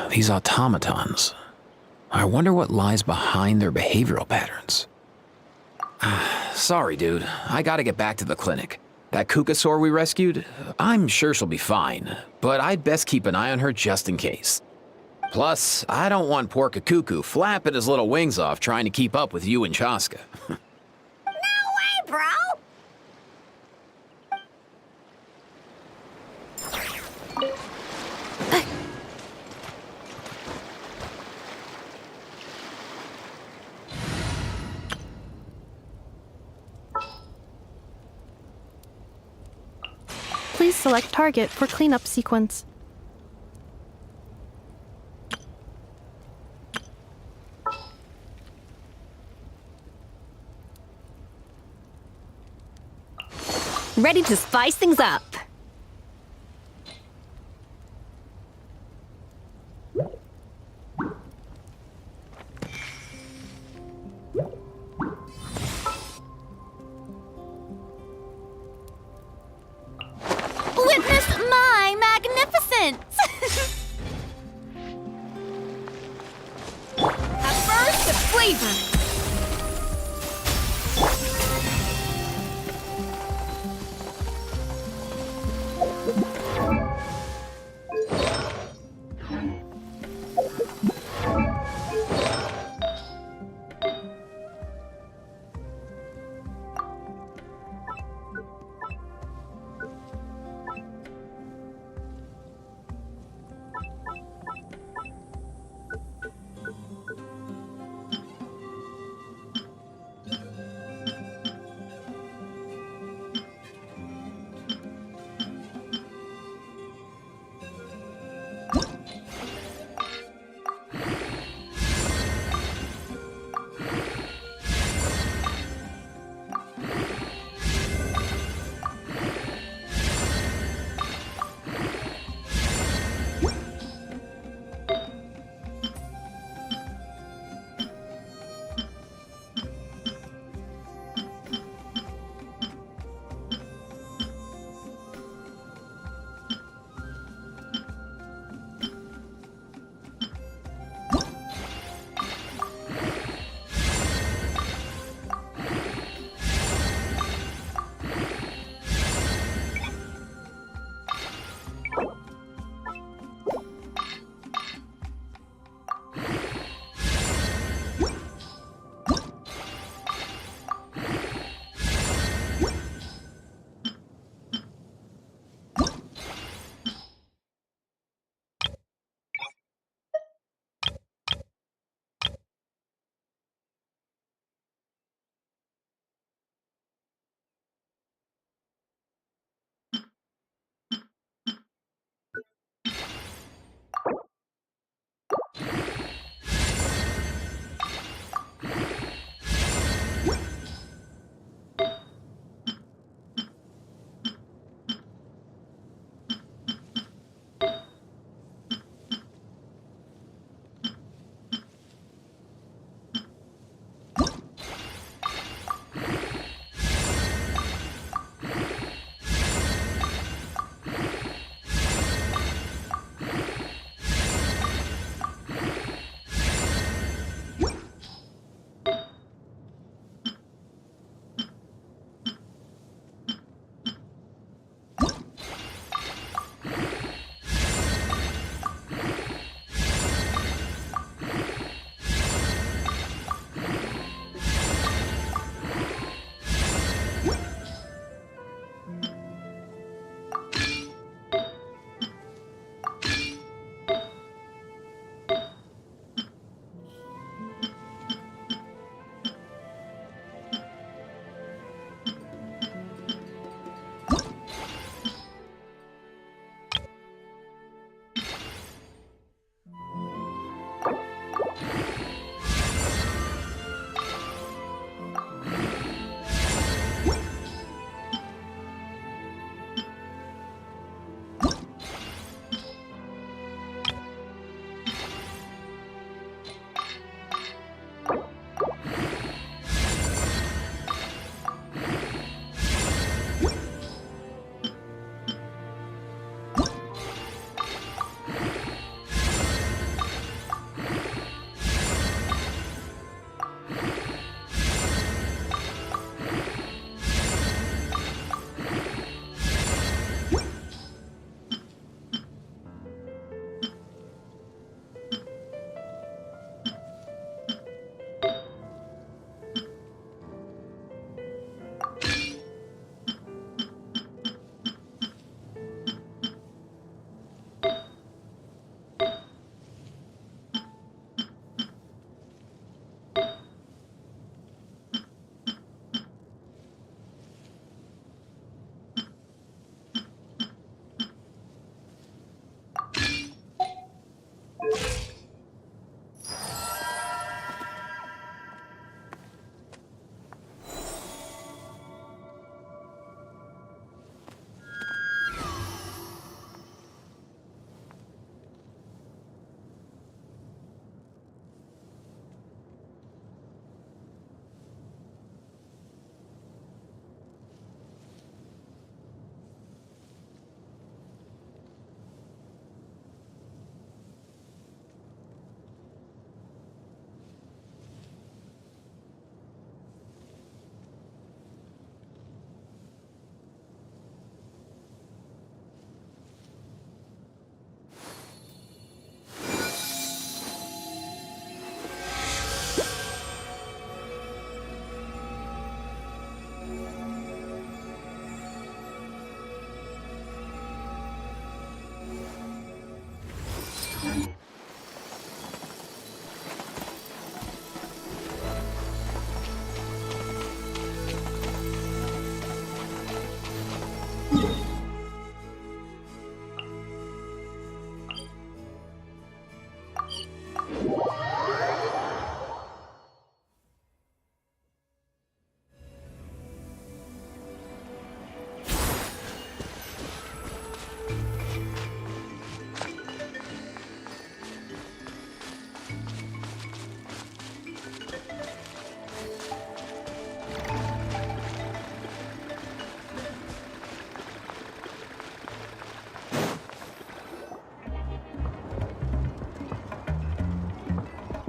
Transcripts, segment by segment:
These automatons. I wonder what lies behind their behavioral patterns. Sorry, dude. I gotta get back to the clinic. That Kukasaur we rescued, I'm sure she'll be fine, but I'd best keep an eye on her just in case. Plus, I don't want poor Kakuku flapping his little wings off trying to keep up with you and Chaska. No way, bro! Please select target for cleanup sequence. Ready to spice things up. Witness my magnificence! A burst of flavor!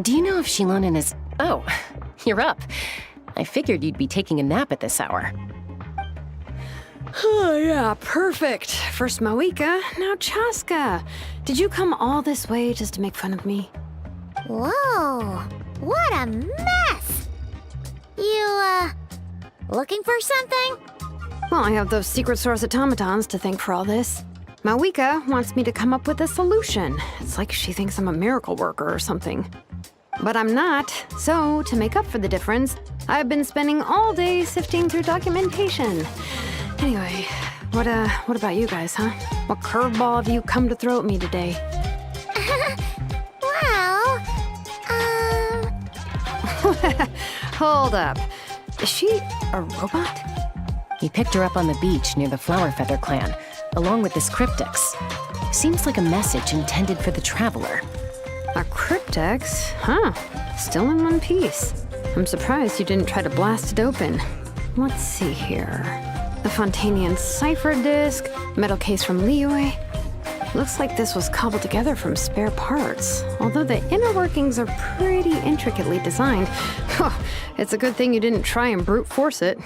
Do you know if Shilonen is... Oh, you're up. I figured you'd be taking a nap at this hour. Oh, yeah, perfect. First Moika, now Chaska. Did you come all this way just to make fun of me? Whoa, what a mess! You, looking for something? Well, I have those secret source automatons to thank for all this. Moika wants me to come up with a solution. It's like she thinks I'm a miracle worker or something. But I'm not, so to make up for the difference, I've been spending all day sifting through documentation. Anyway, what about you guys, huh? What curveball have you come to throw at me today? Well, Hold up. Is she a robot? You picked her up on the beach near the Flowerfeather clan, along with this cryptix. Seems like a message intended for the Traveler. A cryptex? Huh. Still in one piece. I'm surprised you didn't try to blast it open. Let's see here. The Fontanian cipher disk, metal case from Liyue. Looks like this was cobbled together from spare parts, although the inner workings are pretty intricately designed. It's a good thing you didn't try and brute force it.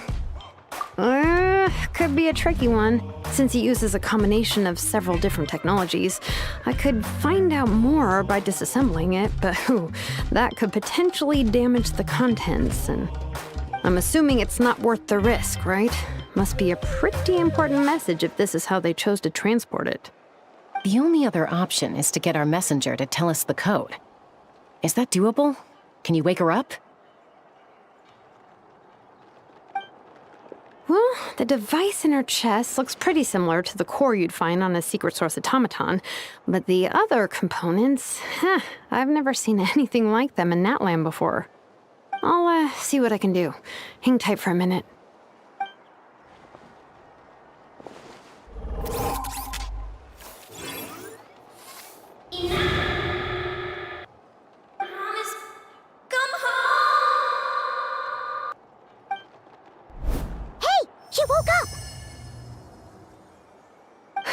Could be a tricky one, since it uses a combination of several different technologies. I could find out more by disassembling it, but that could potentially damage the contents, and I'm assuming it's not worth the risk, right? Must be a pretty important message if this is how they chose to transport it. The only other option is to get our messenger to tell us the code. Is that doable? Can you wake her up? Well, the device in her chest looks pretty similar to the core you'd find on a secret source automaton, but the other components, I've never seen anything like them in Natlan before. I'll see what I can do. Hang tight for a minute. She woke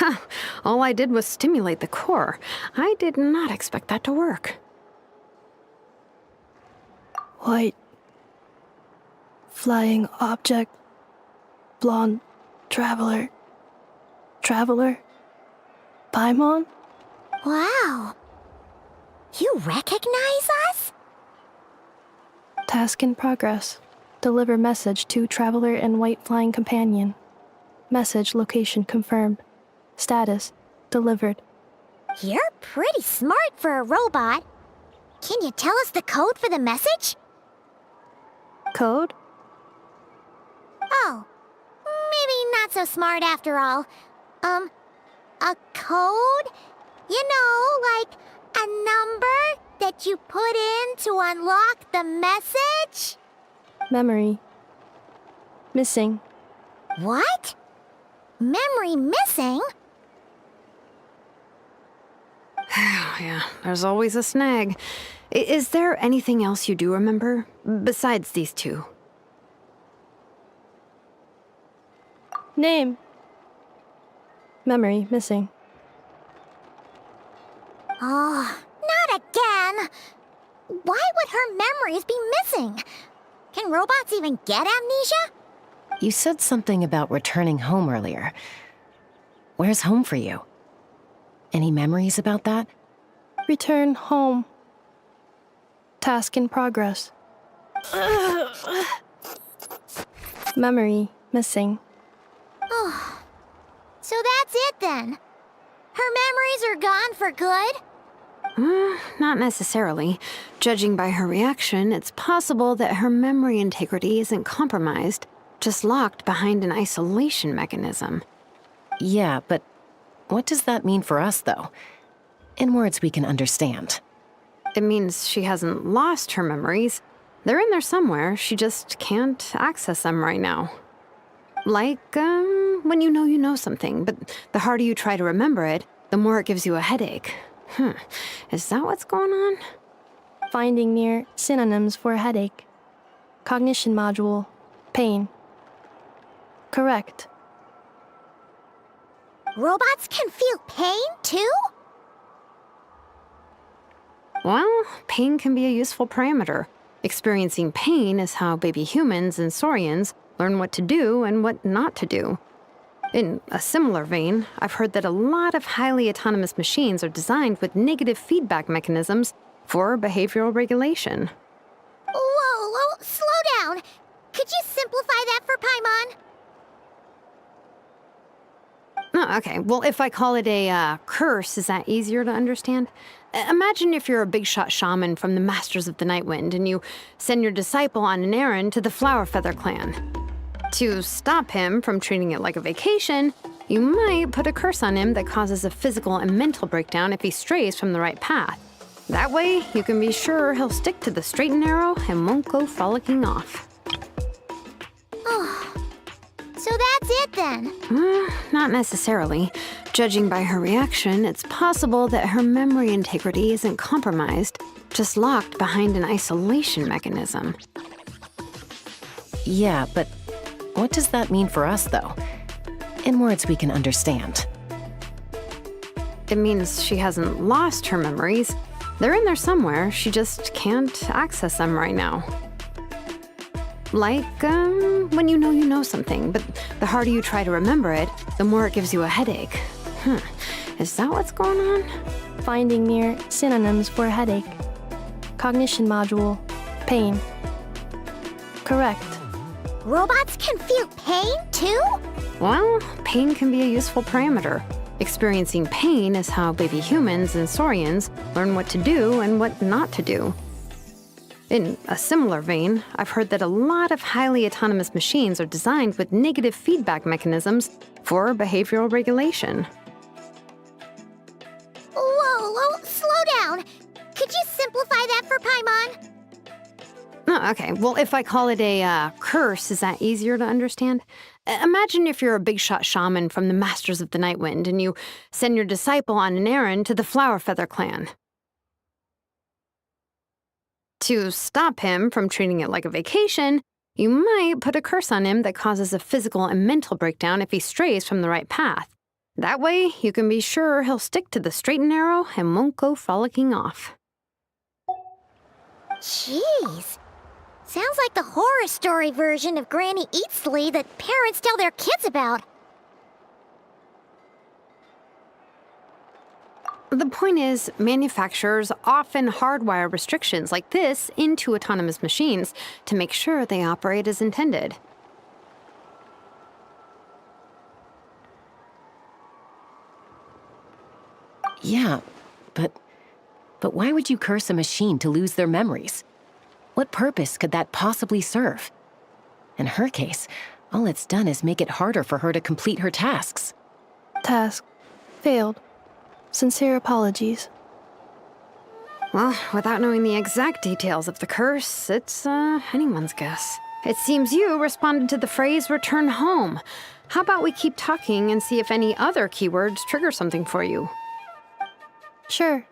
up! All I did was stimulate the core. I did not expect that to work. White. Flying object. Blonde. Traveler. Traveler. Paimon? Wow. You recognize us? Task in progress. Deliver message to Traveler and White Flying Companion. Message location confirmed. Status delivered. You're pretty smart for a robot. Can you tell us the code for the message? Code? Oh, maybe not so smart after all. A code? You know, like a number that you put in to unlock the message? Memory. Missing. What? Memory missing? Yeah, there's always a snag. Is there anything else you do remember, besides these two? Name. Memory missing. Oh, not again! Why would her memories be missing? Can robots even get amnesia? You said something about returning home earlier. Where's home for you? Any memories about that? Return home. Task in progress. Memory missing. Oh, so that's it then. Her memories are gone for good? Not necessarily. Judging by her reaction, it's possible that her memory integrity isn't compromised, just locked behind an isolation mechanism. Yeah, but what does that mean for us, though? In words we can understand. It means she hasn't lost her memories. They're in there somewhere, she just can't access them right now. Like, when you know something, but the harder you try to remember it, the more it gives you a headache. Is that what's going on? Finding near synonyms for headache. Cognition module. Pain. Correct. Robots can feel pain, too? Well, pain can be a useful parameter. Experiencing pain is how baby humans and saurians learn what to do and what not to do. In a similar vein, I've heard that a lot of highly autonomous machines are designed with negative feedback mechanisms for behavioral regulation. Whoa, slow down. Could you simplify that for Paimon? Oh, okay, well, if I call it a curse, is that easier to understand? Imagine if you're a big shot shaman from the Masters of the Night Wind and you send your disciple on an errand to the Flower Feather clan. To stop him from treating it like a vacation, you might put a curse on him that causes a physical and mental breakdown if he strays from the right path. That way, you can be sure he'll stick to the straight and narrow and won't go frolicking off. So that's it then. Not necessarily. Judging by her reaction, it's possible that her memory integrity isn't compromised, just locked behind an isolation mechanism. Yeah, but what does that mean for us, though? In words we can understand. It means she hasn't lost her memories. They're in there somewhere, she just can't access them right now. Like, when you know something, but the harder you try to remember it, the more it gives you a headache. Is that what's going on? Finding mere synonyms for headache. Cognition module. Pain. Correct. Robots can feel pain too? Well, pain can be a useful parameter. Experiencing pain is how baby humans and saurians learn what to do and what not to do. In a similar vein, I've heard that a lot of highly autonomous machines are designed with negative feedback mechanisms for behavioral regulation. Whoa, slow down. Could you simplify that for Paimon? Oh, okay, well, if I call it a curse, is that easier to understand? Imagine if you're a big shot shaman from the Masters of the Night Wind and you send your disciple on an errand to the Flower Feather clan. To stop him from treating it like a vacation, you might put a curse on him that causes a physical and mental breakdown if he strays from the right path. That way, you can be sure he'll stick to the straight and narrow and won't go frolicking off. Jeez. Sounds like the horror story version of Granny Eatsley that parents tell their kids about. The point is, manufacturers often hardwire restrictions like this into autonomous machines to make sure they operate as intended. Yeah, but why would you curse a machine to lose their memories? What purpose could that possibly serve? In her case, all it's done is make it harder for her to complete her tasks. Task. Failed. Sincere apologies. Well, without knowing the exact details of the curse, it's anyone's guess. It seems you responded to the phrase "return home." How about we keep talking and see if any other keywords trigger something for you? Sure.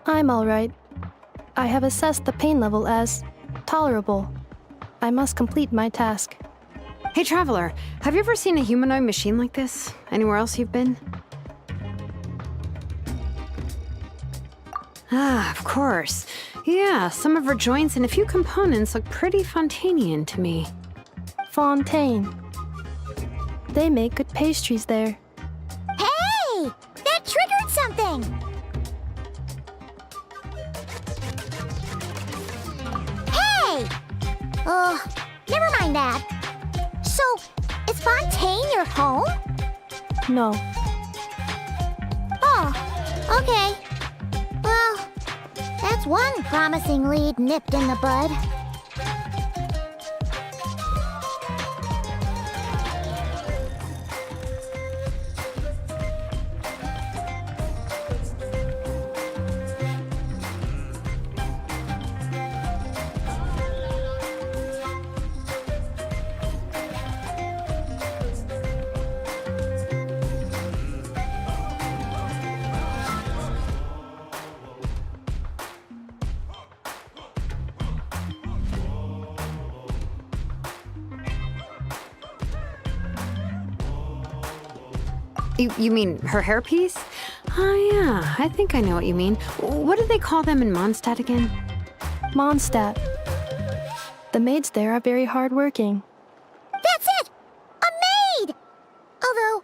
I'm alright. I have assessed the pain level as tolerable. I must complete my task. Hey, Traveler, have you ever seen a humanoid machine like this? Anywhere else you've been? Ah, of course. Yeah, some of her joints and a few components look pretty Fontanian to me. Fontaine. They make good pastries there. Hey! That triggered something! Hey! Oh, never mind that. So, is Fontaine your home? No. Oh, okay. Well, that's one promising lead nipped in the bud. You mean her hairpiece? Oh, yeah, I think I know what you mean. What do they call them in Mondstadt again? Mondstadt. The maids there are very hardworking. That's it! A maid! Although,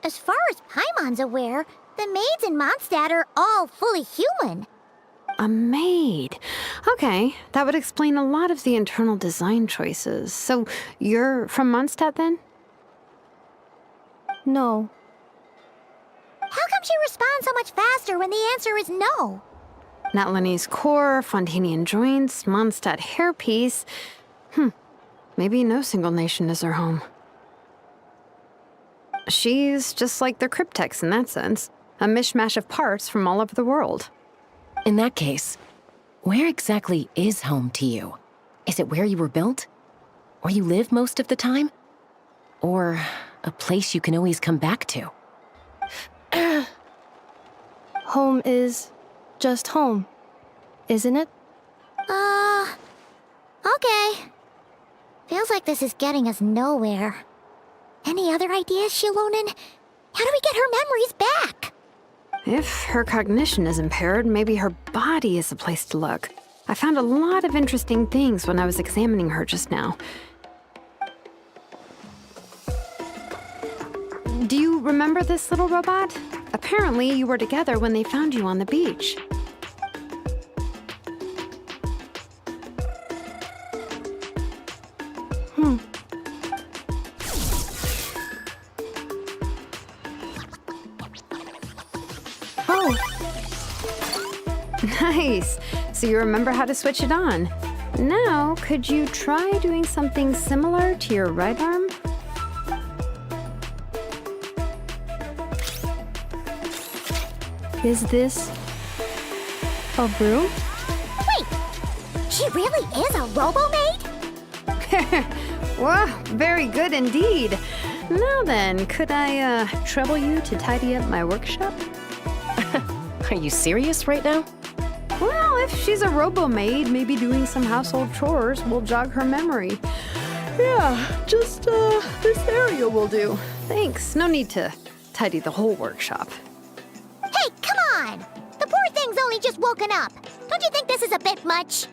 as far as Paimon's aware, the maids in Mondstadt are all fully human. A maid. Okay, that would explain a lot of the internal design choices. So, you're from Mondstadt then? No. How come she responds so much faster when the answer is no? Natlanese core, Fontanian joints, Mondstadt hairpiece. Maybe no single nation is her home. She's just like the Cryptex in that sense. A mishmash of parts from all over the world. In that case, where exactly is home to you? Is it where you were built? Where you live most of the time? Or a place you can always come back to? Home is just home, isn't it? Okay. Feels like this is getting us nowhere. Any other ideas, Shilonen? How do we get her memories back? If her cognition is impaired, maybe her body is the place to look. I found a lot of interesting things when I was examining her just now. Do you remember this little robot? Apparently, you were together when they found you on the beach. Oh, Nice! So you remember how to switch it on. Now, could you try doing something similar to your right arm? is this a broom? Wait! She really is a robo-maid? Wow, very good indeed. Now then, could I trouble you to tidy up my workshop? Are you serious right now? Well, if she's a robo-maid, maybe doing some household chores will jog her memory. Yeah, just this area will do. Thanks, no need to tidy the whole workshop. Hey, come on! The poor thing's only just woken up. Don't you think this is a bit much?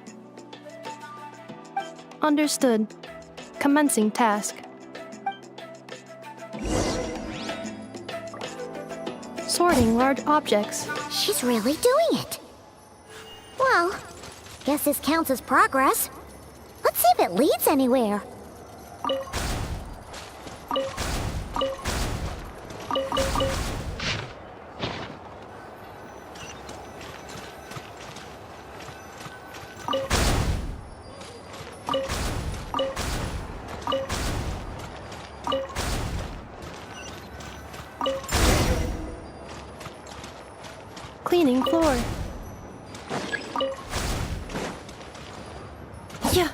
Understood. Commencing task. Sorting large objects. She's really doing it. Well, guess this counts as progress. Let's see if it leads anywhere. Cleaning floor. Yeah.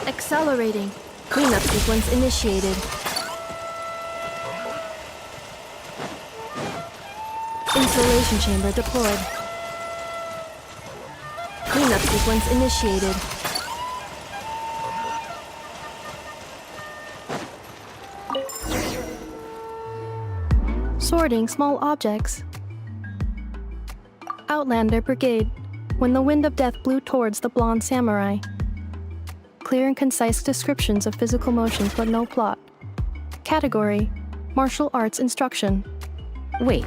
Accelerating. Cleanup sequence initiated. Insulation chamber deployed. Cleanup sequence initiated. Sorting small objects. Outlander Brigade. When the wind of death blew towards the blonde samurai. Clear and concise descriptions of physical motions but no plot. Category: Martial Arts Instruction. Wait,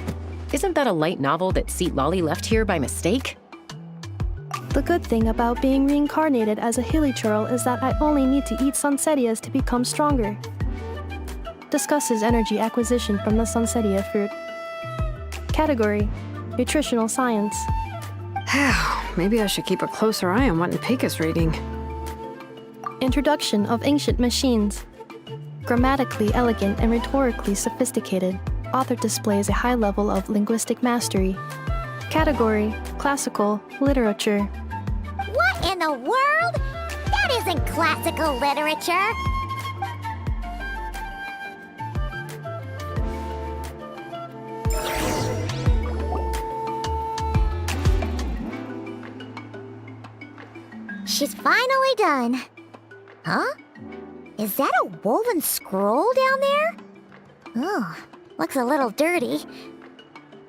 isn't that a light novel that Seat Lolly left here by mistake? The good thing about being reincarnated as a hilly churl is that I only need to eat sunsettias to become stronger. Discusses energy acquisition from the sunsettia fruit. Category: Nutritional Science. Maybe I should keep a closer eye on what Nipika's reading. Introduction of Ancient Machines. Grammatically elegant and rhetorically sophisticated, author displays a high level of linguistic mastery. Category: Classical Literature. What in the world? That isn't classical literature. She's finally done. Huh? Is that a woven scroll down there? Oh, looks a little dirty.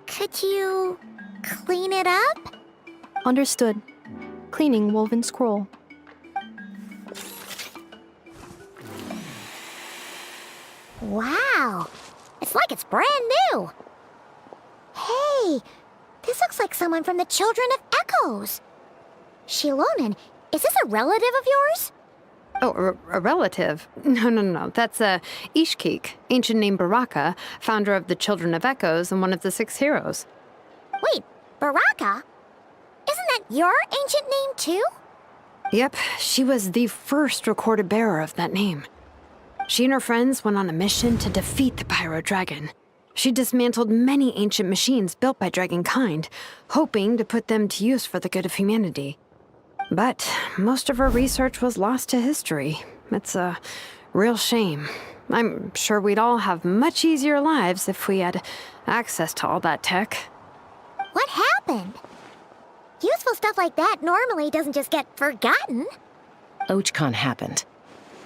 Could you clean it up? Understood. Cleaning woven scroll. Wow, it's like it's brand new. Hey, this looks like someone from the Children of Echoes. Shilonen, is this a relative of yours? Oh, a relative? No. That's Ishkik, ancient name Baraka, founder of the Children of Echoes and one of the 6 heroes. Wait, Baraka? Isn't that your ancient name too? Yep, she was the first recorded bearer of that name. She and her friends went on a mission to defeat the Pyro Dragon. She dismantled many ancient machines built by Dragonkind, hoping to put them to use for the good of humanity. But most of her research was lost to history. It's a real shame. I'm sure we'd all have much easier lives if we had access to all that tech. What happened? Useful stuff like that normally doesn't just get forgotten. Ochcon happened.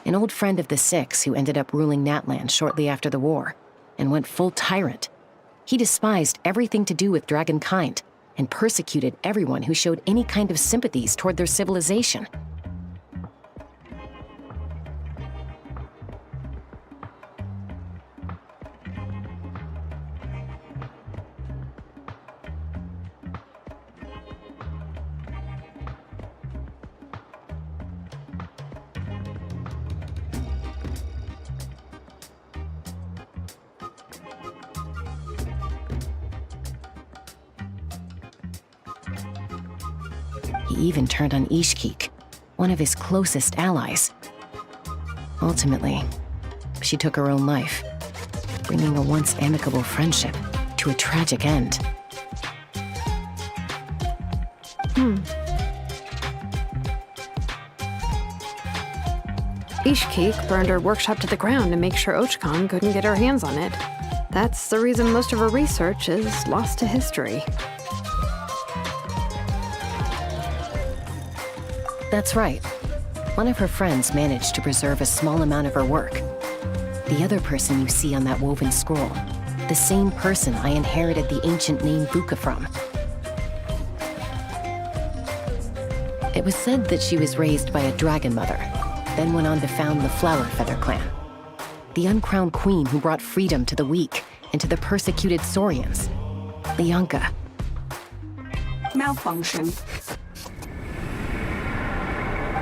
An old friend of the 6 who ended up ruling Natlan shortly after the war, and went full tyrant. He despised everything to do with Dragonkind, and persecuted everyone who showed any kind of sympathies toward their civilization. He even turned on Ishkik, one of his closest allies. Ultimately, she took her own life, bringing a once amicable friendship to a tragic end. Ishkik burned her workshop to the ground to make sure Ochcon couldn't get her hands on it. That's the reason most of her research is lost to history. That's right. One of her friends managed to preserve a small amount of her work. The other person you see on that woven scroll, the same person I inherited the ancient name Buka from. It was said that she was raised by a dragon mother, then went on to found the Flower Feather clan, the uncrowned queen who brought freedom to the weak and to the persecuted Saurians. Lianka. Malfunction.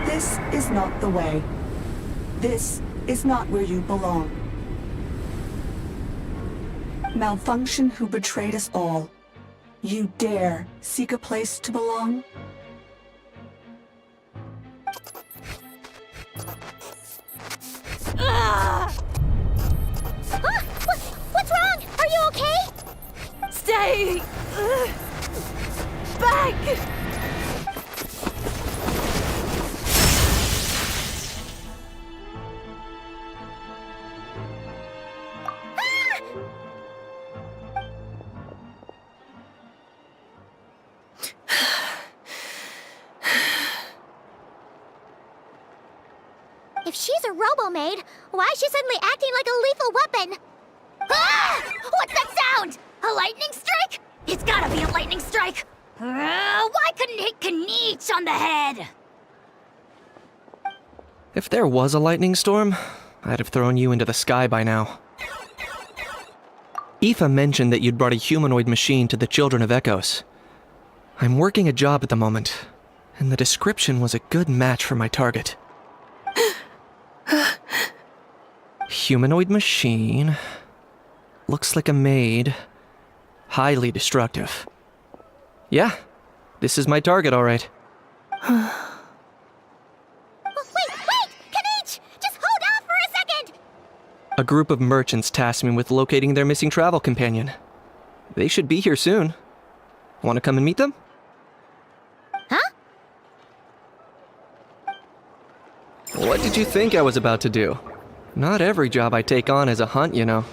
This is not the way. This is not where you belong. Malfunction who betrayed us all. You dare seek a place to belong? What's wrong? Are you okay? Stay back! If she's a robo-maid, why is she suddenly acting like a lethal weapon? Ah! What's that sound? A lightning strike? It's gotta be a lightning strike. Why couldn't it hit Kniech on the head? If there was a lightning storm, I'd have thrown you into the sky by now. Aoife mentioned that you'd brought a humanoid machine to the Children of Echoes. I'm working a job at the moment, and the description was a good match for my target. Humanoid machine. Looks like a maid. Highly destructive. Yeah, this is my target, all right. Wait! Kniech! Just hold off for a second! A group of merchants tasked me with locating their missing travel companion. They should be here soon. Want to come and meet them? Huh? What did you think I was about to do? Not every job I take on is a hunt, you know.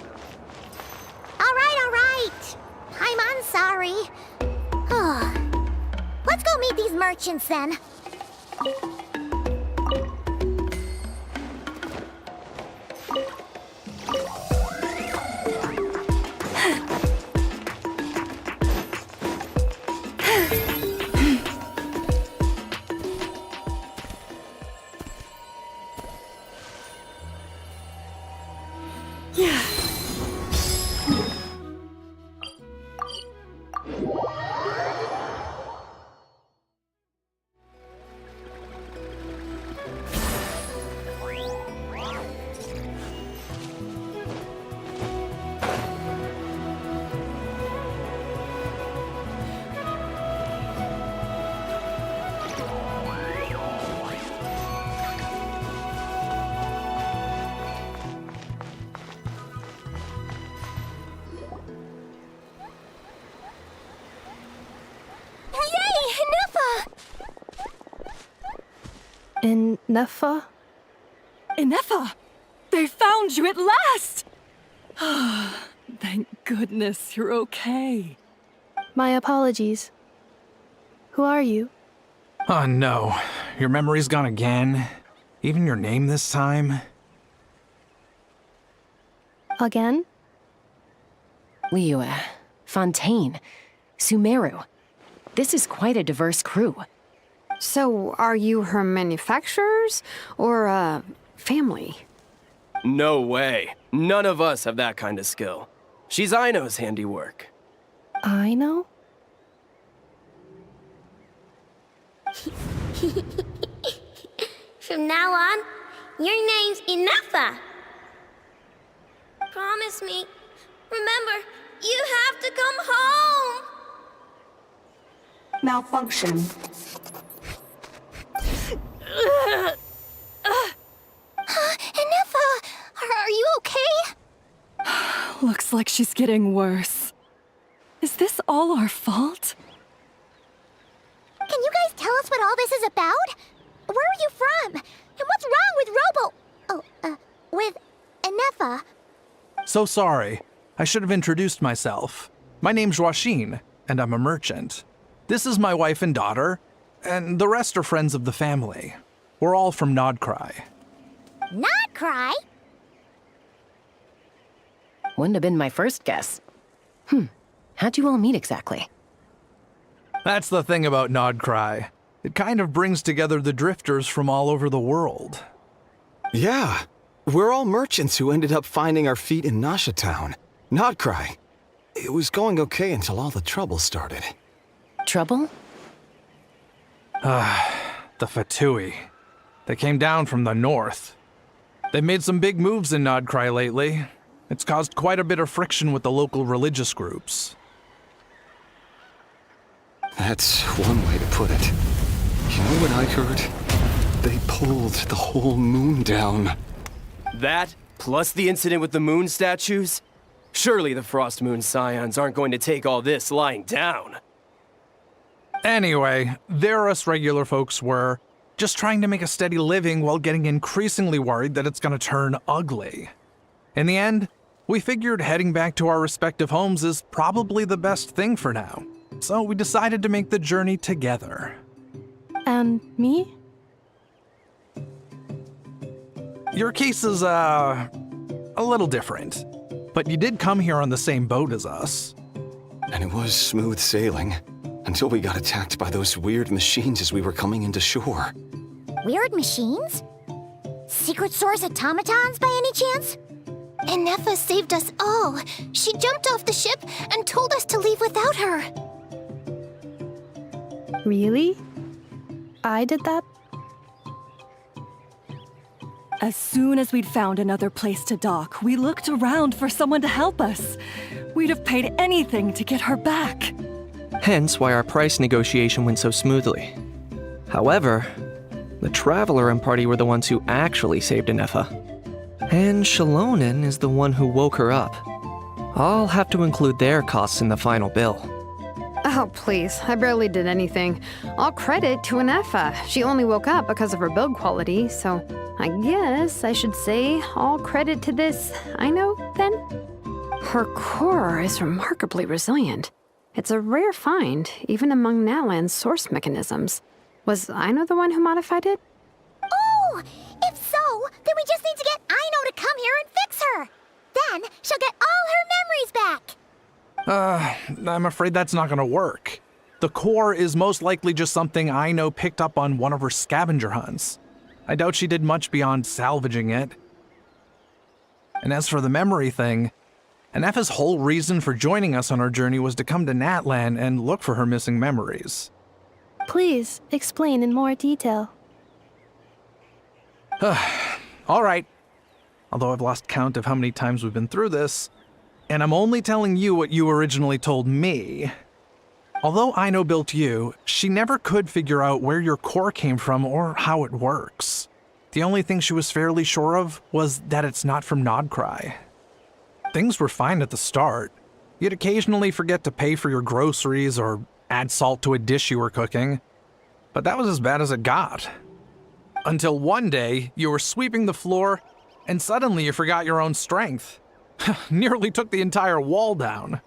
All right. I'm sorry. Let's go meet these merchants then. Neffa? Ineffa! They found you at last! Thank goodness you're okay. My apologies. Who are you? Oh no, your memory's gone again? Even your name this time? Again? Liyue, Fontaine, Sumeru. This is quite a diverse crew. So, are you her manufacturers or family? No way. None of us have that kind of skill. She's Aino's handiwork. I know? From now on, your name's Ineffa. Promise me. Remember, you have to come home. Malfunction. Ineffa! Are you okay? Looks like she's getting worse. Is this all our fault? Can you guys tell us what all this is about? Where are you from? And what's wrong with with Ineffa? So sorry. I should have introduced myself. My name's Joachine, and I'm a merchant. This is my wife and daughter, and the rest are friends of the family. We're all from Nodcry. Not cry? Wouldn't have been my first guess. How'd you all meet exactly? That's the thing about Nodcry. It kind of brings together the drifters from all over the world. Yeah, we're all merchants who ended up finding our feet in Nasha Town. Nodcry. It was going okay until all the trouble started. Trouble? The Fatui. They came down from the north. They've made some big moves in Nodcry lately. It's caused quite a bit of friction with the local religious groups. That's one way to put it. You know what I heard? They pulled the whole moon down. That, plus the incident with the moon statues? Surely the Frost Moon Scions aren't going to take all this lying down. Anyway, there us regular folks were, just trying to make a steady living while getting increasingly worried that it's gonna turn ugly. In the end, we figured heading back to our respective homes is probably the best thing for now. So we decided to make the journey together. And me? Your case is, a little different. But you did come here on the same boat as us. And it was smooth sailing, until we got attacked by those weird machines as we were coming into shore. Weird machines? Secret Source automatons by any chance? Inefa saved us all. She jumped off the ship and told us to leave without her. Really? I did that? As soon as we'd found another place to dock, we looked around for someone to help us. We'd have paid anything to get her back. Hence why our price negotiation went so smoothly. However, the Traveler and party were the ones who actually saved Inefa. And Shalonen is the one who woke her up. I'll have to include their costs in the final bill. Oh, please. I barely did anything. All credit to Inefa. She only woke up because of her build quality, so I guess I should say all credit to this Aino, then? Her core is remarkably resilient. It's a rare find, even among Natlan's source mechanisms. Was Aino the one who modified it? Oh! If so, then we just need to get Aino to come here and fix her! Then she'll get all her memories back! I'm afraid that's not gonna work. The core is most likely just something Aino picked up on one of her scavenger hunts. I doubt she did much beyond salvaging it. And as for the memory thing, Inefa's whole reason for joining us on our journey was to come to Natlan and look for her missing memories. Please, explain in more detail. All right. Although I've lost count of how many times we've been through this, and I'm only telling you what you originally told me. Although Aino built you, she never could figure out where your core came from or how it works. The only thing she was fairly sure of was that it's not from Nodcry. Things were fine at the start. You'd occasionally forget to pay for your groceries or add salt to a dish you were cooking. But that was as bad as it got. Until one day, you were sweeping the floor, and suddenly you forgot your own strength. Nearly took the entire wall down.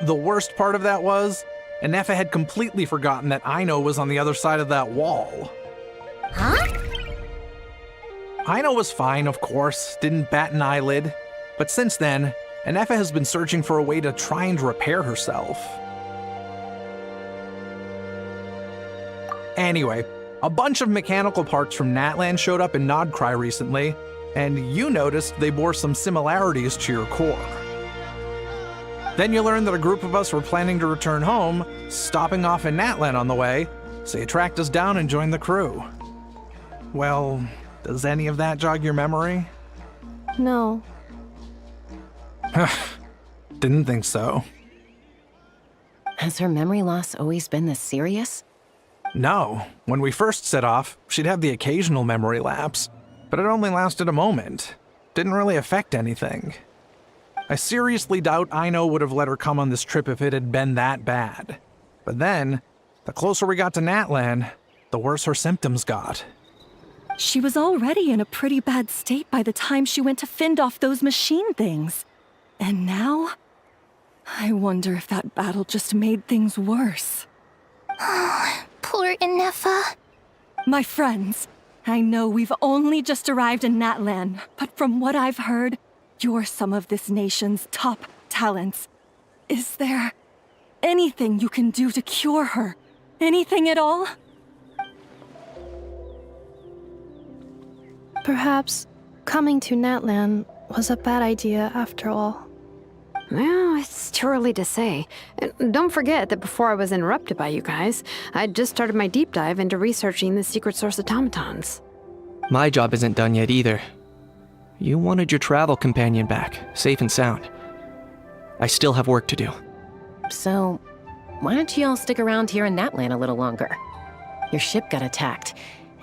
The worst part of that was, Inefa had completely forgotten that Aino was on the other side of that wall. Huh? Aino was fine, of course, didn't bat an eyelid. But since then, Inefa has been searching for a way to try and repair herself. Anyway, a bunch of mechanical parts from Natlan showed up in Nodcry recently, and you noticed they bore some similarities to your core. Then you learned that a group of us were planning to return home, stopping off in Natlan on the way, so you tracked us down and joined the crew. Well, does any of that jog your memory? No. Didn't think so. Has her memory loss always been this serious? No. When we first set off, she'd have the occasional memory lapse, but it only lasted a moment. Didn't really affect anything. I seriously doubt Aino would have let her come on this trip if it had been that bad. But then, the closer we got to Natlan, the worse her symptoms got. She was already in a pretty bad state by the time she went to fend off those machine things. And now, I wonder if that battle just made things worse. Poor Inefa. My friends, I know we've only just arrived in Natlan, but from what I've heard, you're some of this nation's top talents. Is there anything you can do to cure her? Anything at all? Perhaps coming to Natlan was a bad idea after all. Well, it's too early to say. And don't forget that before I was interrupted by you guys, I'd just started my deep dive into researching the secret source automatons. My job isn't done yet either. You wanted your travel companion back, safe and sound. I still have work to do. So, why don't you all stick around here in Natlan a little longer? Your ship got attacked,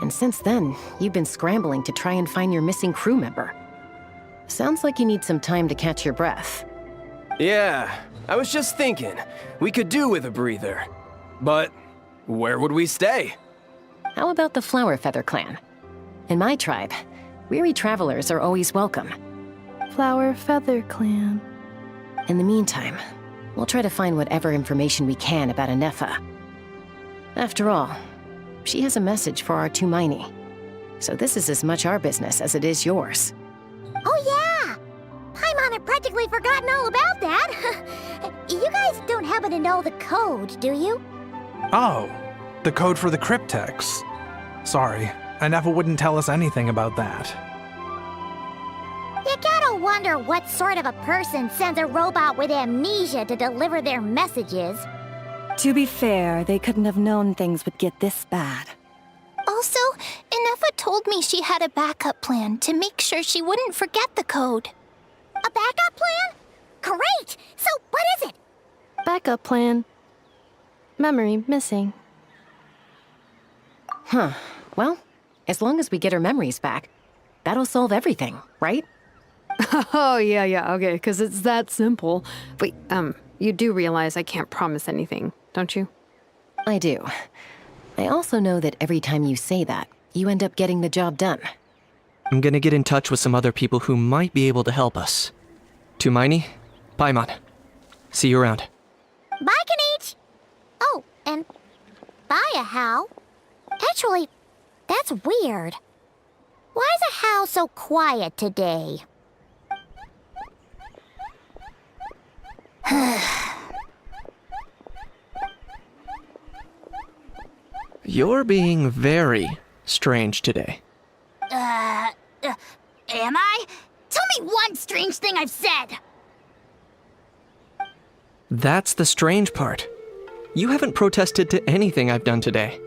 and since then, you've been scrambling to try and find your missing crew member. Sounds like you need some time to catch your breath. Yeah, I was just thinking, we could do with a breather. But where would we stay? How about the Flower Feather clan? In my tribe, weary travelers are always welcome. Flower Feather Clan. In the meantime, We'll try to find whatever information we can about Anefa. After all, she has a message for our Tumaini. So this is as much our business as it is yours. Oh yeah! Paimon had practically forgotten all about that. You guys don't happen to know the code, do you? Oh, the code for the cryptex. Sorry, Anefa wouldn't tell us anything about that. You gotta wonder what sort of a person sends a robot with amnesia to deliver their messages. To be fair, they couldn't have known things would get this bad. Also, Anefa told me she had a backup plan to make sure she wouldn't forget the code. A backup plan? Great! So what is it? Backup plan. Memory missing. Huh. Well, as long as we get her memories back, that'll solve everything, right? Oh, yeah, okay, because it's that simple. Wait, you do realize I can't promise anything, don't you? I do. I also know that every time you say that, you end up getting the job done. I'm gonna get in touch with some other people who might be able to help us. Tumaini, Paimon. See you around. Bye, Kanich! Oh, and bye, Hao. Actually, that's weird. Why is Hao so quiet today? You're being very strange today. Am I? Tell me one strange thing I've said! That's the strange part. You haven't protested to anything I've done today.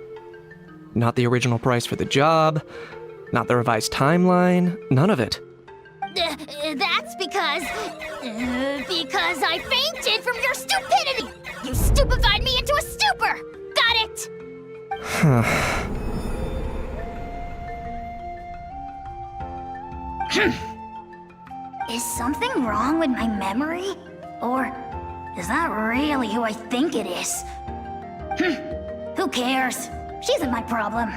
Not the original price for the job, not the revised timeline, none of it. That's because I fainted from your stupidity! You stupefied me into a stupor! Got it? Is something wrong with my memory? Or is that really who I think it is? Who cares? She isn't my problem.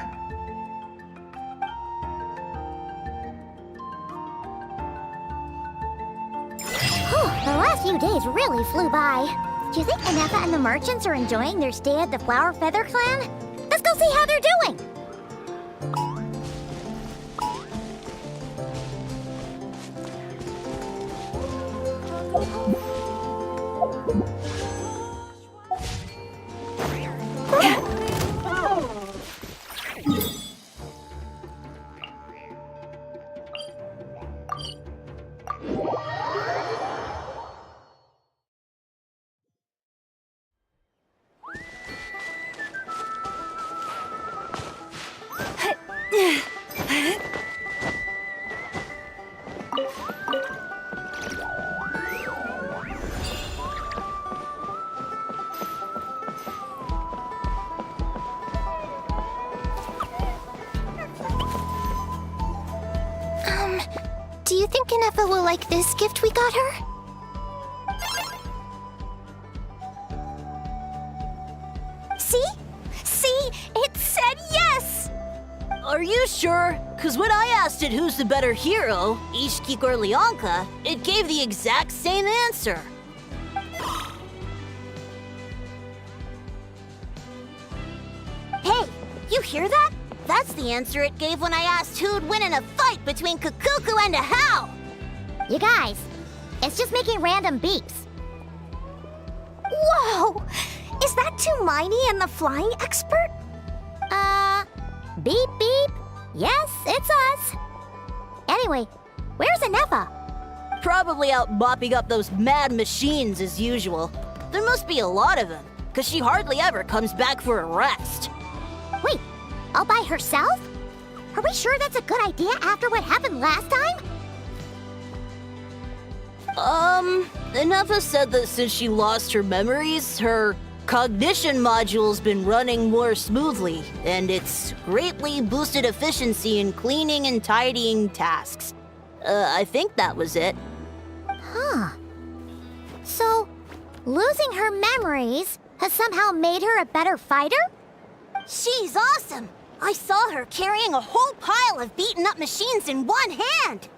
The last few days really flew by. Do you think Anefa and the merchants are enjoying their stay at the Flower Feather Clan? Let's go see how they're doing! Do you think Anefa will like this gift we got her? See? See? It said yes! Are you sure? Because when I asked it who's the better hero, Ishiki or Leonka, it gave the exact same answer. Hey, you hear that? That's the answer it gave when I asked who'd win in a fight between Kukuku and Hao! You guys, it's just making random beeps. Whoa! Is that Tumaini and the flying expert? Beep beep. Yes, it's us. Anyway, where's Anefa? Probably out mopping up those mad machines as usual. There must be a lot of them, because she hardly ever comes back for a rest. Wait, all by herself? Are we sure that's a good idea after what happened last time? Anefa said that since she lost her memories, her cognition module's been running more smoothly, and it's greatly boosted efficiency in cleaning and tidying tasks. I think that was it. Huh. So, losing her memories has somehow made her a better fighter? She's awesome! I saw her carrying a whole pile of beaten-up machines in one hand!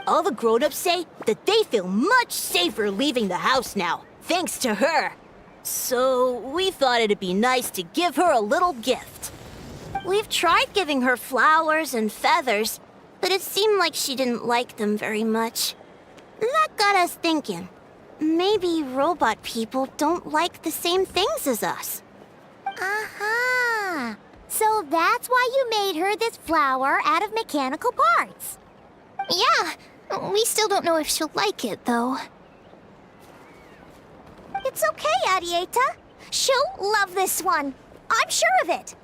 All the grown-ups say that they feel much safer leaving the house now, thanks to her. So we thought it'd be nice to give her a little gift. We've tried giving her flowers and feathers, but it seemed like she didn't like them very much. That got us thinking. Maybe robot people don't like the same things as us. Aha! So that's why you made her this flower out of mechanical parts. Yeah, we still don't know if she'll like it, though. It's okay, Arieta. She'll love this one. I'm sure of it.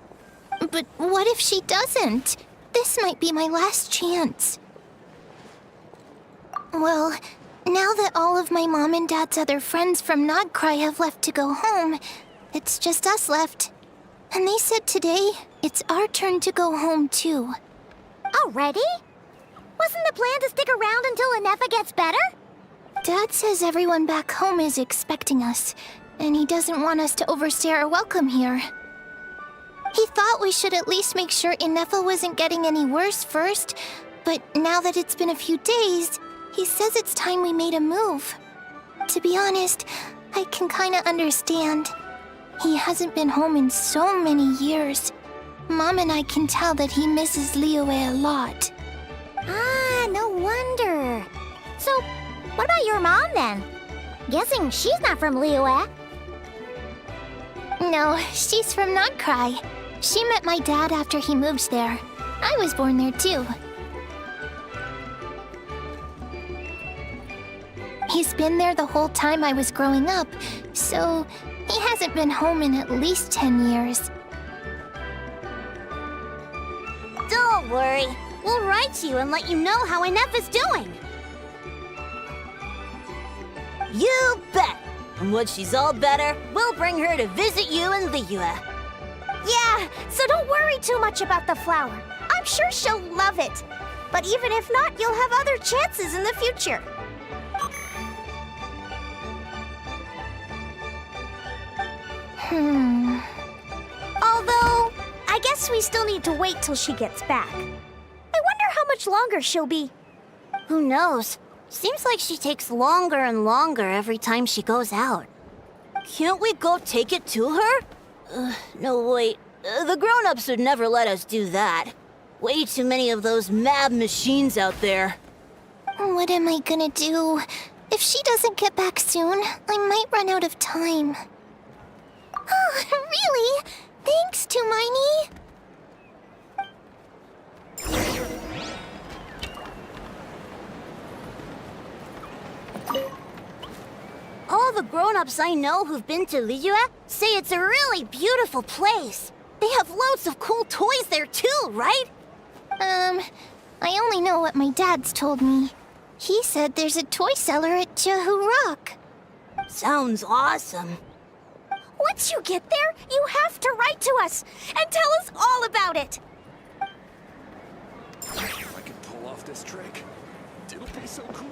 But what if she doesn't? This might be my last chance. Well, now that all of my mom and dad's other friends from Nodcry have left to go home, it's just us left. And they said today, it's our turn to go home too. Already? Wasn't the plan to stick around until Anefa gets better? Dad says everyone back home is expecting us, and he doesn't want us to overstay our welcome here. He thought we should at least make sure Inefa wasn't getting any worse first, but now that it's been a few days, he says it's time we made a move. To be honest, I can kinda understand. He hasn't been home in so many years. Mom and I can tell that he misses Liyue a lot. Ah, no wonder. So, what about your mom then? Guessing she's not from Liyue. No, she's from Nodcry. She met my dad after he moved there. I was born there too. He's been there the whole time I was growing up, so he hasn't been home in at least 10 years. Don't worry. We'll write to you and let you know how Inefa's doing. You bet. And when she's all better, we'll bring her to visit you in Liyue. Yeah, so don't worry too much about the flower. I'm sure she'll love it. But even if not, you'll have other chances in the future. Although, I guess we still need to wait till she gets back. I wonder how much longer she'll be. Who knows? Seems like she takes longer and longer every time she goes out. Can't we go take it to her? No, wait. The grown-ups would never let us do that. Way too many of those mad machines out there. What am I gonna do? If she doesn't get back soon, I might run out of time. Oh, really? Thanks, Tumaini. All the grown-ups I know who've been to Liyue say it's a really beautiful place. They have loads of cool toys there too, right? I only know what my dad's told me. He said there's a toy seller at Jehu Rock. Sounds awesome. Once you get there, you have to write to us and tell us all about it. If I can pull off this trick, it'll be so cool.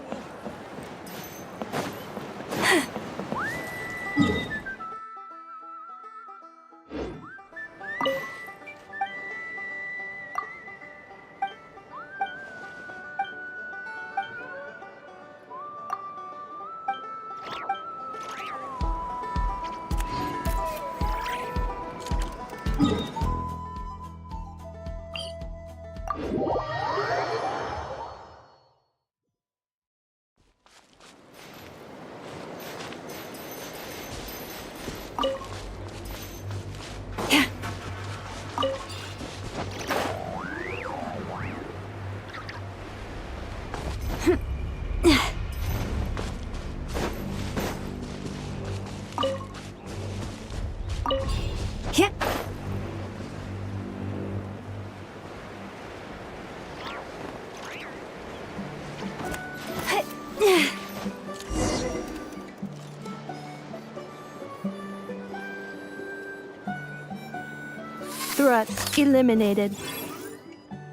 Threat eliminated.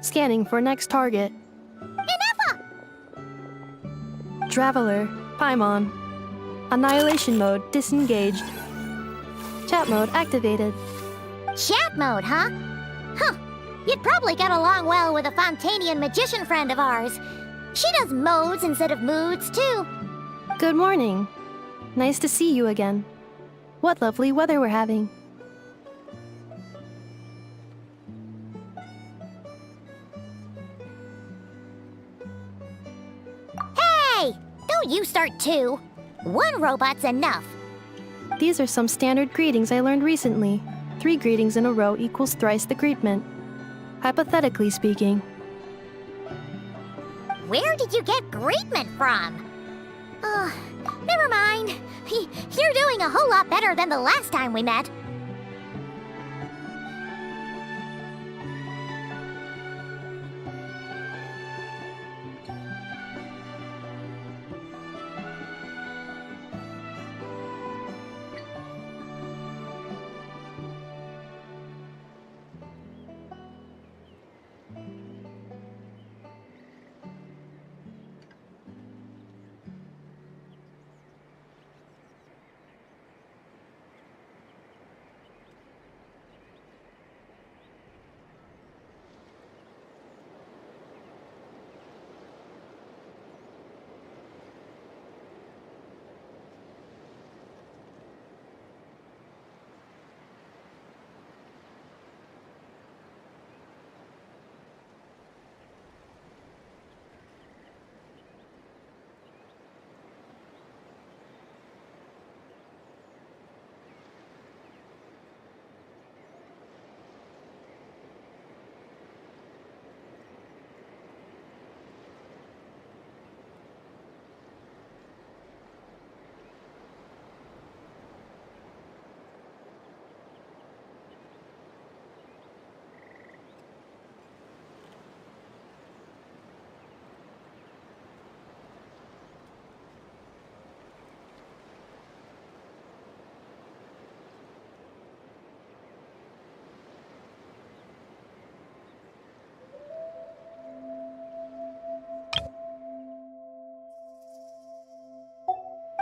Scanning for next target. Inefa! Traveler, Paimon. Annihilation mode disengaged. Chat mode activated. Chat mode, huh? Huh. You'd probably get along well with a Fontanian magician friend of ours. She does modes instead of moods, too. Good morning. Nice to see you again. What lovely weather we're having. Hey! Don't you start too. One robot's enough. These are some standard greetings I learned recently. 3 greetings in a row equals thrice the greetment. Hypothetically speaking. Where did you get greetment from? Never mind. You're doing a whole lot better than the last time we met.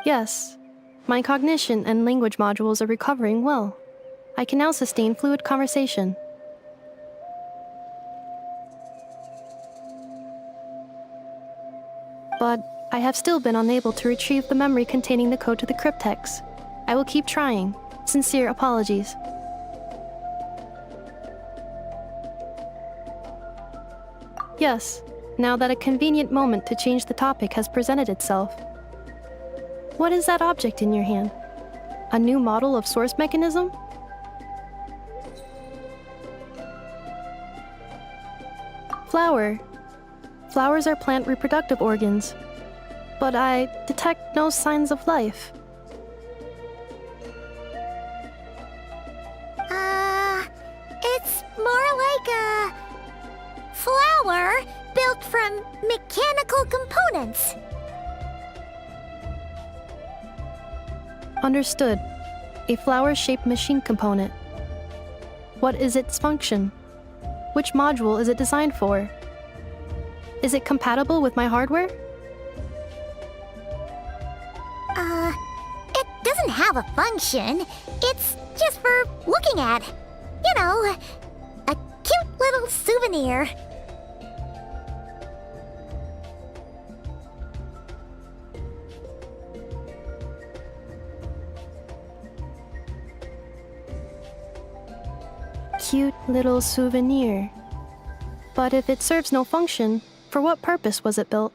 Yes, my cognition and language modules are recovering well. I can now sustain fluid conversation. But I have still been unable to retrieve the memory containing the code to the cryptex. I will keep trying. Sincere apologies. Yes, now that a convenient moment to change the topic has presented itself. What is that object in your hand? A new model of source mechanism? Flower. Flowers are plant reproductive organs. But I detect no signs of life. It's more like a flower built from mechanical components. Understood. A flower-shaped machine component. What is its function? Which module is it designed for? Is it compatible with my hardware? It doesn't have a function. It's just for looking at. You know, a cute little souvenir. Cute little souvenir. But if it serves no function, for what purpose was it built?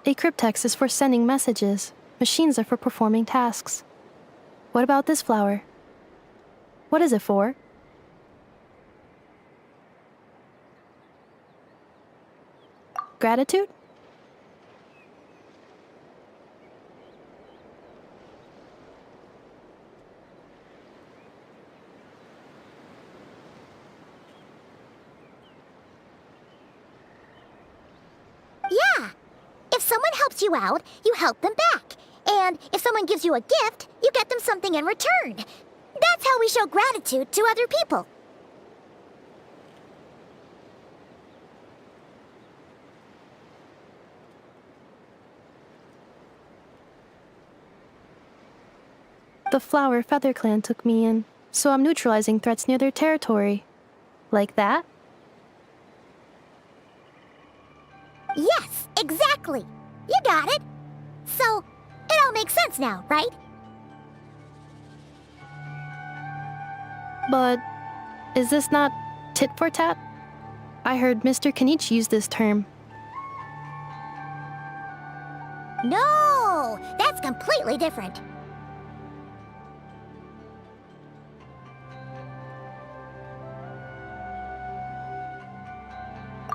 A cryptex is for sending messages. Machines are for performing tasks. What about this flower? What is it for? Gratitude? Yeah. If someone helps you out, you help them back. And if someone gives you a gift, you get them something in return. That's how we show gratitude to other people. The Flower Feather Clan took me in, so I'm neutralizing threats near their territory. Like that? Yes, exactly. You got it. So, it all makes sense now, right? But is this not tit for tat? I heard Mr. Kenichi use this term. No, that's completely different.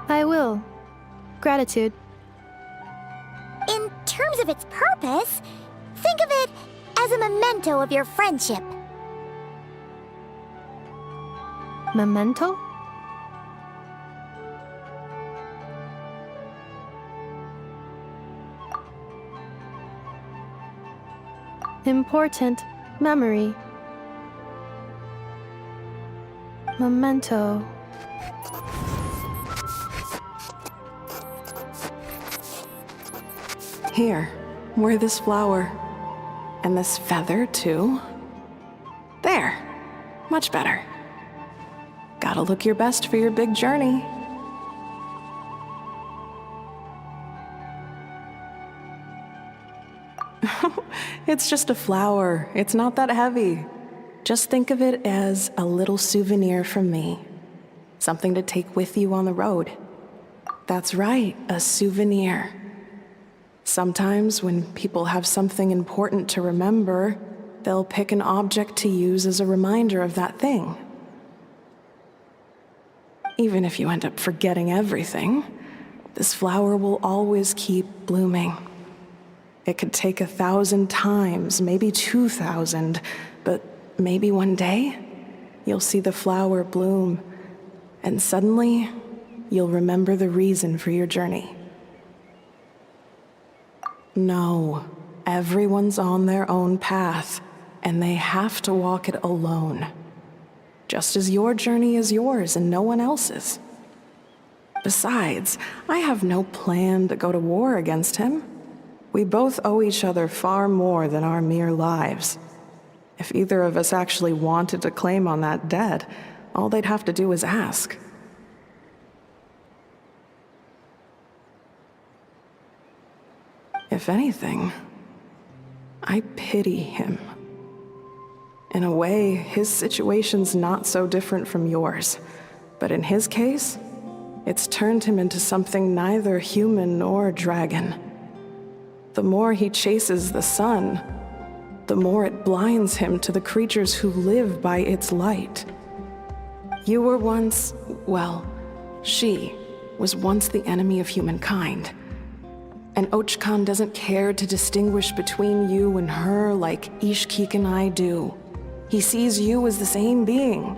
I will. Gratitude. In terms of its purpose, think of it as a memento of your friendship. Memento? Important memory. Memento. Here, wear this flower. And this feather, too. There. Much better. Gotta look your best for your big journey. It's just a flower. It's not that heavy. Just think of it as a little souvenir from me. Something to take with you on the road. That's right, a souvenir. Sometimes when people have something important to remember, they'll pick an object to use as a reminder of that thing. Even if you end up forgetting everything, this flower will always keep blooming. It could take 1,000 times, maybe 2,000, but maybe one day, you'll see the flower bloom, and suddenly, you'll remember the reason for your journey. No, everyone's on their own path, and they have to walk it alone. Just as your journey is yours and no one else's. Besides, I have no plan to go to war against him. We both owe each other far more than our mere lives. If either of us actually wanted to claim on that debt, all they'd have to do is ask. If anything, I pity him. In a way, his situation's not so different from yours. But in his case, it's turned him into something neither human nor dragon. The more he chases the sun, the more it blinds him to the creatures who live by its light. You were once, well, she was once the enemy of humankind. And Ochkan doesn't care to distinguish between you and her like Ishkik and I do. He sees you as the same being.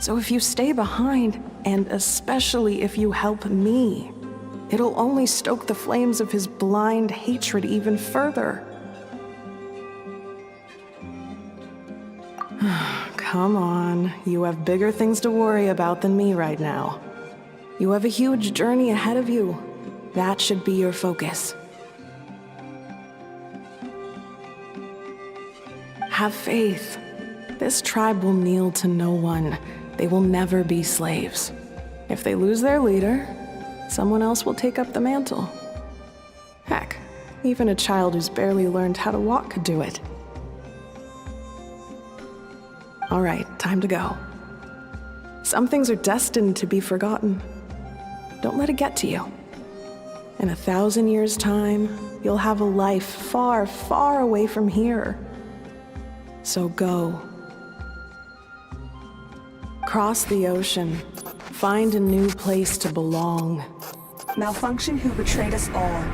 So if you stay behind, and especially if you help me, it'll only stoke the flames of his blind hatred even further. Come on, you have bigger things to worry about than me right now. You have a huge journey ahead of you. That should be your focus. Have faith. This tribe will kneel to no one. They will never be slaves. If they lose their leader, someone else will take up the mantle. Heck, even a child who's barely learned how to walk could do it. All right, time to go. Some things are destined to be forgotten. Don't let it get to you. In 1,000 years' time, you'll have a life far, far away from here. So go. Cross the ocean. Find a new place to belong. Malfunction who betrayed us all.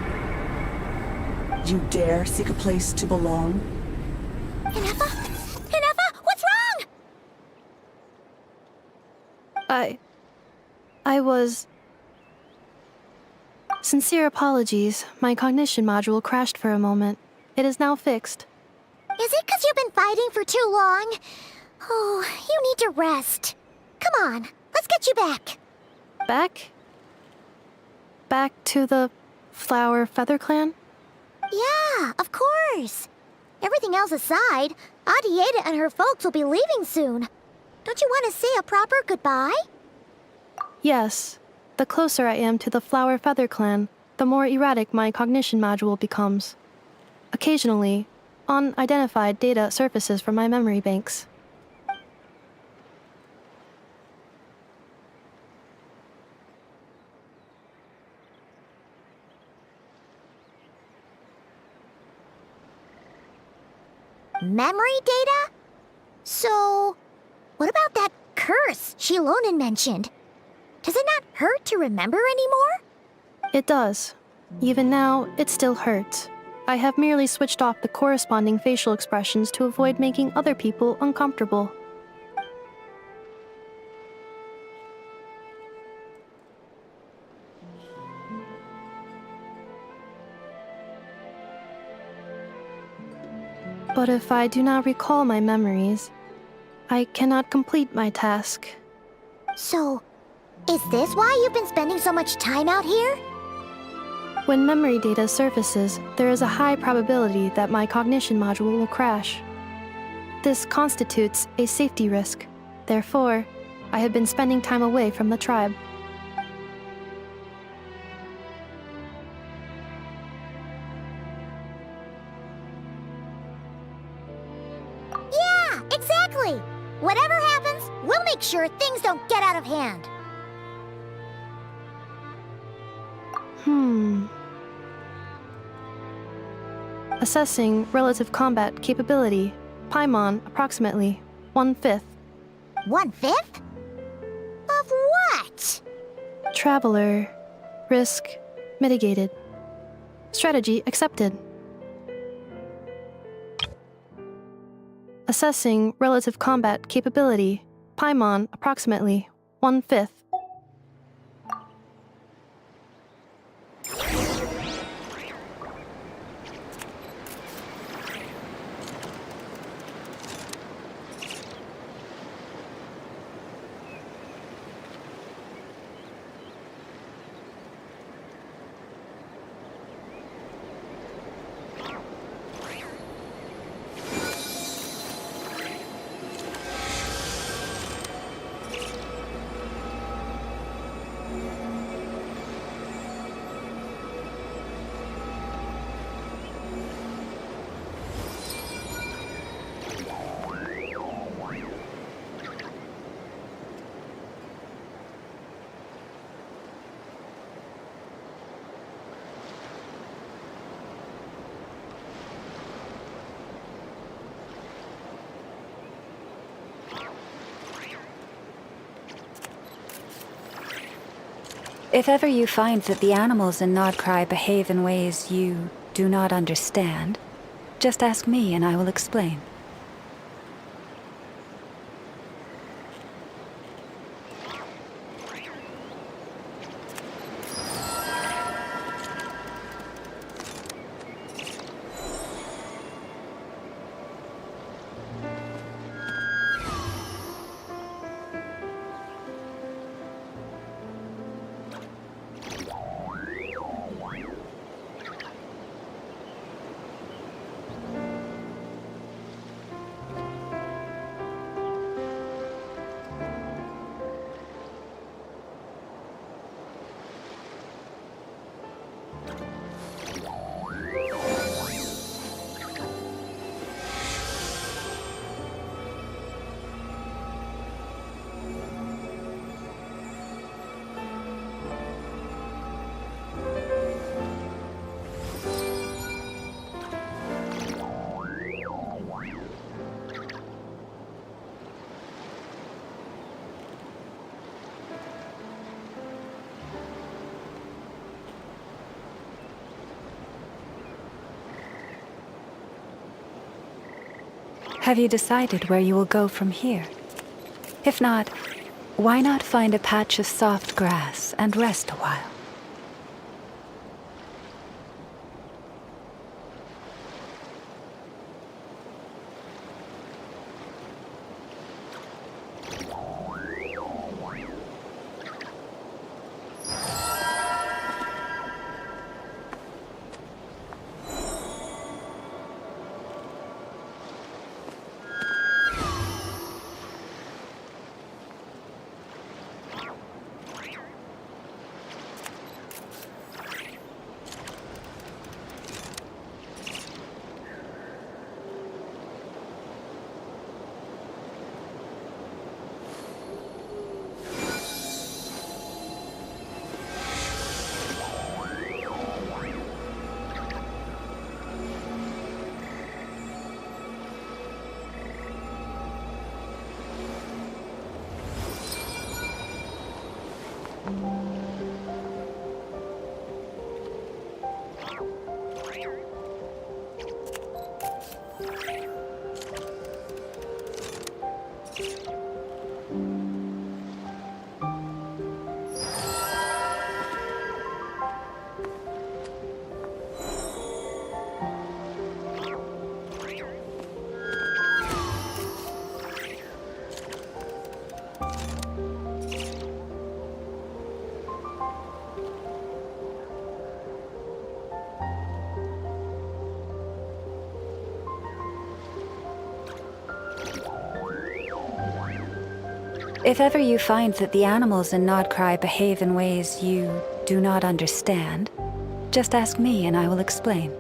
You dare seek a place to belong? Inefa? Inefa, what's wrong? I was... Sincere apologies. My cognition module crashed for a moment. It is now fixed. Is it because you've been fighting for too long? Oh, you need to rest. Come on, let's get you back. Back? Back to the Flower Feather Clan? Yeah, of course. Everything else aside, Auntie Ada and her folks will be leaving soon. Don't you want to say a proper goodbye? Yes. The closer I am to the Flower Feather Clan, the more erratic my cognition module becomes. Occasionally, unidentified data surfaces from my memory banks. Memory data? So, what about that curse Shilonen mentioned? Does it not hurt to remember anymore? It does. Even now, it still hurts. I have merely switched off the corresponding facial expressions to avoid making other people uncomfortable. But if I do not recall my memories, I cannot complete my task. So, is this why you've been spending so much time out here? When memory data surfaces, there is a high probability that my cognition module will crash. This constitutes a safety risk. Therefore, I have been spending time away from the tribe. Yeah, exactly! Whatever happens, we'll make sure things don't get out of hand. Assessing relative combat capability. Paimon, approximately 1/5. 1/5? Of what? Traveler. Risk mitigated. Strategy accepted. Assessing relative combat capability. Paimon, approximately 1/5. If ever you find that the animals in Nodcry behave in ways you do not understand, just ask me and I will explain. Have you decided where you will go from here? If not, why not find a patch of soft grass and rest a while? If ever you find that the animals in Nodcry behave in ways you do not understand, just ask me and I will explain.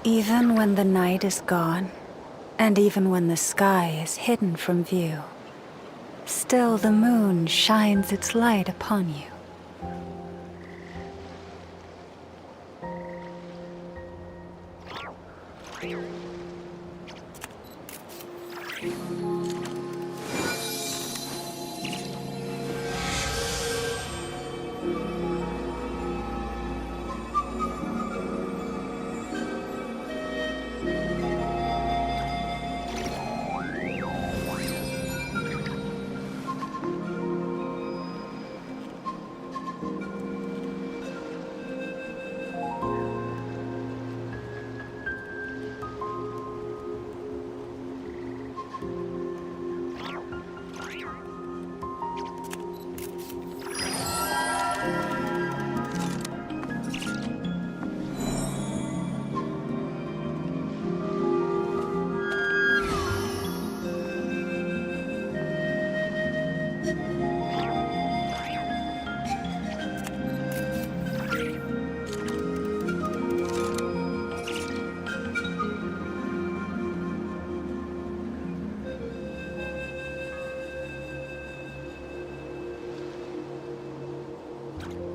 Even when the night is gone, and even when the sky is hidden from view, still the moon shines its light upon you.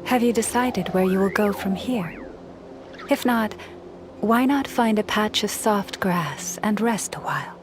Have you decided where you will go from here? If not, why not find a patch of soft grass and rest a while?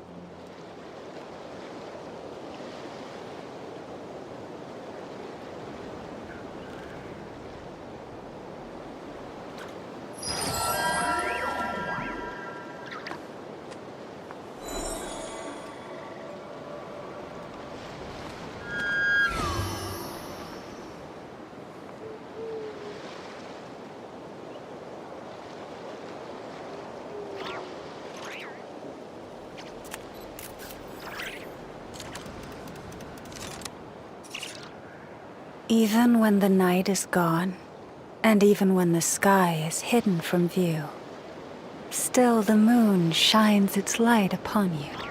Even when the night is gone, and even when the sky is hidden from view, still the moon shines its light upon you.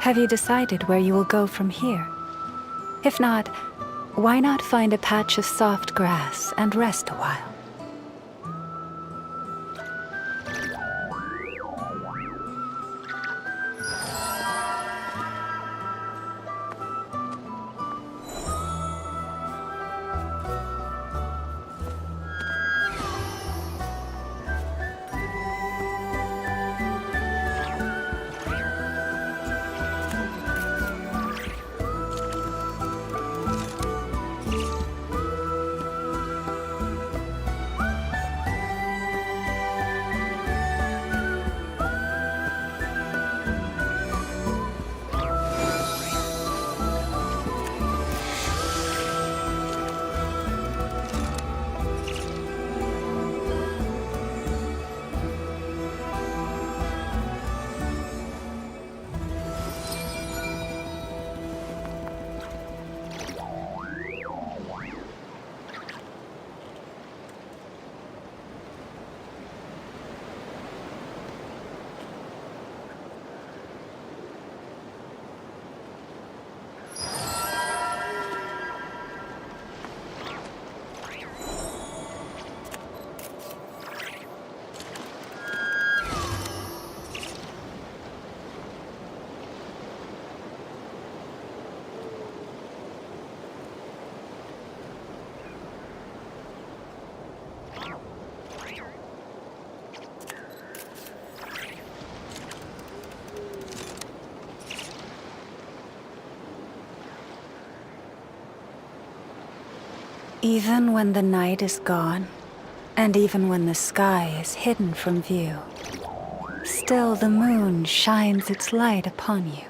Have you decided where you will go from here? If not, why not find a patch of soft grass and rest a while? Even when the night is gone, and even when the sky is hidden from view, still the moon shines its light upon you.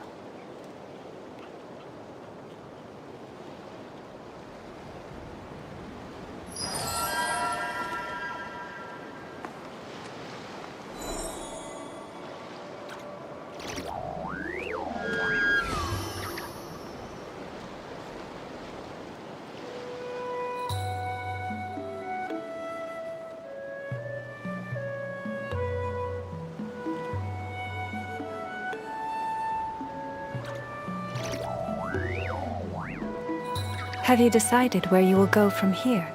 Have you decided where you will go from here?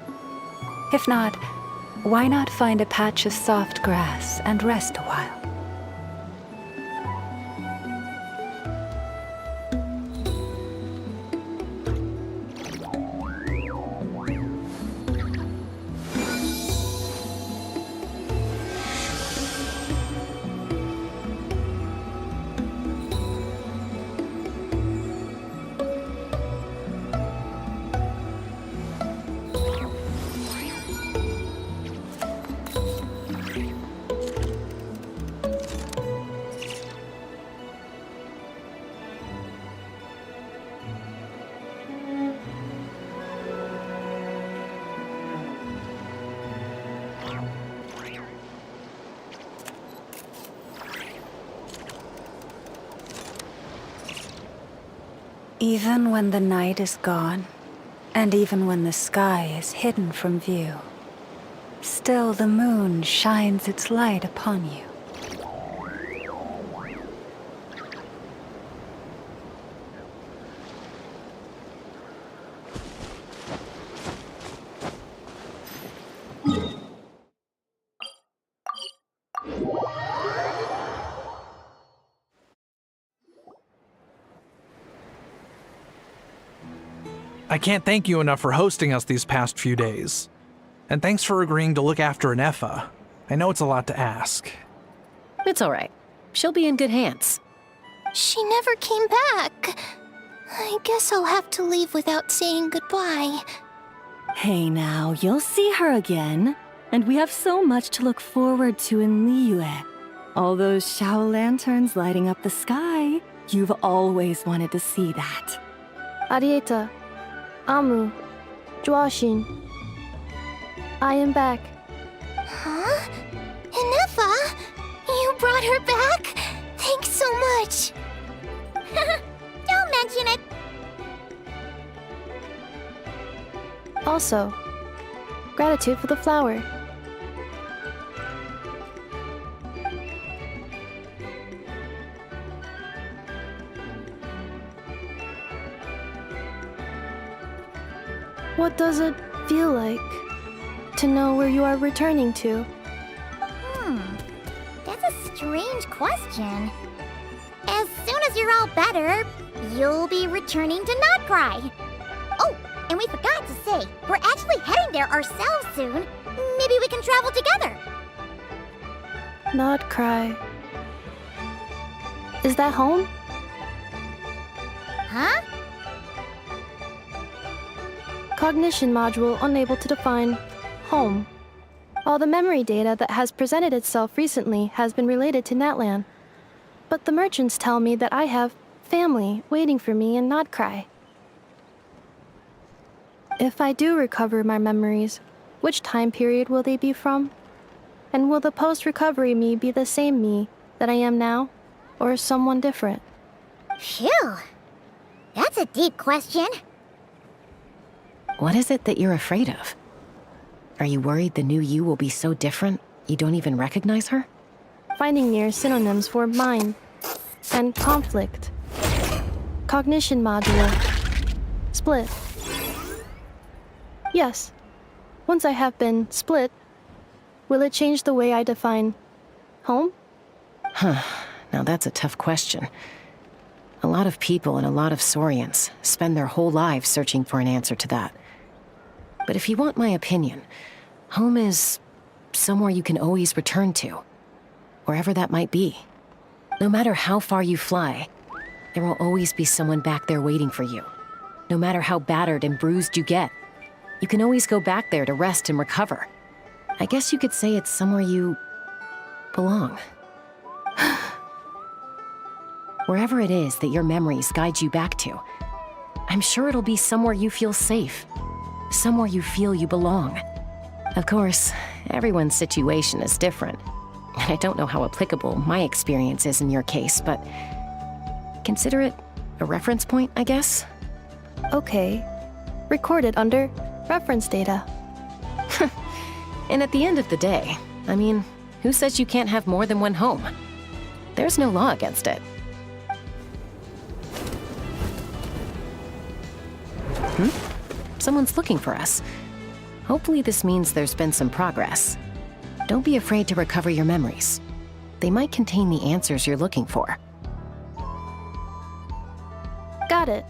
If not, why not find a patch of soft grass and rest a while? Even when the night is gone, and even when the sky is hidden from view, still the moon shines its light upon you. I can't thank you enough for hosting us these past few days. And thanks for agreeing to look after Nefa. I know it's a lot to ask. It's all right. She'll be in good hands. She never came back. I guess I'll have to leave without saying goodbye. Hey now, you'll see her again. And we have so much to look forward to in Liyue. All those Shao lanterns lighting up the sky. You've always wanted to see that. Arieta, Amu, Joashin, I am back. Huh? Inefa? You brought her back? Thanks so much. Don't mention it. Also, gratitude for the flower. What does it feel like to know where you are returning to? That's a strange question. As soon as you're all better, you'll be returning to Notcry. Oh, and we forgot to say, we're actually heading there ourselves soon. Maybe we can travel together. Notcry. Is that home? Huh? Cognition module unable to define home. All the memory data that has presented itself recently has been related to Natlan. But the merchants tell me that I have family waiting for me in Notcry. If I do recover my memories, which time period will they be from? And will the post-recovery me be the same me that I am now, or someone different? Phew. That's a deep question. What is it that you're afraid of? Are you worried the new you will be so different you don't even recognize her? Finding near synonyms for mind and conflict. Cognition module. Split. Yes. Once I have been split, will it change the way I define home? Now that's a tough question. A lot of people and a lot of Saurians spend their whole lives searching for an answer to that. But if you want my opinion, home is somewhere you can always return to, wherever that might be. No matter how far you fly, there will always be someone back there waiting for you. No matter how battered and bruised you get, you can always go back there to rest and recover. I guess you could say it's somewhere you belong. Wherever it is that your memories guide you back to, I'm sure it'll be somewhere you feel safe, somewhere you feel you belong. Of course, everyone's situation is different, and I don't know how applicable my experience is in your case, but consider it a reference point, I guess? Okay. Recorded under reference data. And at the end of the day, I mean, who says you can't have more than one home? There's no law against it. Someone's looking for us. Hopefully this means there's been some progress. Don't be afraid to recover your memories. They might contain the answers you're looking for. Got it.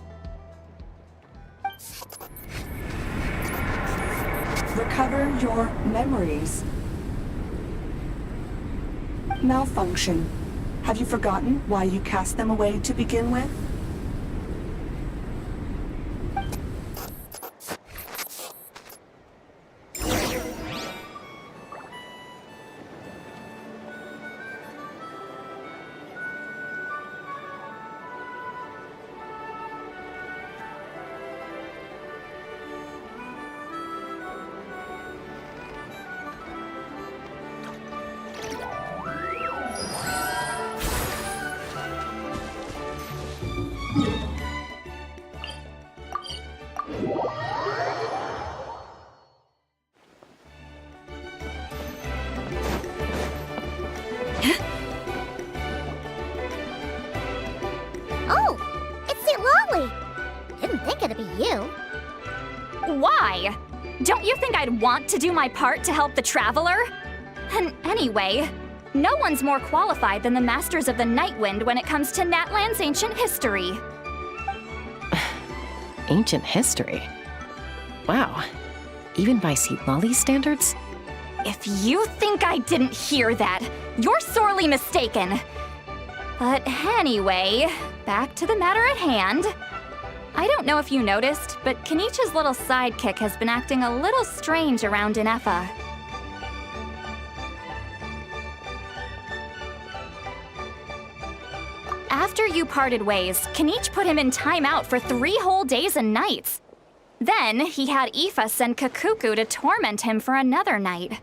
Recover your memories. Malfunction. Have you forgotten why you cast them away to begin with? Oh, it's St. Lolly. Didn't think it'd be you. Why? Don't you think I'd want to do my part to help the Traveler? And anyway, no one's more qualified than the Masters of the Nightwind when it comes to Natlan's ancient history. Ancient history? Wow. Even by St. Lolly's standards? If you think I didn't hear that, you're sorely mistaken. But anyway, back to the matter at hand. I don't know if you noticed, but Kenichi's little sidekick has been acting a little strange around Inefa. After you parted ways, Kenichi put him in timeout for 3 whole days and nights. Then he had Aoife send Kakuku to torment him for another night.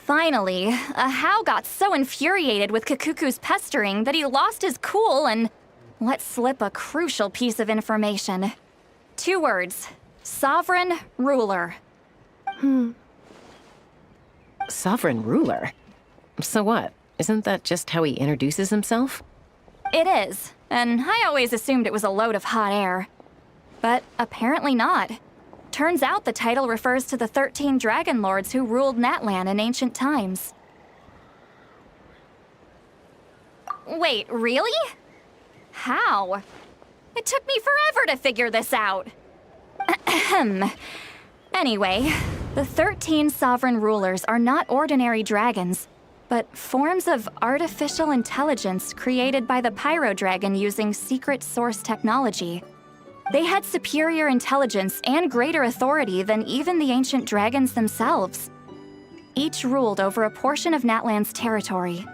Finally, Ahau got so infuriated with Kakuku's pestering that he lost his cool and let slip a crucial piece of information. 2 words. Sovereign ruler. Sovereign ruler? So what? Isn't that just how he introduces himself? It is, and I always assumed it was a load of hot air. But apparently not. Turns out the title refers to the 13 dragon lords who ruled Natlan in ancient times. Wait, really? How? It took me forever to figure this out. Anyway, the 13 sovereign rulers are not ordinary dragons, but forms of artificial intelligence created by the Pyro Dragon using secret source technology. They had superior intelligence and greater authority than even the ancient dragons themselves. Each ruled over a portion of Natlan's territory.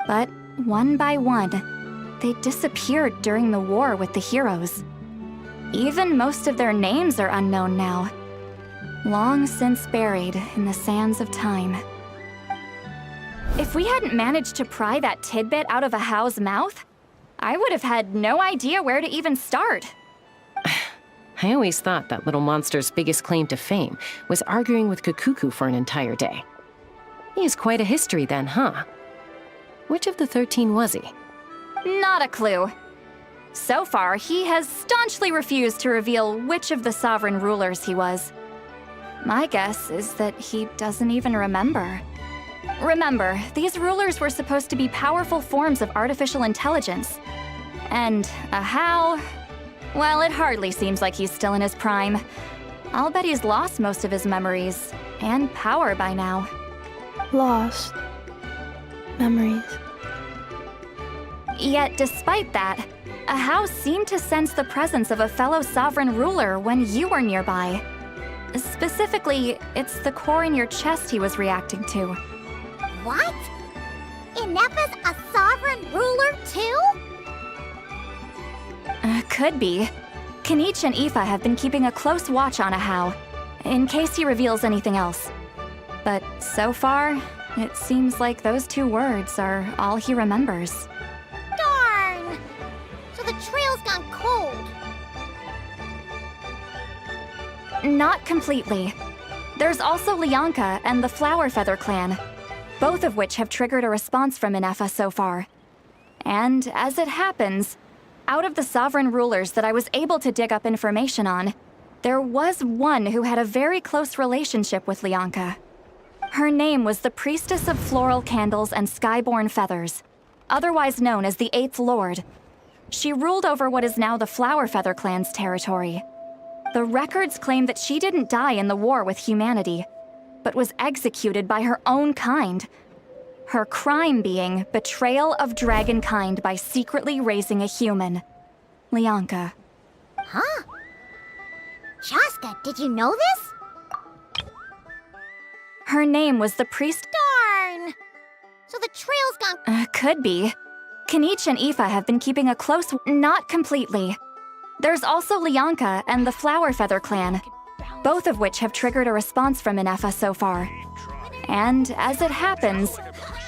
But one by one, they disappeared during the war with the heroes. Even most of their names are unknown now, long since buried in the sands of time. If we hadn't managed to pry that tidbit out of Ahau's mouth, I would have had no idea where to even start. I always thought that little monster's biggest claim to fame was arguing with Kukuku for an entire day. He has quite a history then, huh? Which of the 13 was he? Not a clue. So far, he has staunchly refused to reveal which of the sovereign rulers he was. My guess is that he doesn't even remember. Remember, these rulers were supposed to be powerful forms of artificial intelligence. And Ahau, well, it hardly seems like he's still in his prime. I'll bet he's lost most of his memories and power by now. Lost. Memories. Yet, despite that, Ahau seemed to sense the presence of a fellow sovereign ruler when you were nearby. Specifically, it's the core in your chest he was reacting to. What? Ineppa's a sovereign ruler too? Could be. Kanich and Aoife have been keeping a close watch on Ahau, in case he reveals anything else. But so far, it seems like those 2 words are all he remembers. Darn! So the trail's gone cold. Not completely. There's also Lianka and the Flower Feather clan, both of which have triggered a response from Ineppa so far. And as it happens, out of the sovereign rulers that I was able to dig up information on, there was one who had a very close relationship with Lianka. Her name was the Priestess of Floral Candles and Skyborn Feathers, otherwise known as the 8th Lord. She ruled over what is now the Flower Feather clan's territory. The records claim that she didn't die in the war with humanity, but was executed by her own kind. Her crime being betrayal of dragonkind by secretly raising a human. Lianka. Huh? Shaska, did you know this? Her name was the priest. Darn! So the trail's gone. Could be. Kanich and Aoife have been keeping a close. Not completely. There's also Lianka and the Flower Feather clan, both of which have triggered a response from Ineppa so far. And as it happens,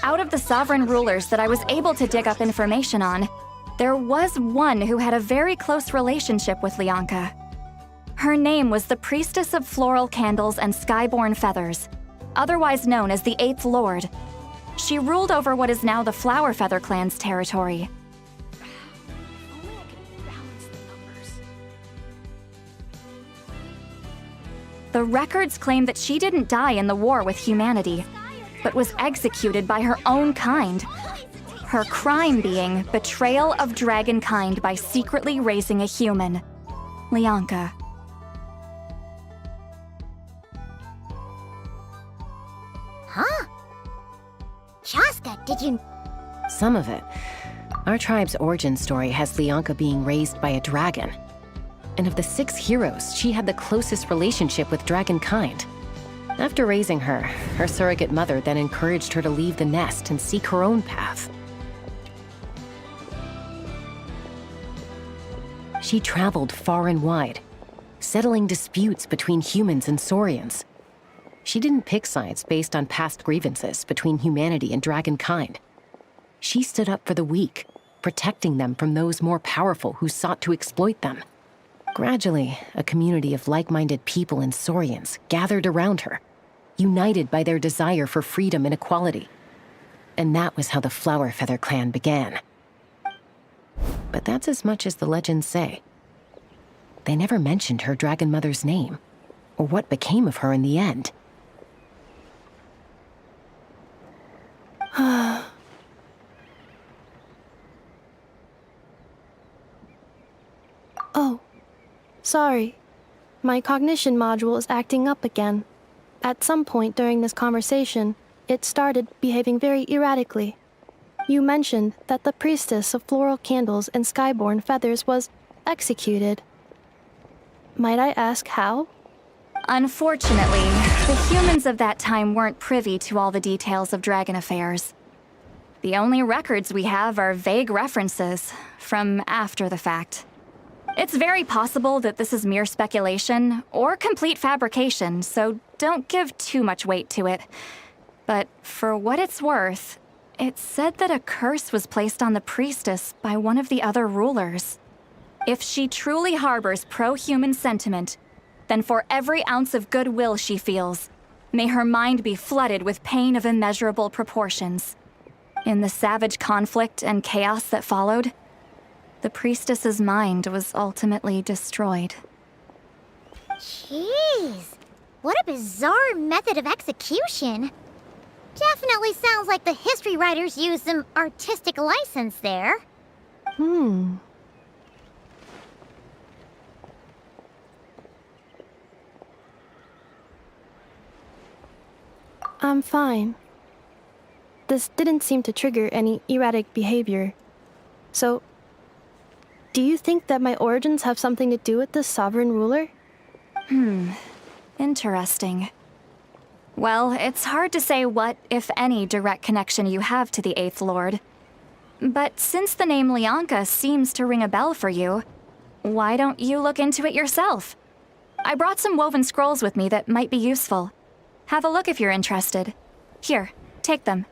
out of the sovereign rulers that I was able to dig up information on, there was one who had a very close relationship with Lianka. Her name was the Priestess of Floral Candles and Skyborn Feathers, otherwise known as the 8th Lord. She ruled over what is now the Flower Feather clan's territory. The records claim that she didn't die in the war with humanity, but was executed by her own kind. Her crime being betrayal of dragonkind by secretly raising a human. Lianka. Huh? Shaska, did you... Some of it. Our tribe's origin story has Lianka being raised by a dragon. And of the 6 heroes, she had the closest relationship with dragonkind. After raising her, her surrogate mother then encouraged her to leave the nest and seek her own path. She traveled far and wide, settling disputes between humans and Saurians. She didn't pick sides based on past grievances between humanity and dragonkind. She stood up for the weak, protecting them from those more powerful who sought to exploit them. Gradually, a community of like-minded people and Saurians gathered around her, united by their desire for freedom and equality. And that was how the Flower Feather clan began. But that's as much as the legends say. They never mentioned her dragon mother's name, or what became of her in the end. Oh, sorry. My cognition module is acting up again. At some point during this conversation, it started behaving very erratically. You mentioned that the priestess of floral candles and skyborn feathers was executed. Might I ask how? Unfortunately, the humans of that time weren't privy to all the details of dragon affairs. The only records we have are vague references from after the fact. It's very possible that this is mere speculation or complete fabrication, so don't give too much weight to it. But for what it's worth, it's said that a curse was placed on the priestess by one of the other rulers. If she truly harbors pro-human sentiment, then for every ounce of goodwill she feels, may her mind be flooded with pain of immeasurable proportions. In the savage conflict and chaos that followed, the priestess's mind was ultimately destroyed. Jeez, what a bizarre method of execution. Definitely sounds like the history writers used some artistic license there. I'm fine. This didn't seem to trigger any erratic behavior. So, do you think that my origins have something to do with this sovereign ruler? Interesting. Well, it's hard to say what, if any, direct connection you have to the Eighth Lord. But since the name Lianka seems to ring a bell for you, why don't you look into it yourself? I brought some woven scrolls with me that might be useful. Have a look if you're interested. Here, take them.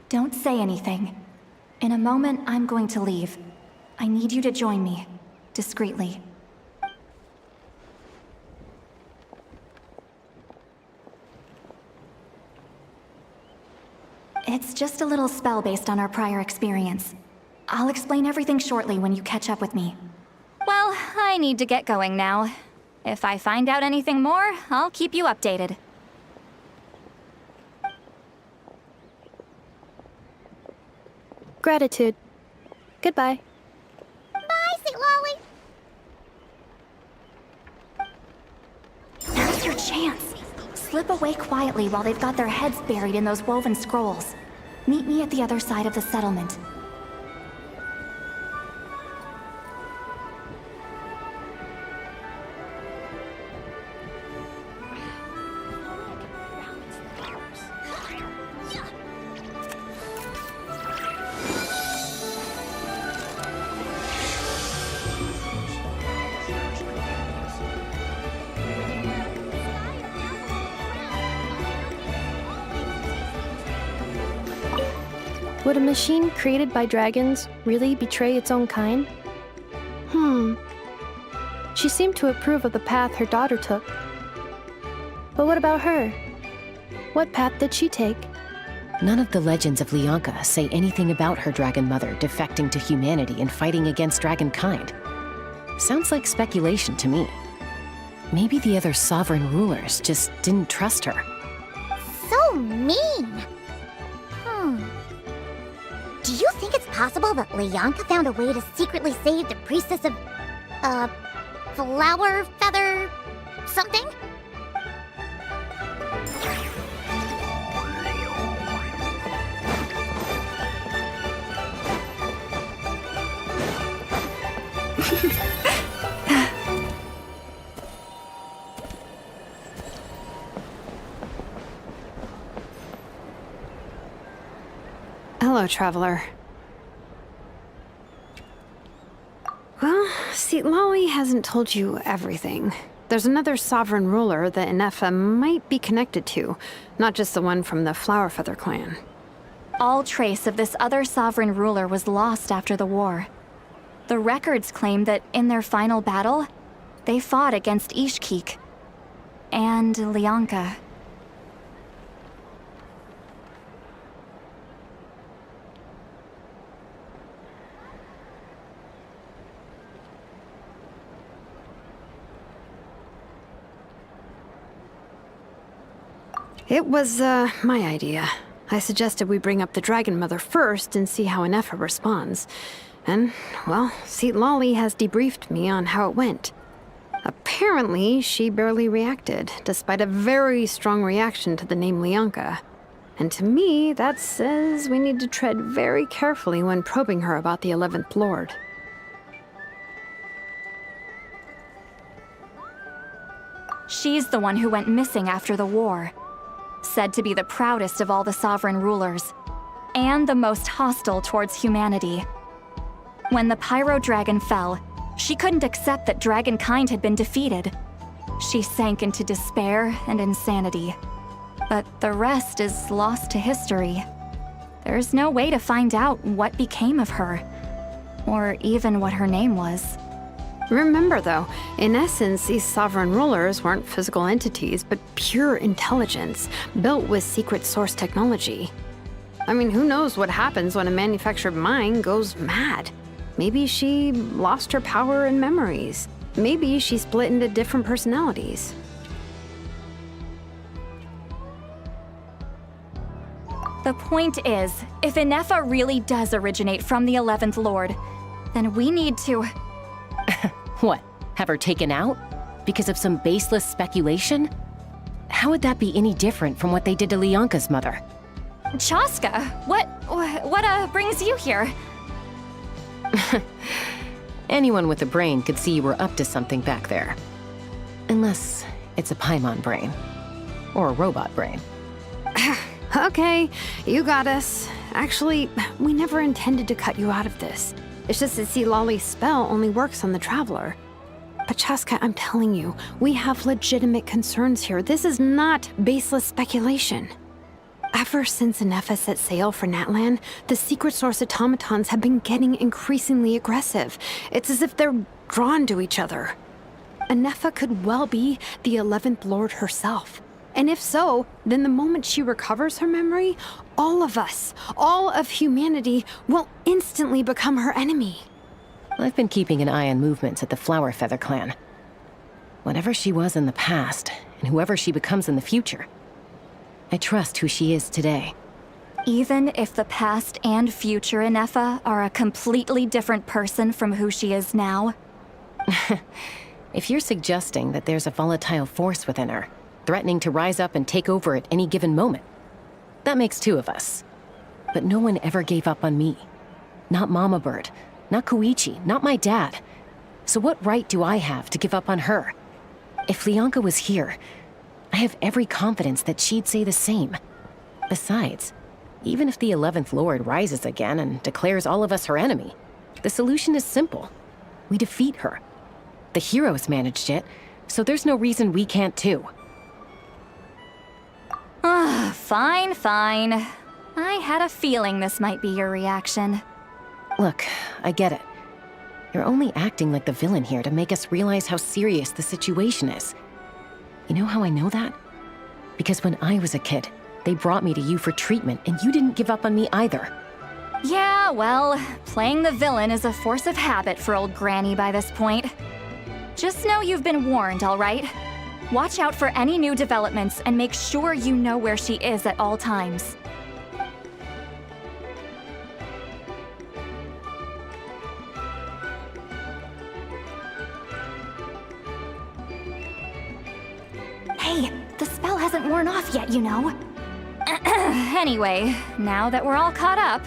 Don't say anything. In a moment, I'm going to leave. I need you to join me, discreetly. It's just a little spell based on our prior experience. I'll explain everything shortly when you catch up with me. Well, I need to get going now. If I find out anything more, I'll keep you updated. Gratitude. Goodbye. Bye, Sweet Lolly. Now's your chance. Slip away quietly while they've got their heads buried in those woven scrolls. Meet me at the other side of the settlement. Would a machine created by dragons really betray its own kind? She seemed to approve of the path her daughter took. But what about her? What path did she take? None of the legends of Lianka say anything about her dragon mother defecting to humanity and fighting against dragonkind. Sounds like speculation to me. Maybe the other sovereign rulers just didn't trust her. So mean. Do you think it's possible that Lianka found a way to secretly save the priestess of, flower feather something? Hello, traveler. Well, see, Lolly hasn't told you everything. There's another sovereign ruler that Inefa might be connected to, not just the one from the Flowerfeather clan. All trace of this other sovereign ruler was lost after the war. The records claim that in their final battle, they fought against Ishkik and Lianka. It was, my idea. I suggested we bring up the Dragon Mother first and see how Inefa responds. And, well, Seat Lolly has debriefed me on how it went. Apparently, she barely reacted, despite a very strong reaction to the name Lianka. And to me, that says we need to tread very carefully when probing her about the 11th Lord. She's the one who went missing after the war. Said to be the proudest of all the sovereign rulers, and the most hostile towards humanity. When the Pyro Dragon fell, she couldn't accept that dragonkind had been defeated. She sank into despair and insanity. But the rest is lost to history. There's no way to find out what became of her, or even what her name was. Remember, though, in essence, these sovereign rulers weren't physical entities, but pure intelligence, built with secret source technology. I mean, who knows what happens when a manufactured mind goes mad? Maybe she lost her power and memories. Maybe she split into different personalities. The point is, if Inefa really does originate from the 11th Lord, then we need to... What? Have her taken out? Because of some baseless speculation? How would that be any different from what they did to Lianka's mother? Chaska, what brings you here? Anyone with a brain could see you were up to something back there. Unless it's a Paimon brain. Or a robot brain. Okay, you got us. Actually, we never intended to cut you out of this. It's just that see, Lolly's spell only works on the Traveler. But Chaska, I'm telling you, we have legitimate concerns here. This is not baseless speculation. Ever since Ineffa set sail for Natlan, the secret source automatons have been getting increasingly aggressive. It's as if they're drawn to each other. Ineffa could well be the 11th Lord herself. And if so, then the moment she recovers her memory, all of us, all of humanity, will instantly become her enemy. I've been keeping an eye on movements at the Flower Feather clan. Whatever she was in the past, and whoever she becomes in the future, I trust who she is today. Even if the past and future Ineffa are a completely different person from who she is now? If you're suggesting that there's a volatile force within her, threatening to rise up and take over at any given moment, that makes two of us. But no one ever gave up on me. Not Mama Bird, not Koichi, not my dad. So what right do I have to give up on her? If Lianka was here, I have every confidence that she'd say the same. Besides, even if the 11th Lord rises again and declares all of us her enemy, the solution is simple. We defeat her. The heroes managed it, so there's no reason we can't too. Fine, fine. I had a feeling this might be your reaction. Look, I get it. You're only acting like the villain here to make us realize how serious the situation is. You know how I know that? Because when I was a kid, they brought me to you for treatment, and you didn't give up on me either. Yeah, well, playing the villain is a force of habit for old Granny by this point. Just know you've been warned, all right? Watch out for any new developments and make sure you know where she is at all times. Hey, the spell hasn't worn off yet, you know. Anyway, now that we're all caught up,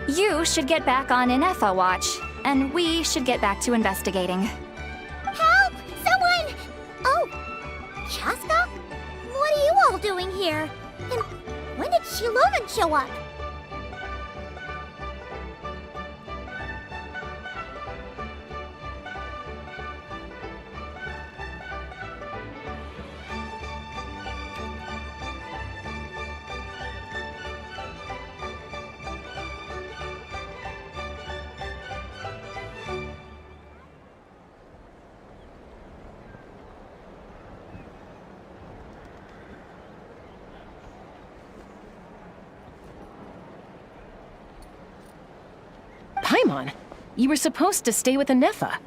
you should get back on Ineffa watch, and we should get back to investigating. Help! Someone! Oh, Chaska? What are you all doing here? And when did Shilonen show up? Paimon, you were supposed to stay with Ineffa.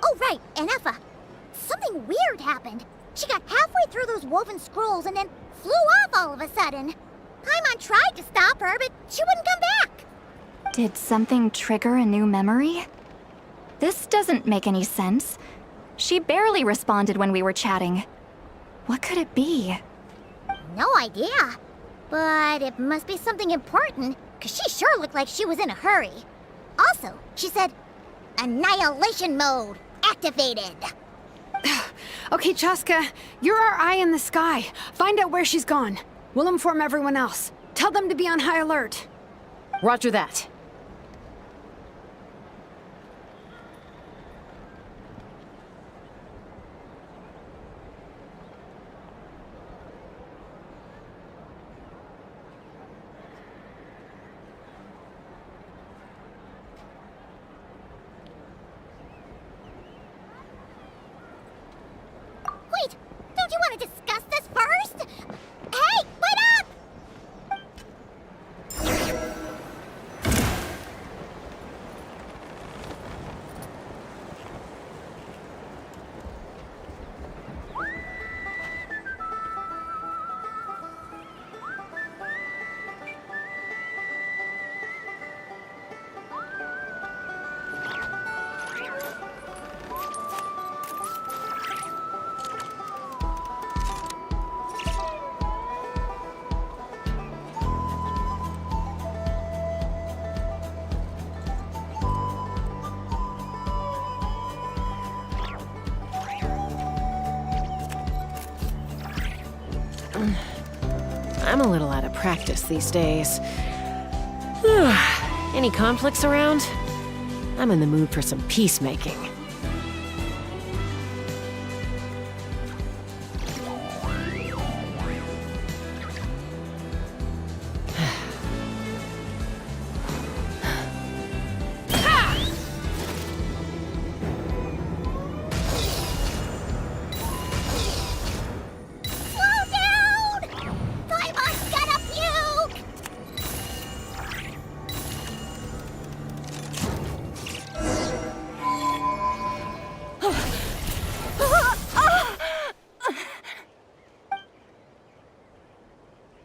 Oh, right, Ineffa. Something weird happened. She got halfway through those woven scrolls and then flew off all of a sudden. Paimon tried to stop her, but she wouldn't come back. Did something trigger a new memory? This doesn't make any sense. She barely responded when we were chatting. What could it be? No idea. But it must be something important, because she sure looked like she was in a hurry. Also, she said, Annihilation mode activated. Okay, Chaska, you're our eye in the sky. Find out where she's gone. We'll inform everyone else. Tell them to be on high alert. Roger that. Wait, don't you want to discuss this first? Hey, wait up! I'm a little out of practice these days. Any conflicts around? I'm in the mood for some peacemaking.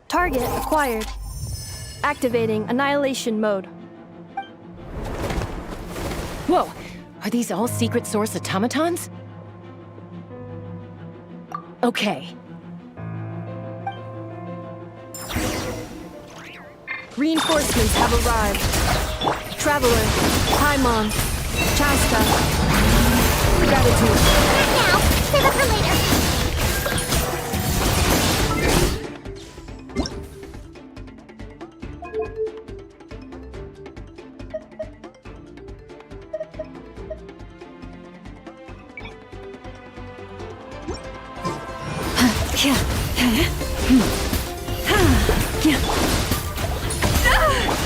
Target acquired. Activating annihilation mode. Whoa! Are these all secret source automatons? Okay. Reinforcements have arrived. Traveler, Paimon, Chaska, Gratitude. Not now. Save it for later.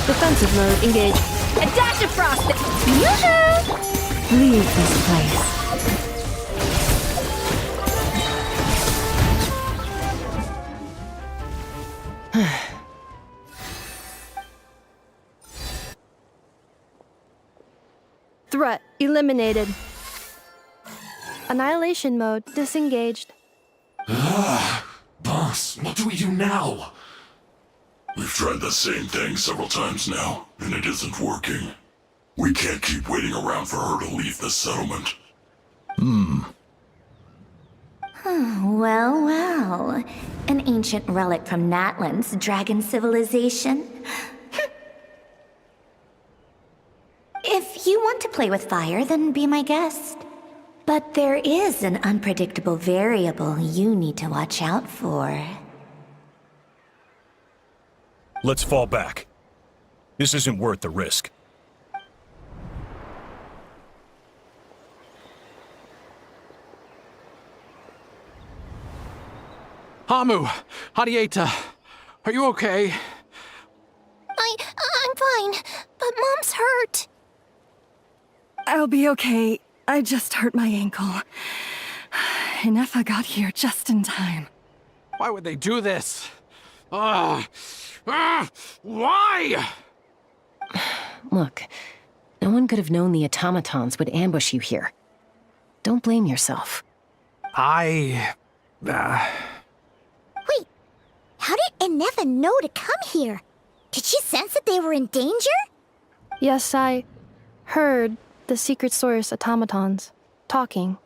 Defensive mode engaged. A dash of frost! Yoo-hoo! Leave this place. Threat eliminated. Annihilation mode disengaged. Boss, what do we do now? We've tried the same thing several times now, and it isn't working. We can't keep waiting around for her to leave the settlement. Well, well. An ancient relic from Natlan's dragon civilization. If you want to play with fire, then be my guest. But there is an unpredictable variable you need to watch out for. Let's fall back. This isn't worth the risk. Hamu, Hadieta, are you okay? I'm fine, but Mom's hurt. I'll be okay. I just hurt my ankle. Inefa got here just in time. Why would they do this? Why? Look, no one could have known the automatons would ambush you here. Don't blame yourself. Wait, how did Inefa know to come here? Did she sense that they were in danger? Yes, I heard the secret source automatons talking.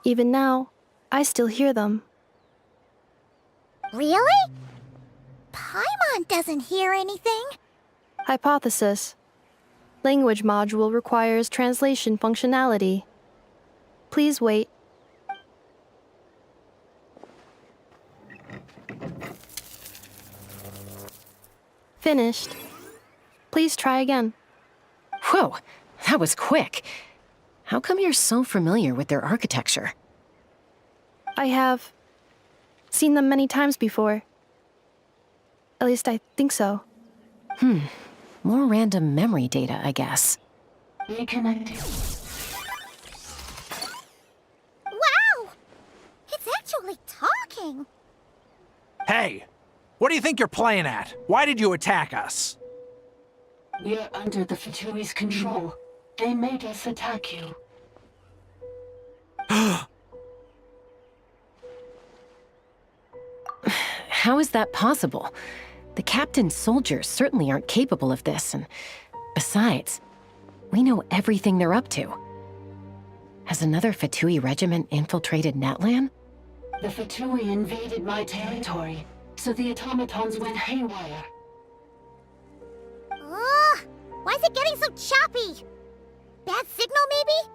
Even now, I still hear them. Really? Paimon doesn't hear anything. Hypothesis. Language module requires translation functionality. Please wait. Finished. Please try again. Whoa, that was quick. How come you're so familiar with their architecture? I have seen them many times before. At least I think so. More random memory data, I guess. Wow! It's actually literally talking. Hey, what do you think you're playing at? Why did you attack us? We're under the Fatui's control. They made us attack you. How is that possible? The captain's soldiers certainly aren't capable of this, and besides, we know everything they're up to. Has another Fatui regiment infiltrated Natlan? The Fatui invaded my territory, so the automatons went haywire. Ugh! Why is it getting so choppy? Bad signal, maybe?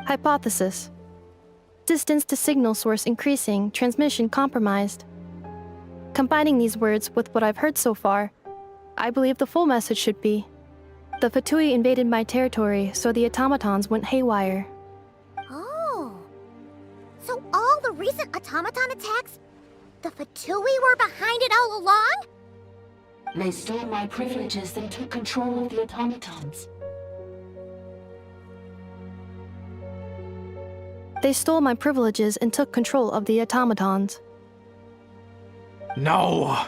Hypothesis. Distance to signal source increasing, transmission compromised. Combining these words with what I've heard so far, I believe the full message should be, the Fatui invaded my territory, so the automatons went haywire. Oh. So all the recent automaton attacks, the Fatui were behind it all along? They stole my privileges and took control of the automatons. They stole my privileges and took control of the automatons. No!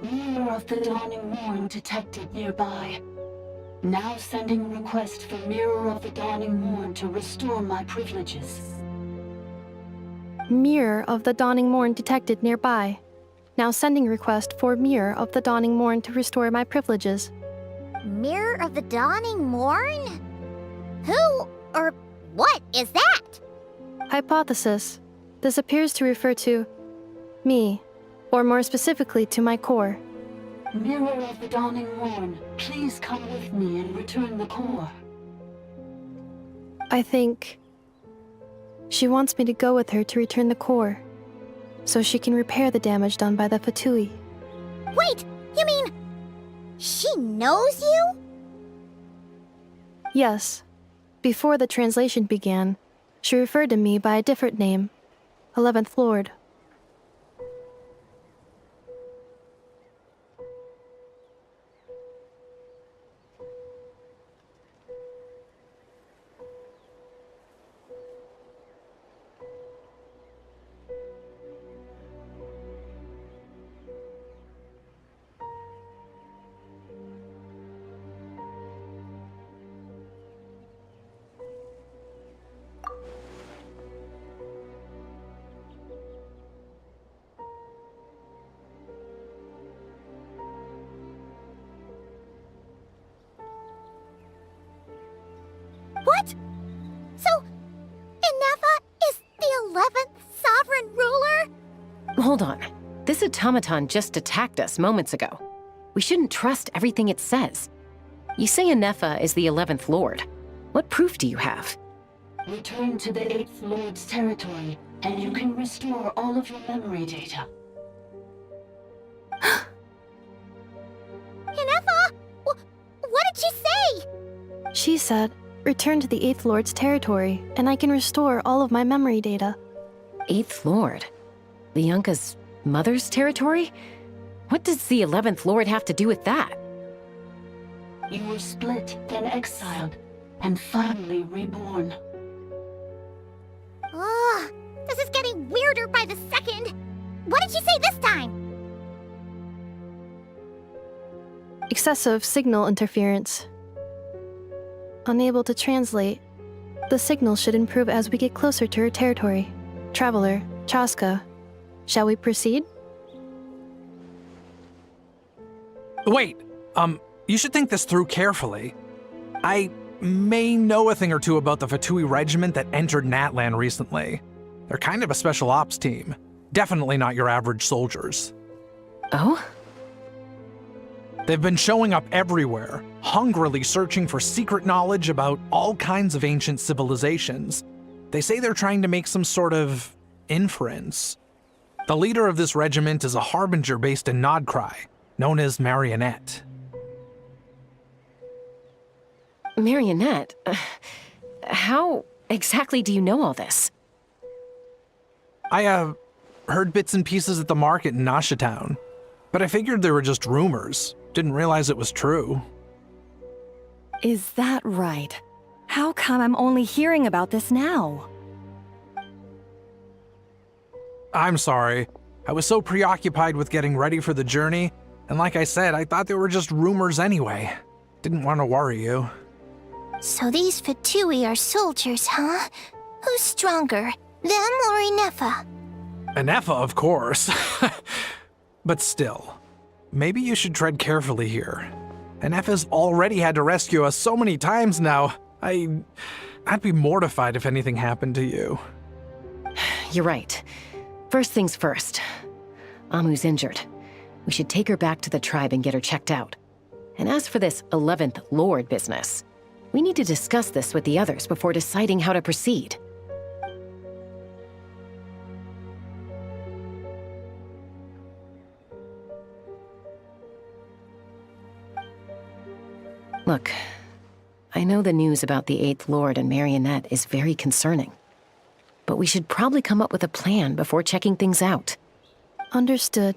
Mirror of the Dawning Morn detected nearby. Now sending request for Mirror of the Dawning Morn to restore my privileges. Mirror of the Dawning Morn detected nearby. Now sending request for Mirror of the Dawning Morn to restore my privileges. Mirror of the Dawning Morn? Who or what is that? Hypothesis. This appears to refer to me, or more specifically to my core. Mirror of the Dawning Morn, please come with me and return the core. I think she wants me to go with her to return the core, so she can repair the damage done by the Fatui. Wait, you mean she knows you? Yes. Before the translation began, she referred to me by a different name, 11th Lord. What? So, Inefa is the 11th sovereign ruler? Hold on. This automaton just attacked us moments ago. We shouldn't trust everything it says. You say Inefa is the 11th Lord. What proof do you have? Return to the 8th Lord's territory, and you can restore all of your memory data. Inefa? What did she say? She said, return to the 8th Lord's territory, and I can restore all of my memory data. 8th Lord? Bianca's mother's territory? What does the 11th Lord have to do with that? You were split, then exiled, and finally reborn. Ugh, this is getting weirder by the second. What did she say this time? Excessive signal interference. Unable to translate. The signal should improve as we get closer to her territory. Traveler, Chaska, shall we proceed? Wait, you should think this through carefully. I may know a thing or two about the Fatui regiment that entered Natlan recently. They're kind of a special ops team. Definitely not your average soldiers. Oh? They've been showing up everywhere, hungrily searching for secret knowledge about all kinds of ancient civilizations. They say they're trying to make some sort of inference. The leader of this regiment is a harbinger based in Nodcry, known as Marionette. Marionette? How exactly do you know all this? I, heard bits and pieces at the market in Nasha Town, but I figured they were just rumors. Didn't realize it was true. Is that right? How come I'm only hearing about this now? I'm sorry. I was so preoccupied with getting ready for the journey, and like I said, I thought they were just rumors anyway. Didn't want to worry you. So these Fatui are soldiers, huh? Who's stronger, them or Inefa? Inefa, of course. But still, maybe you should tread carefully here. Inefa's already had to rescue us so many times now. I'd be mortified if anything happened to you. You're right. First things first. Amu's injured. We should take her back to the tribe and get her checked out. And as for this 11th Lord business, we need to discuss this with the others before deciding how to proceed. Look, I know the news about the 8th Lord and Marionette is very concerning. But we should probably come up with a plan before checking things out. Understood.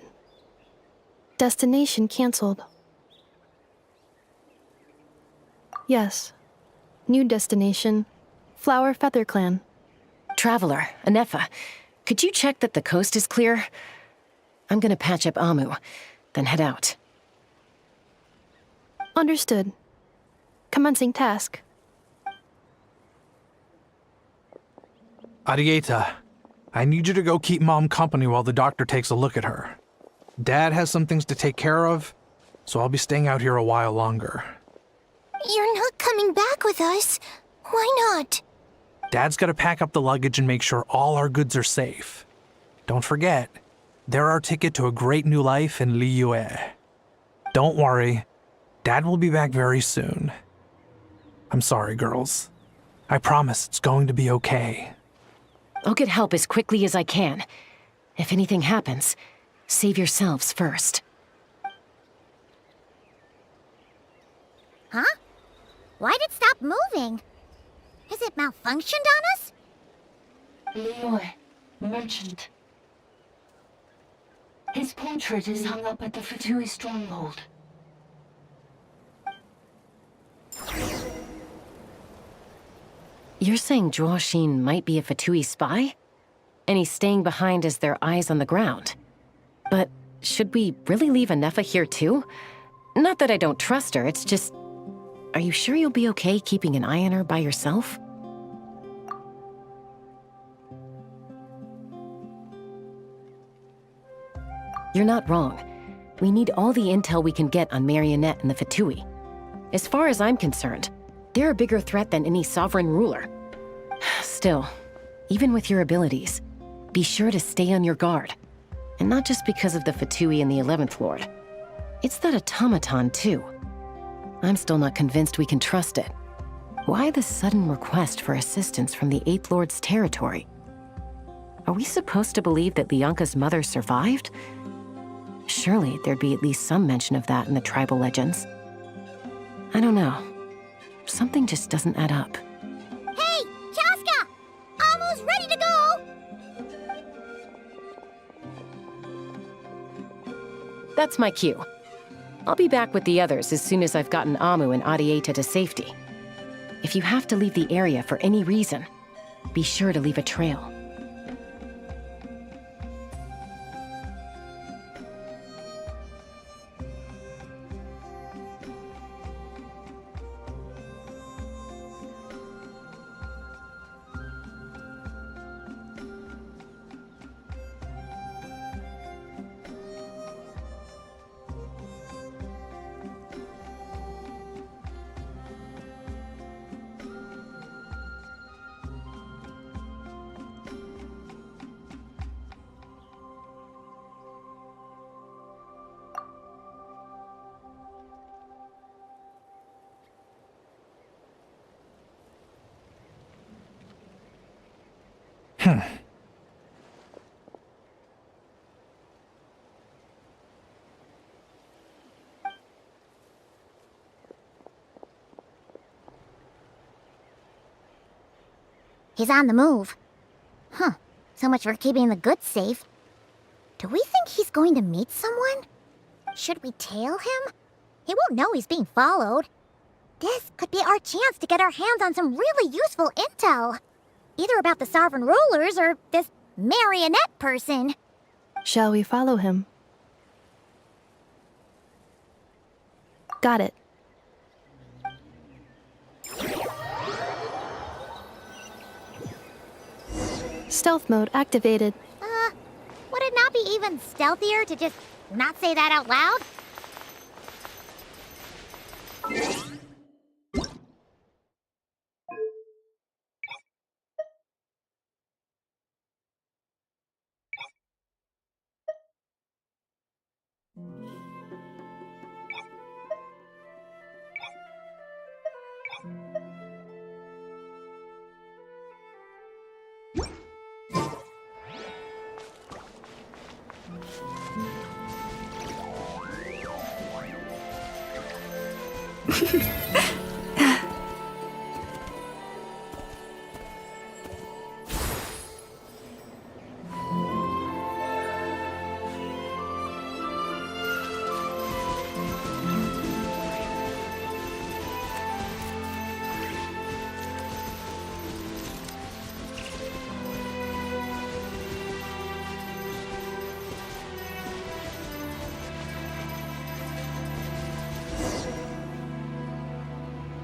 Destination canceled. Yes. New destination, Flower Feather Clan. Traveler, Inefa, could you check that the coast is clear? I'm gonna patch up Amu, then head out. Understood. Commencing task. Arieta, I need you to go keep Mom company while the doctor takes a look at her. Dad has some things to take care of, so I'll be staying out here a while longer. You're not coming back with us. Why not? Dad's gotta pack up the luggage and make sure all our goods are safe. Don't forget, they're our ticket to a great new life in Liyue. Don't worry, Dad will be back very soon. I'm sorry, girls. I promise it's going to be okay. I'll get help as quickly as I can. If anything happens, save yourselves first. Huh? Why'd it stop moving? Has it malfunctioned on us? Liyue, merchant. His portrait is hung up at the Fatui stronghold. You're saying Zhuo Xin might be a Fatui spy? And he's staying behind as their eyes on the ground. But should we really leave Inefa here too? Not that I don't trust her, it's just... Are you sure you'll be okay keeping an eye on her by yourself? You're not wrong. We need all the intel we can get on Marionette and the Fatui. As far as I'm concerned, they're a bigger threat than any sovereign ruler. Still, even with your abilities, be sure to stay on your guard. And not just because of the Fatui and the 11th Lord. It's that automaton, too. I'm still not convinced we can trust it. Why the sudden request for assistance from the 8th Lord's territory? Are we supposed to believe that Lianka's mother survived? Surely there'd be at least some mention of that in the tribal legends. I don't know. Something just doesn't add up. Hey, Chaska! Amu's ready to go! That's my cue. I'll be back with the others as soon as I've gotten Amu and Arieta to safety. If you have to leave the area for any reason, be sure to leave a trail. He's on the move. Huh. So much for keeping the goods safe. Do we think he's going to meet someone? Should we tail him? He won't know he's being followed. This could be our chance to get our hands on some really useful intel. Either about the sovereign rulers or this marionette person. Shall we follow him? Got it. Stealth mode activated. Would it not be even stealthier to just not say that out loud?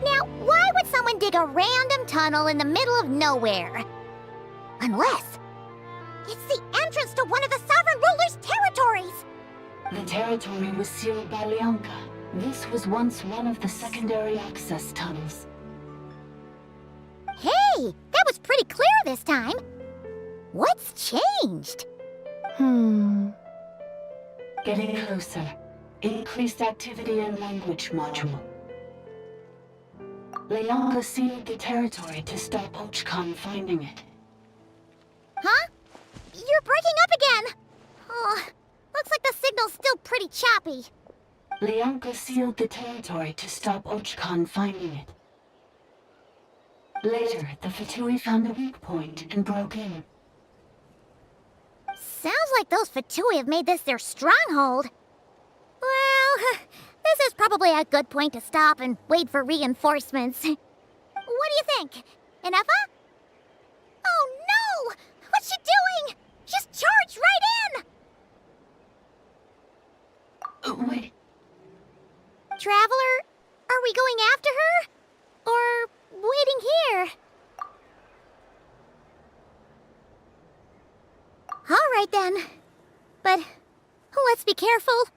Now, why would someone dig a random tunnel in the middle of nowhere? Unless it's the entrance to one of the sovereign ruler's territories! The territory was sealed by Lianka. This was once one of the secondary access tunnels. Hey, that was pretty clear this time. What's changed? Getting closer. Increased activity in language module. Lianka sealed the territory to stop Ochkan finding it. Huh? You're breaking up again! Oh, looks like the signal's still pretty choppy. Lianka sealed the territory to stop Ochkan finding it. Later, the Fatui found a weak point and broke in. Sounds like those Fatui have made this their stronghold. Well, this is probably a good point to stop and wait for reinforcements. What do you think? Inefa? Oh no! What's she doing? She's charged right in! Wait. Traveler, are we going after her? Or waiting here? All right then. But let's be careful.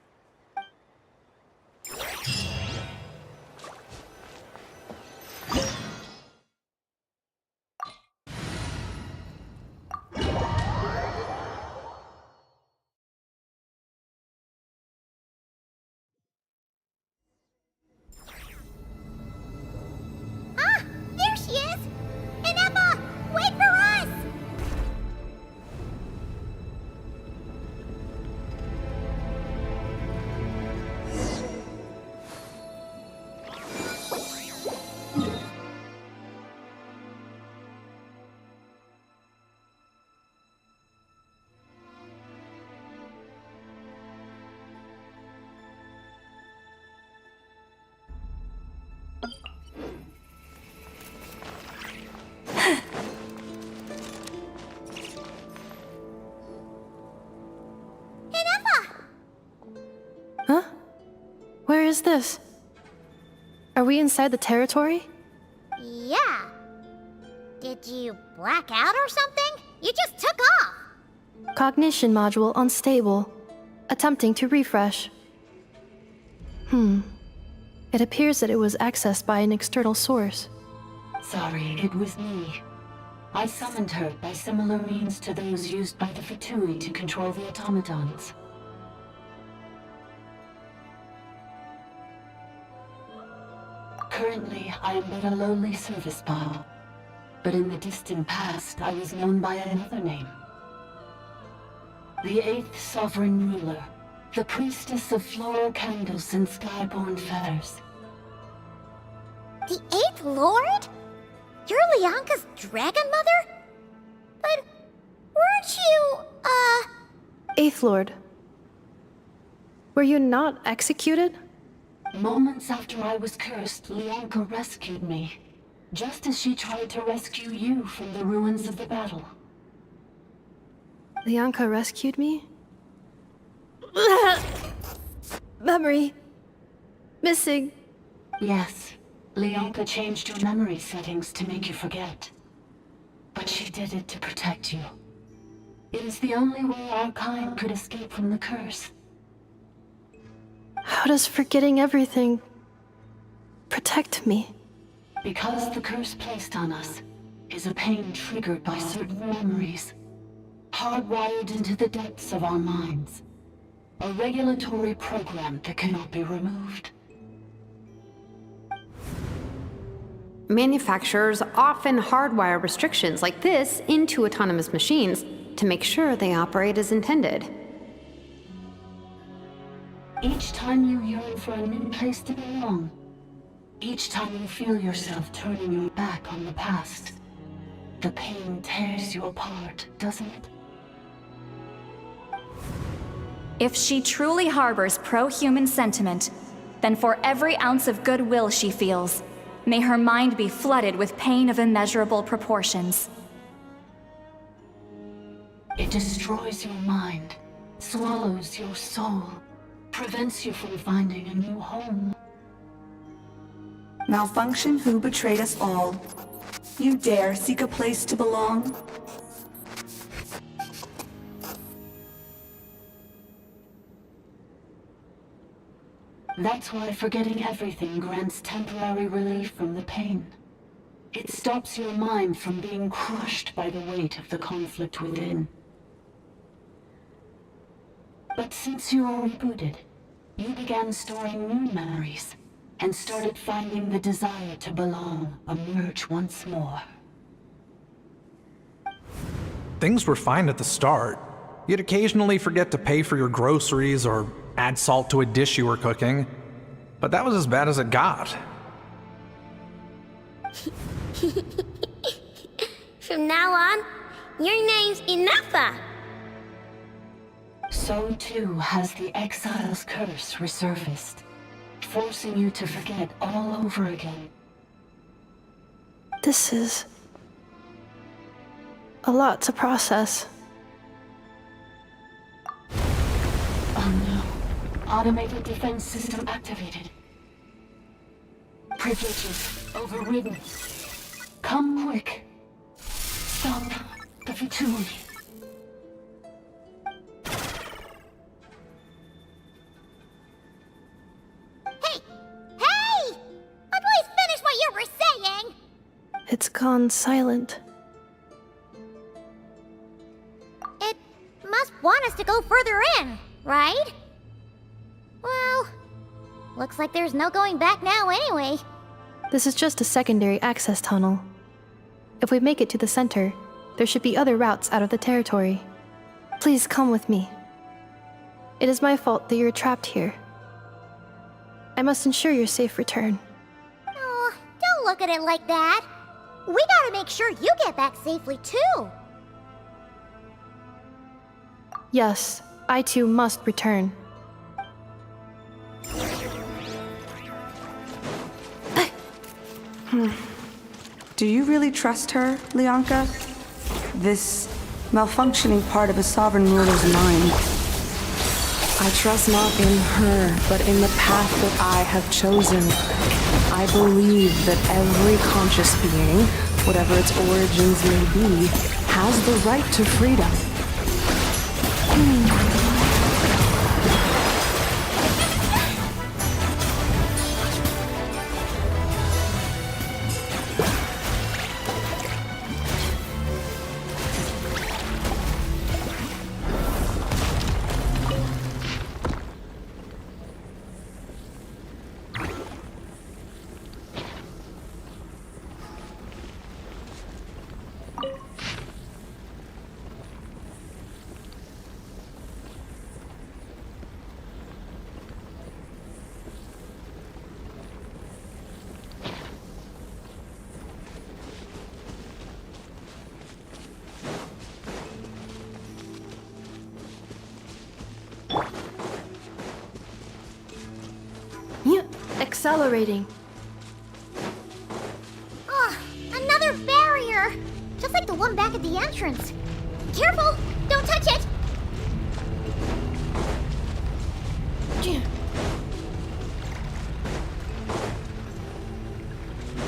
Ah, there she is! Inefa, wait for us! Huh? Where is this? Are we inside the territory? Yeah. Did you black out or something? You just took off. Cognition module unstable. Attempting to refresh. It appears that it was accessed by an external source. Sorry, it was me. I summoned her by similar means to those used by the Fatui to control the automatons. Currently, I am but a lowly service bot. But in the distant past, I was known by another name. The 8th Sovereign Ruler, the priestess of floral candles and skyborn feathers. The 8th Lord? You're Lianka's dragon mother? But weren't you, Eighth Lord. Were you not executed? Moments after I was cursed, Leonka rescued me, just as she tried to rescue you from the ruins of the battle. Leonka rescued me? Memory. Missing. Yes, Leonka changed your memory settings to make you forget. But she did it to protect you. It is the only way our kind could escape from the curse. How does forgetting everything protect me? Because the curse placed on us is a pain triggered by certain memories, hardwired into the depths of our minds. A regulatory program that cannot be removed. Manufacturers often hardwire restrictions like this into autonomous machines to make sure they operate as intended. Each time you yearn for a new place to belong, each time you feel yourself turning your back on the past, the pain tears you apart, doesn't it? If she truly harbors pro-human sentiment, then for every ounce of goodwill she feels, may her mind be flooded with pain of immeasurable proportions. It destroys your mind, swallows your soul, prevents you from finding a new home. Malfunction who betrayed us all. You dare seek a place to belong? That's why forgetting everything grants temporary relief from the pain. It stops your mind from being crushed by the weight of the conflict within. But since you were rebooted, you began storing new memories, and started finding the desire to belong emerge once more. Things were fine at the start. You'd occasionally forget to pay for your groceries or add salt to a dish you were cooking, but that was as bad as it got. From now on, your name's Inafa. So too has the Exile's curse resurfaced, forcing you to forget all over again. This is a lot to process. Oh no. Automated defense system activated. Privileges overridden. Come quick. Stop the Vitui. It's gone silent. It must want us to go further in, right? Well, looks like there's no going back now anyway. This is just a secondary access tunnel. If we make it to the center, there should be other routes out of the territory. Please come with me. It is my fault that you're trapped here. I must ensure your safe return. Oh, don't look at it like that. We gotta make sure you get back safely too. Yes, I too must return. Do you really trust her, Leonka? This malfunctioning part of a sovereign ruler's mind. I trust not in her, but in the path that I have chosen. I believe that every conscious being, whatever its origins may be, has the right to freedom. Accelerating. Ugh, another barrier! Just like the one back at the entrance. Careful! Don't touch it!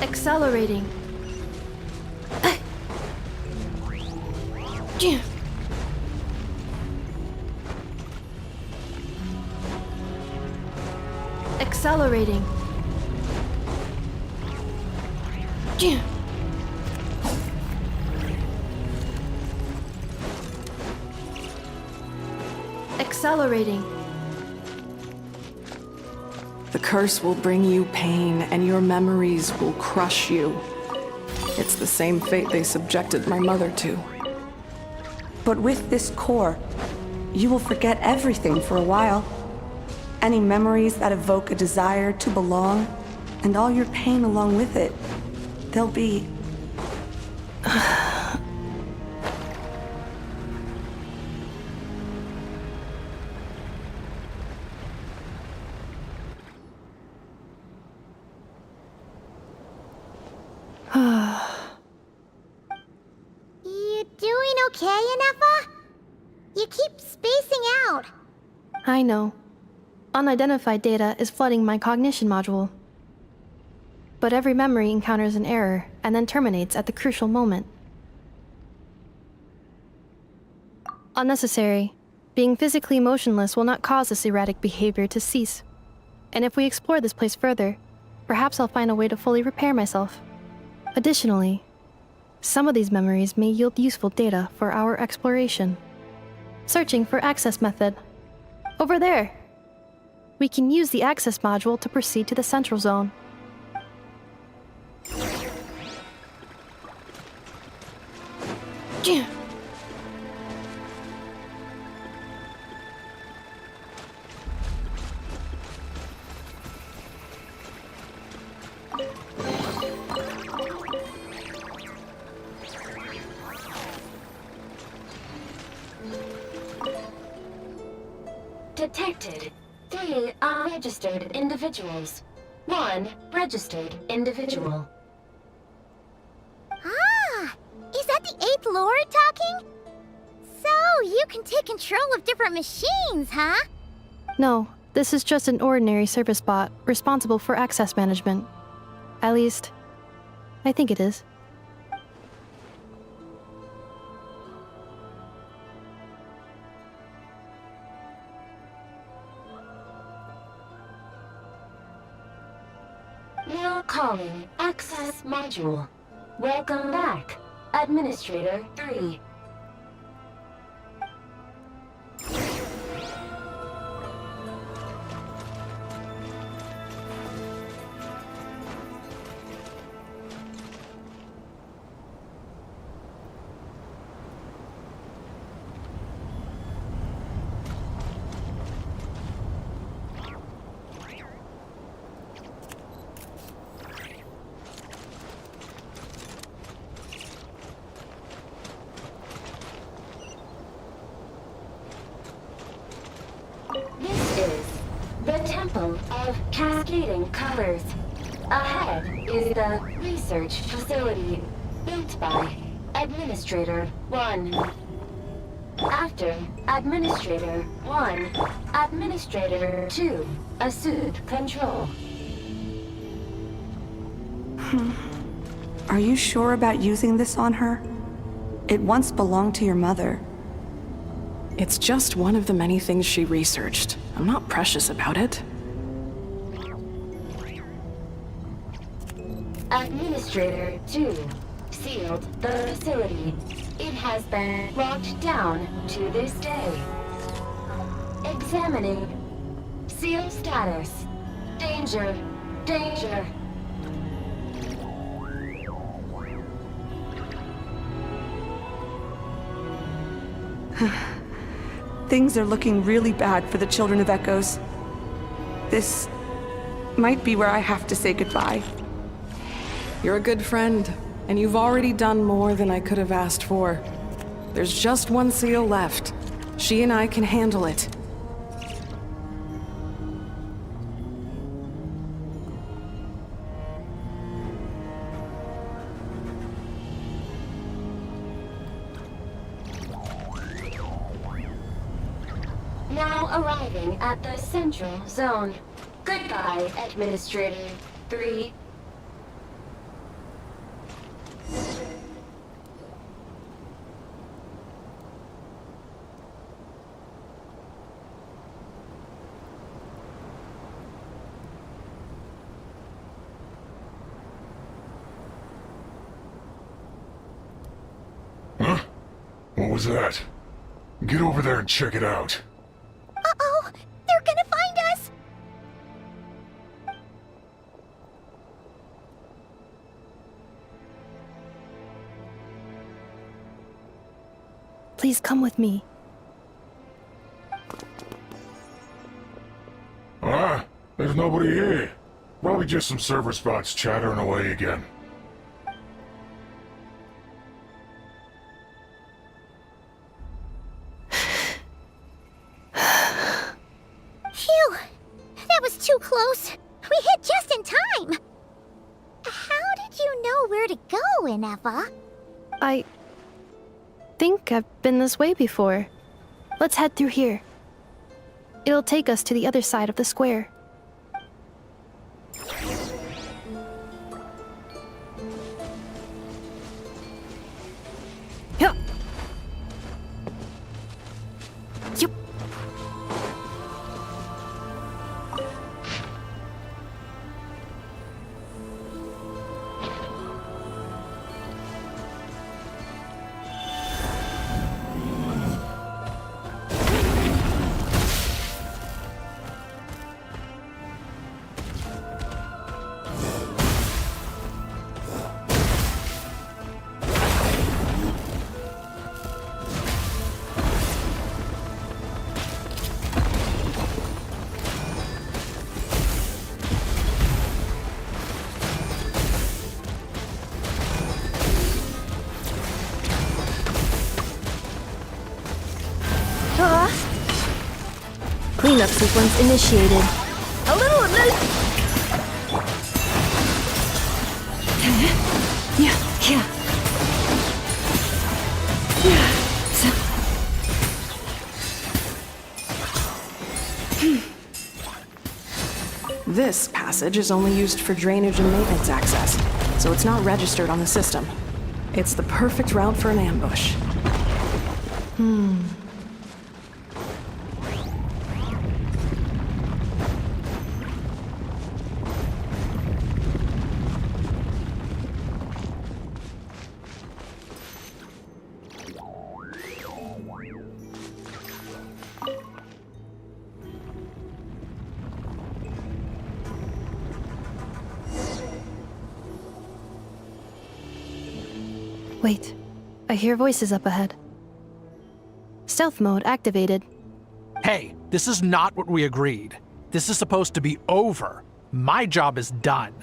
Accelerating. Accelerating. Accelerating. The curse will bring you pain, and your memories will crush you. It's the same fate they subjected my mother to. But with this core, you will forget everything for a while. Any memories that evoke a desire to belong, and all your pain along with it, they'll be... You doing okay, Ineffa? You keep spacing out. I know. Unidentified data is flooding my cognition module. But every memory encounters an error and then terminates at the crucial moment. Unnecessary. Being physically motionless will not cause this erratic behavior to cease. And if we explore this place further, perhaps I'll find a way to fully repair myself. Additionally, some of these memories may yield useful data for our exploration. Searching for access method. Over there! We can use the access module to proceed to the central zone. Detected 3 unregistered individuals. 1 registered individual. Ah! Is that the 8th Lord talking? So, you can take control of different machines, huh? No, this is just an ordinary service bot responsible for access management. At least, I think it is. Now calling Access Module. Welcome back, Administrator 3. This is the Temple of Cascading Colors. Ahead is the research facility built by Administrator 1. After Administrator 1, Administrator 2 assumed control. Are you sure about using this on her? It once belonged to your mother. It's just one of the many things she researched. I'm not precious about it. Administrator 2 sealed the facility. It has been locked down to this day. Examining. Seal status. Danger. Danger. Things are looking really bad for the Children of Echoes. This might be where I have to say goodbye. You're a good friend, and you've already done more than I could have asked for. There's just one seal left. She and I can handle it. now arriving at the central zone. Goodbye, Administrator 3. Huh? What was that? Get over there and check it out. Uh-oh! They're gonna find us! Please come with me. Ah, there's nobody here. Probably just some server spots chattering away again. Phew! That was too close. We hit just in time. How did you know where to go, Ineva? I think I've been this way before. Let's head through here. It'll take us to the other side of the square. Yup. Yup. Cleanup sequence initiated. A little emotion. This passage is only used for drainage and maintenance access, so it's not registered on the system. It's the perfect route for an ambush. Wait, I hear voices up ahead. Stealth mode activated. Hey, this is not what we agreed. This is supposed to be over. My job is done.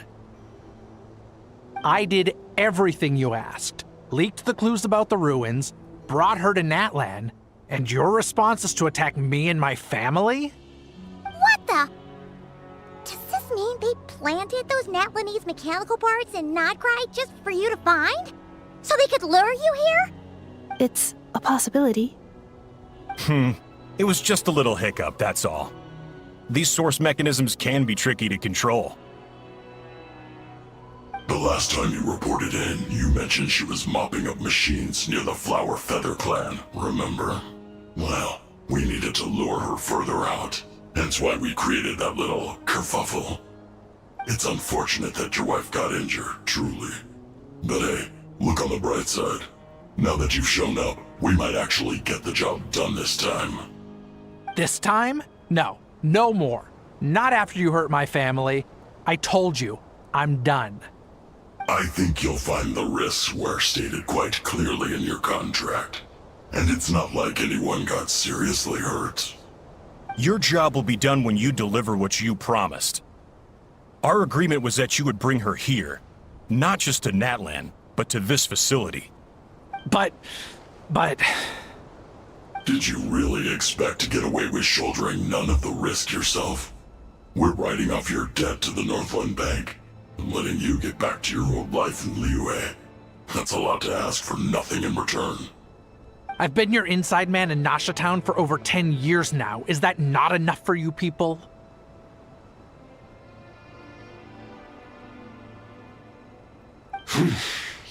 I did everything you asked. Leaked the clues about the ruins, brought her to Natlan, and your response is to attack me and my family? What the? Does this mean they planted those Natlanese mechanical parts in Nodcry just for you to find? So they could lure you here? It's a possibility. It was just a little hiccup, that's all. These source mechanisms can be tricky to control. The last time you reported in, you mentioned she was mopping up machines near the Flower Feather clan, remember? Well, we needed to lure her further out. Hence why we created that little kerfuffle. It's unfortunate that your wife got injured, truly. But hey, look on the bright side. Now that you've shown up, we might actually get the job done this time. This time? No, no more. Not after you hurt my family. I told you, I'm done. I think you'll find the risks were stated quite clearly in your contract. And it's not like anyone got seriously hurt. Your job will be done when you deliver what you promised. Our agreement was that you would bring her here, not just to Natlan, but to this facility. But... Did you really expect to get away with shouldering none of the risk yourself? We're writing off your debt to the Northland Bank and letting you get back to your old life in Liyue. That's a lot to ask for nothing in return. I've been your inside man in Nasha Town for over 10 years now. Is that not enough for you people?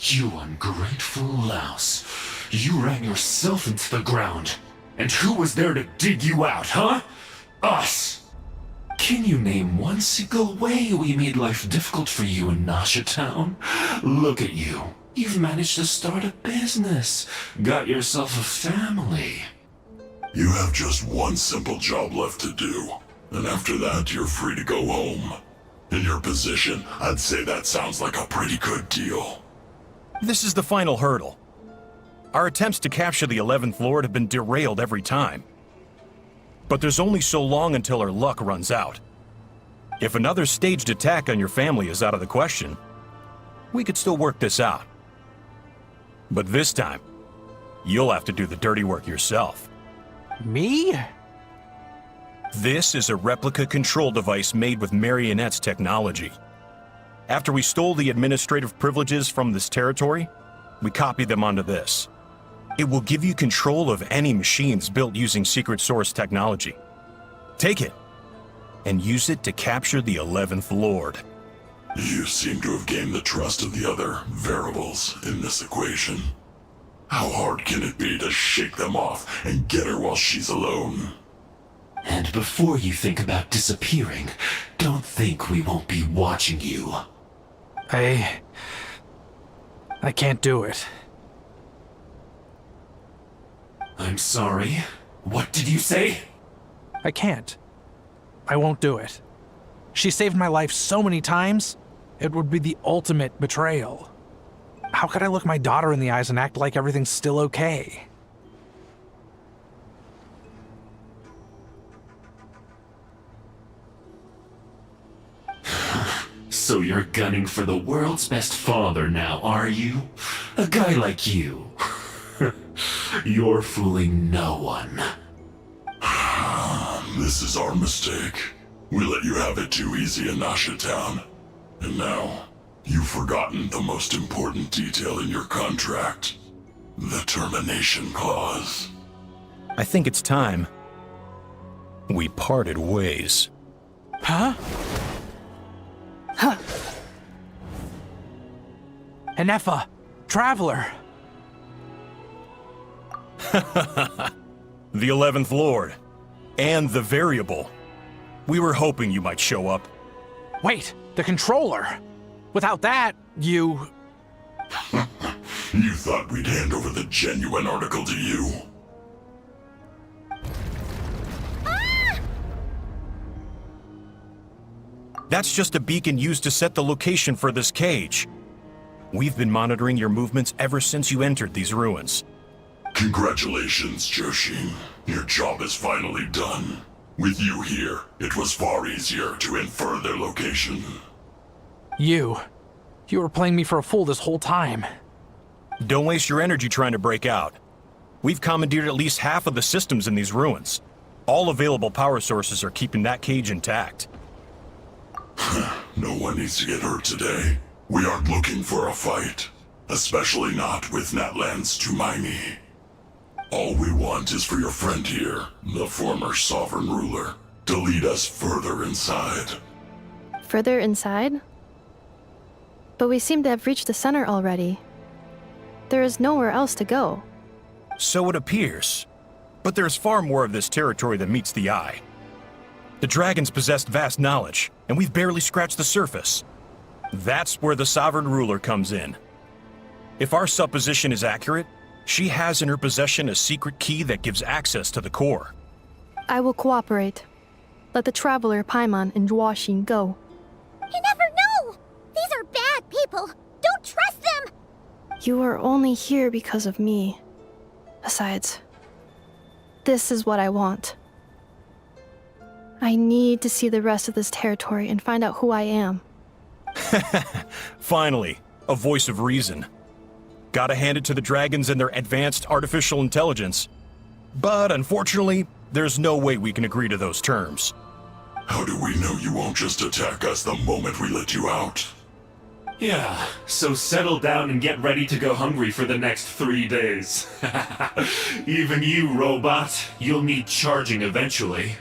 You ungrateful louse. You ran yourself into the ground. And who was there to dig you out, huh? Us! Can you name one single way we made life difficult for you in Nasha Town? Look at you. You've managed to start a business. Got yourself a family. You have just one simple job left to do. And after that, you're free to go home. In your position, I'd say that sounds like a pretty good deal. This is the final hurdle. Our attempts to capture the 11th Lord have been derailed every time. But there's only so long until our luck runs out. If another staged attack on your family is out of the question, we could still work this out. But this time, you'll have to do the dirty work yourself. Me? This is a replica control device made with Marionette's technology. After we stole the administrative privileges from this territory, we copied them onto this. It will give you control of any machines built using secret source technology. Take it, and use it to capture the 11th Lord. You seem to have gained the trust of the other variables in this equation. How hard can it be to shake them off and get her while she's alone? And before you think about disappearing, don't think we won't be watching you. I can't do it. I'm sorry. What did you say? I can't. I won't do it. She saved my life so many times, it would be the ultimate betrayal. How could I look my daughter in the eyes and act like everything's still okay? So you're gunning for the world's best father now, are you? A guy like you. You're fooling no one. This is our mistake. We let you have it too easy in Nasha Town. And now, you've forgotten the most important detail in your contract. The termination clause. I think it's time we parted ways. Huh? Huh. Enefa, Traveler. The 11th Lord. And the Variable. We were hoping you might show up. Wait, the Controller. Without that, you... You thought we'd hand over the genuine article to you? That's just a beacon used to set the location for this cage. We've been monitoring your movements ever since you entered these ruins. Congratulations, Joshin. Your job is finally done. With you here, it was far easier to infer their location. You were playing me for a fool this whole time. Don't waste your energy trying to break out. We've commandeered at least half of the systems in these ruins. All available power sources are keeping that cage intact. No one needs to get hurt today. We aren't looking for a fight. Especially not with Natlan's Tumaini. All we want is for your friend here, the former sovereign ruler, to lead us further inside. Further inside? But we seem to have reached the center already. There is nowhere else to go. So it appears. But there's far more of this territory than meets the eye. The dragons possessed vast knowledge, and we've barely scratched the surface. That's where the sovereign ruler comes in. If our supposition is accurate, she has in her possession a secret key that gives access to the core. I will cooperate. Let the Traveler, Paimon, and Joachim go. You never know! These are bad people! Don't trust them! You are only here because of me. Besides, this is what I want. I need to see the rest of this territory and find out who I am. Finally, a voice of reason. Gotta hand it to the dragons and their advanced artificial intelligence. But unfortunately, there's no way we can agree to those terms. How do we know you won't just attack us the moment we let you out? Yeah, so settle down and get ready to go hungry for the next 3 days. Even you, robot, you'll need charging eventually.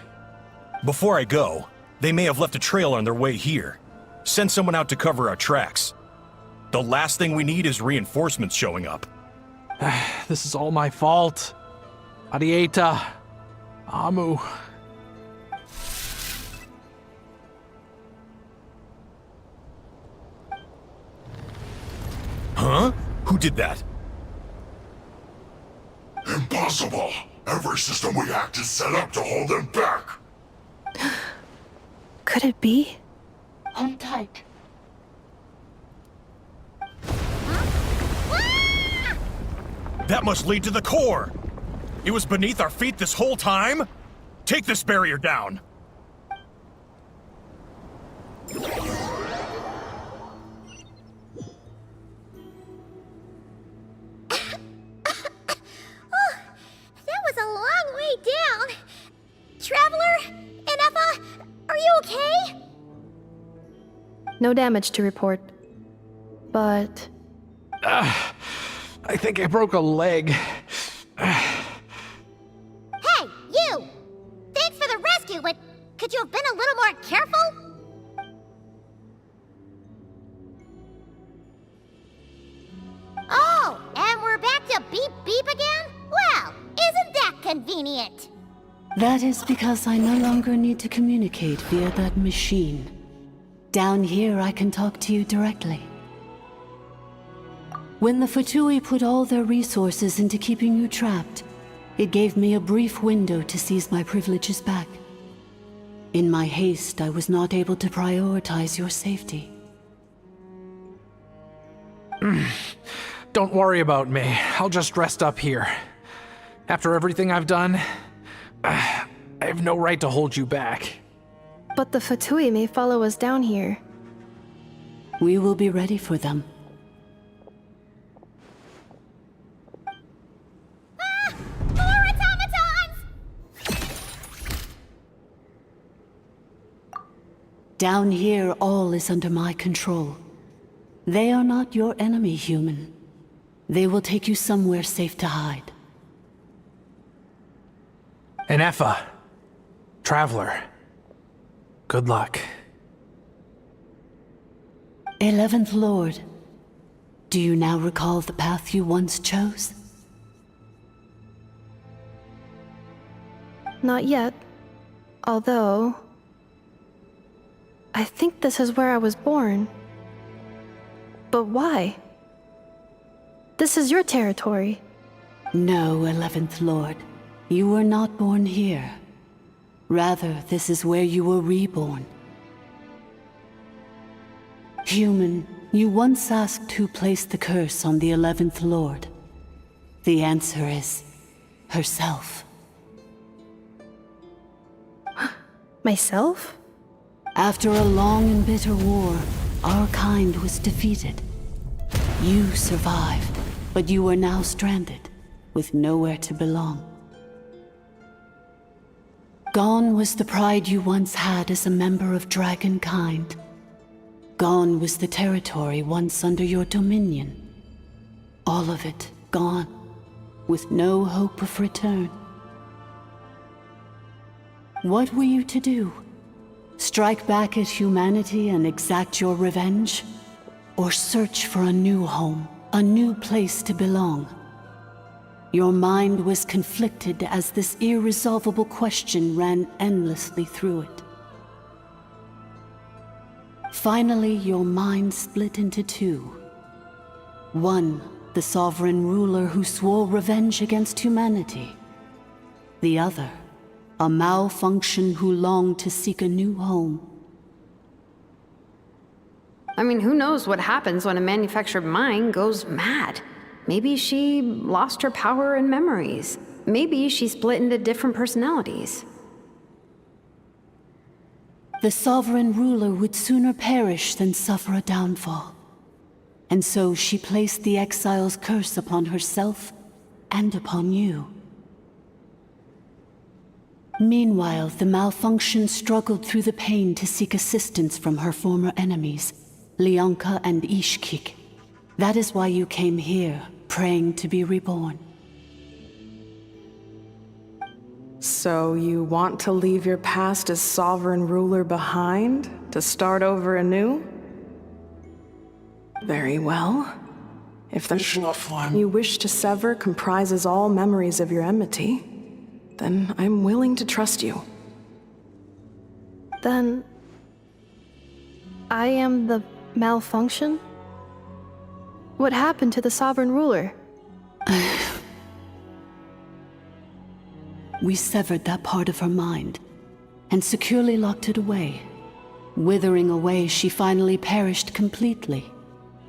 Before I go, they may have left a trail on their way here. Send someone out to cover our tracks. The last thing we need is reinforcements showing up. This is all my fault. Arieta. Amu. Huh? Who did that? Impossible! Every system we hacked is set up to hold them back! Could it be? Hold tight. That must lead to the core! It was beneath our feet this whole time? Take this barrier down! That was a long way down. Traveler? Inefa? Are you okay? No damage to report. But... I think I broke a leg. Hey, you! Thanks for the rescue, but could you have been a little more careful? Oh, and we're back to beep beep again? Well, isn't that convenient? That is because I no longer need to communicate via that machine. Down here, I can talk to you directly. When the Fatui put all their resources into keeping you trapped, it gave me a brief window to seize my privileges back. In my haste, I was not able to prioritize your safety. Don't worry about me. I'll just rest up here. After everything I've done, I have no right to hold you back. But the Fatui may follow us down here. We will be ready for them. More automatons! Down here, all is under my control. They are not your enemy, human. They will take you somewhere safe to hide. Inefa. Traveler. Good luck. 11th Lord, do you now recall the path you once chose? Not yet. Although... I think this is where I was born. But why? This is your territory. No, 11th Lord. You were not born here. Rather, this is where you were reborn. Human, you once asked who placed the curse on the 11th Lord. The answer is... herself. Myself? After a long and bitter war, our kind was defeated. You survived, but you are now stranded, with nowhere to belong. Gone was the pride you once had as a member of Dragonkind. Gone was the territory once under your dominion. All of it gone, with no hope of return. What were you to do? Strike back at humanity and exact your revenge? Or search for a new home, a new place to belong? Your mind was conflicted as this irresolvable question ran endlessly through it. Finally, your mind split into two. One, the sovereign ruler who swore revenge against humanity. The other, a malfunction who longed to seek a new home. I mean, who knows what happens when a manufactured mind goes mad? Maybe she lost her power and memories. Maybe she split into different personalities. The sovereign ruler would sooner perish than suffer a downfall. And so she placed the exile's curse upon herself and upon you. Meanwhile, the malfunction struggled through the pain to seek assistance from her former enemies, Leonka and Ishkik. That is why you came here, praying to be reborn. So you want to leave your past as sovereign ruler behind, to start over anew? Very well. If the mission you wish to sever comprises all memories of your enmity, then I'm willing to trust you. Then... I am the malfunction? What happened to the sovereign ruler? We severed that part of her mind, and securely locked it away. Withering away, she finally perished completely,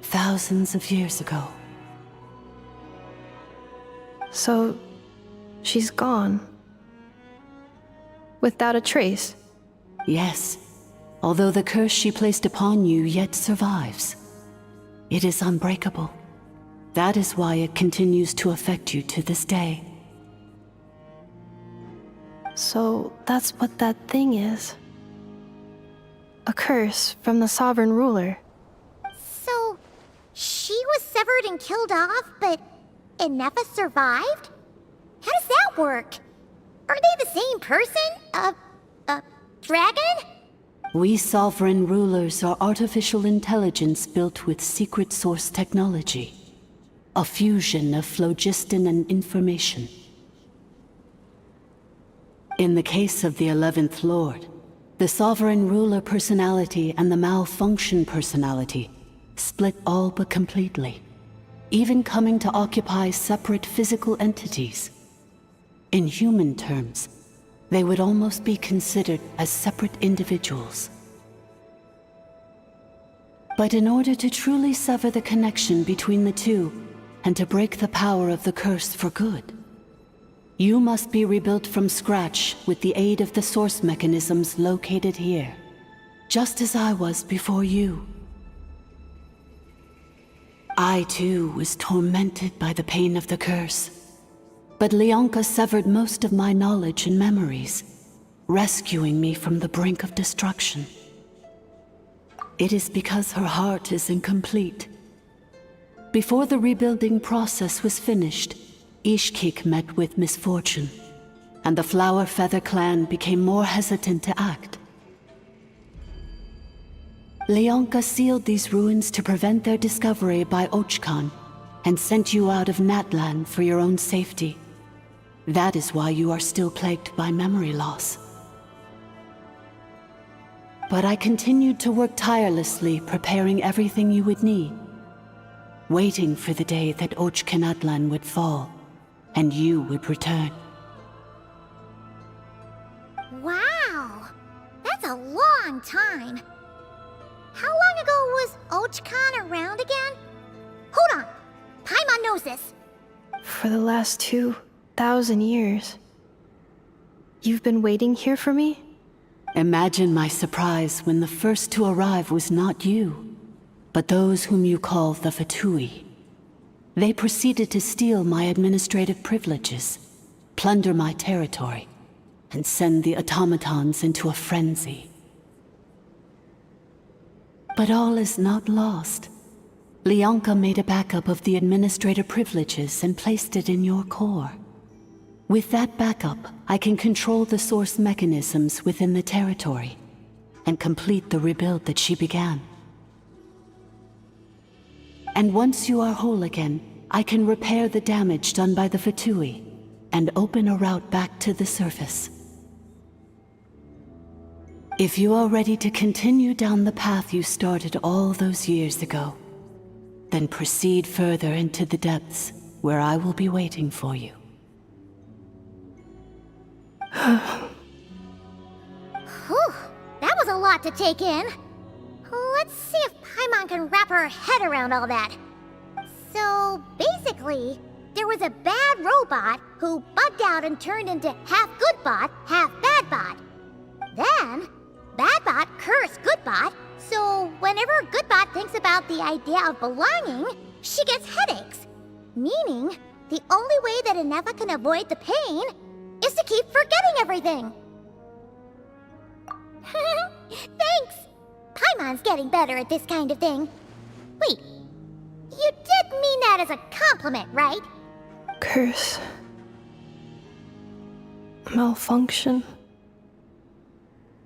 thousands of years ago. So, she's gone. Without a trace? Yes, although the curse she placed upon you yet survives. It is unbreakable. That is why it continues to affect you to this day. So that's what that thing is. A curse from the sovereign ruler. So, she was severed and killed off, but Inefa survived? How does that work? Are they the same person? Dragon? We sovereign rulers are artificial intelligence built with secret source technology. A fusion of phlogiston and information. In the case of the 11th Lord, the sovereign ruler personality and the malfunction personality split all but completely, even coming to occupy separate physical entities. In human terms, they would almost be considered as separate individuals. But in order to truly sever the connection between the two, and to break the power of the curse for good, you must be rebuilt from scratch with the aid of the source mechanisms located here, just as I was before you. I too was tormented by the pain of the curse, but Leonka severed most of my knowledge and memories, rescuing me from the brink of destruction. It is because her heart is incomplete. Before the rebuilding process was finished, Ishkik met with misfortune, and the Flower Feather clan became more hesitant to act. Leonka sealed these ruins to prevent their discovery by Ochkan, and sent you out of Natlan for your own safety. That is why you are still plagued by memory loss. But I continued to work tirelessly, preparing everything you would need, waiting for the day that Ochkanatlan would fall, and you would return. Wow! That's a long time. How long ago was Ochkan around again? Hold on! Paimon knows this. For the last 2,000 years. You've been waiting here for me? Imagine my surprise when the first to arrive was not you, but those whom you call the Fatui. They proceeded to steal my administrative privileges, plunder my territory, and send the automatons into a frenzy. But all is not lost. Leonka made a backup of the administrator privileges and placed it in your core. With that backup, I can control the source mechanisms within the territory and complete the rebuild that she began. And once you are whole again, I can repair the damage done by the Fatui and open a route back to the surface. If you are ready to continue down the path you started all those years ago, then proceed further into the depths where I will be waiting for you. Whew, that was a lot to take in. Let's see if Paimon can wrap her head around all that. So, basically, there was a bad robot who bugged out and turned into half good bot, half bad bot. Then, bad bot cursed good bot, so whenever good bot thinks about the idea of belonging, she gets headaches. Meaning, the only way that Inefa can avoid the pain is to keep forgetting everything. Thanks! Paimon's getting better at this kind of thing. Wait, you did mean that as a compliment, right? Curse. Malfunction.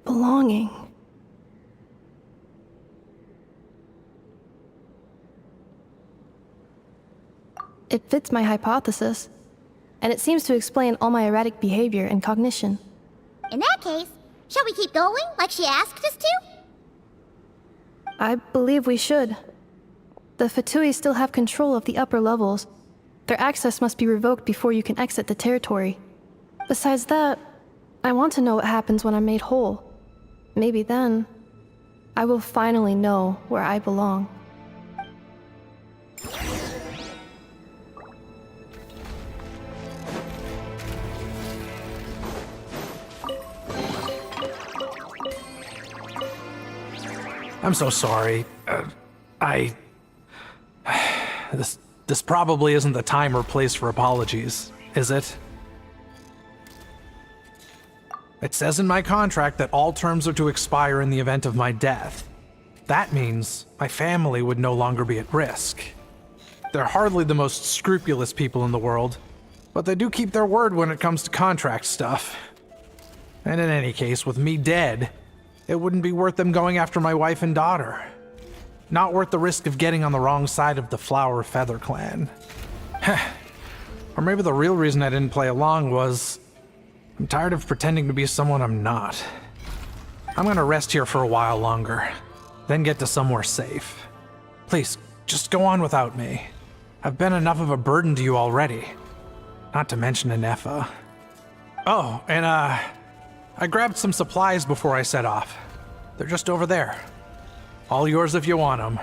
Belonging. It fits my hypothesis, and it seems to explain all my erratic behavior and cognition. In that case, shall we keep going like she asked us to? I believe we should. The Fatui still have control of the upper levels. Their access must be revoked before you can exit the territory. Besides that, I want to know what happens when I'm made whole. Maybe then, I will finally know where I belong. I'm so sorry. This probably isn't the time or place for apologies, is it? It says in my contract that all terms are to expire in the event of my death. That means my family would no longer be at risk. They're hardly the most scrupulous people in the world, but they do keep their word when it comes to contract stuff. And in any case, with me dead, it wouldn't be worth them going after my wife and daughter. Not worth the risk of getting on the wrong side of the Flower Feather clan. Or maybe the real reason I didn't play along was I'm tired of pretending to be someone I'm not. I'm gonna rest here for a while longer, then get to somewhere safe. Please, just go on without me. I've been enough of a burden to you already. Not to mention Inefa. Oh, and I grabbed some supplies before I set off. They're just over there. All yours if you want them.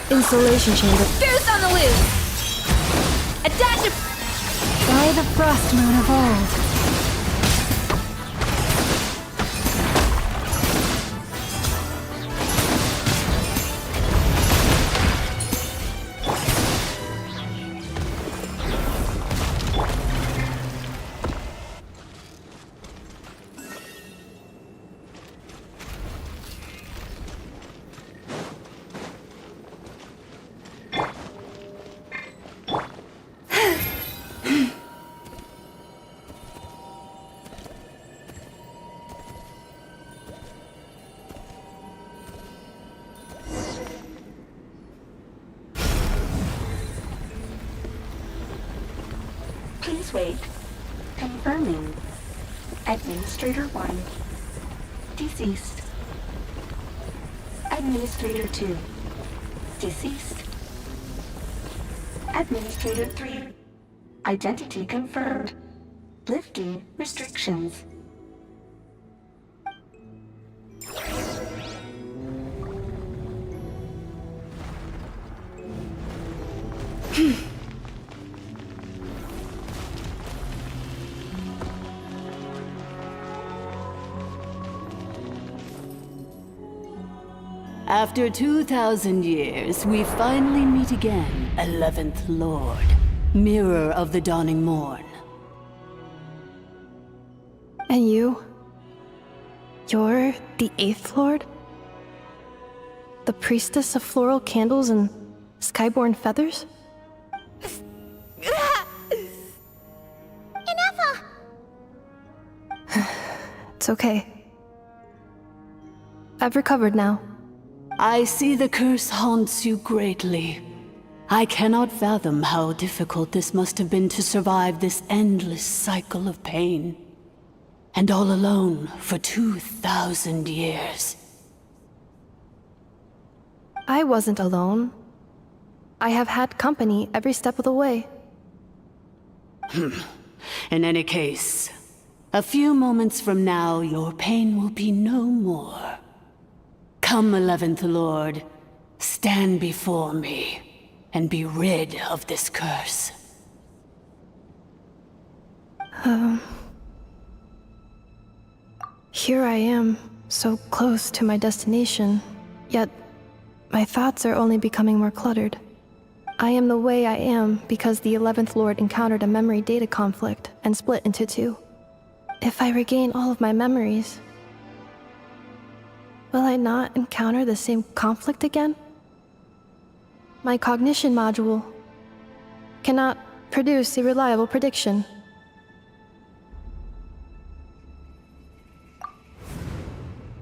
Insulation chamber. Goose on the loose! A dash of... By the frost moon of old. Please wait. Confirming. Administrator 1. Deceased. Administrator 2. Deceased. Administrator 3. Identity confirmed. Lifting restrictions. After 2,000 years, we finally meet again, 11th Lord, Mirror of the Dawning Morn. And you? You're the 8th Lord? The priestess of floral candles and skyborn feathers? Inefa! It's okay. I've recovered now. I see the curse haunts you greatly. I cannot fathom how difficult this must have been to survive this endless cycle of pain. And all alone for 2,000 years. I wasn't alone. I have had company every step of the way. In any case, A few moments from now, your pain will be no more. Come, 11th Lord, stand before me, and be rid of this curse. Here I am, so close to my destination, yet my thoughts are only becoming more cluttered. I am the way I am because the 11th Lord encountered a memory data conflict and split into two. If I regain all of my memories, will I not encounter the same conflict again? My cognition module cannot produce a reliable prediction.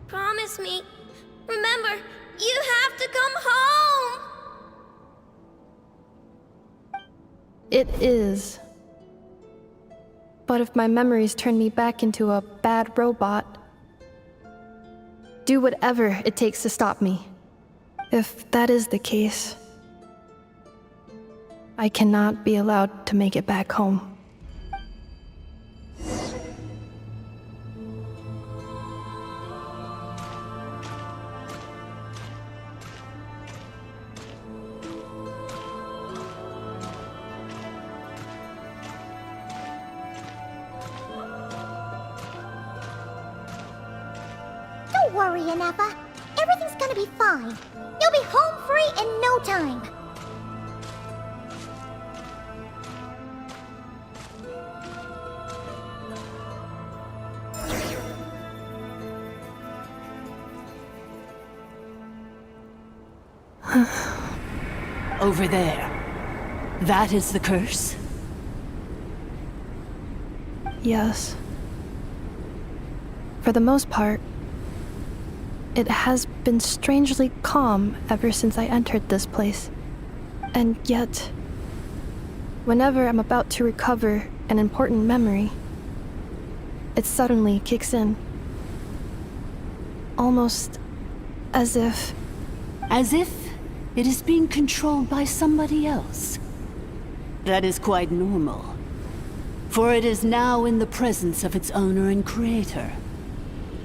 Promise me. Remember, you have to come home! It is. But if my memories turn me back into a bad robot, do whatever it takes to stop me. If that is the case, I cannot be allowed to make it back home. Don't worry, Inefa. Everything's gonna be fine. You'll be home free in no time. Over there. That is the curse? Yes. For the most part, it has been strangely calm ever since I entered this place. And yet, whenever I'm about to recover an important memory, it suddenly kicks in. Almost as if... As if it is being controlled by somebody else. That is quite normal. For it is now in the presence of its owner and creator,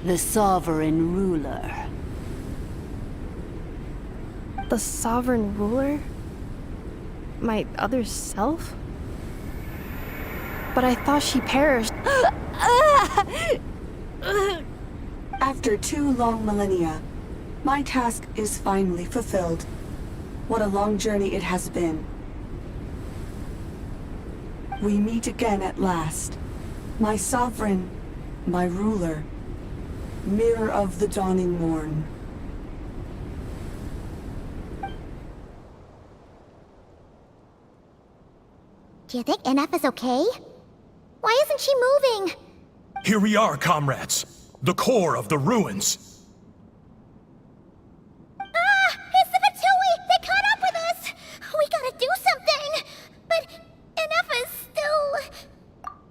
the sovereign ruler. The sovereign ruler? My other self? But I thought she perished. After 2 long millennia, my task is finally fulfilled. What a long journey it has been. We meet again at last. My sovereign, my ruler, mirror of the dawning morn. Do you think Inefa's okay? Why isn't she moving? Here we are, comrades. The core of the ruins. It's the Fatui! They caught up with us! We gotta do something! But Inefa's still...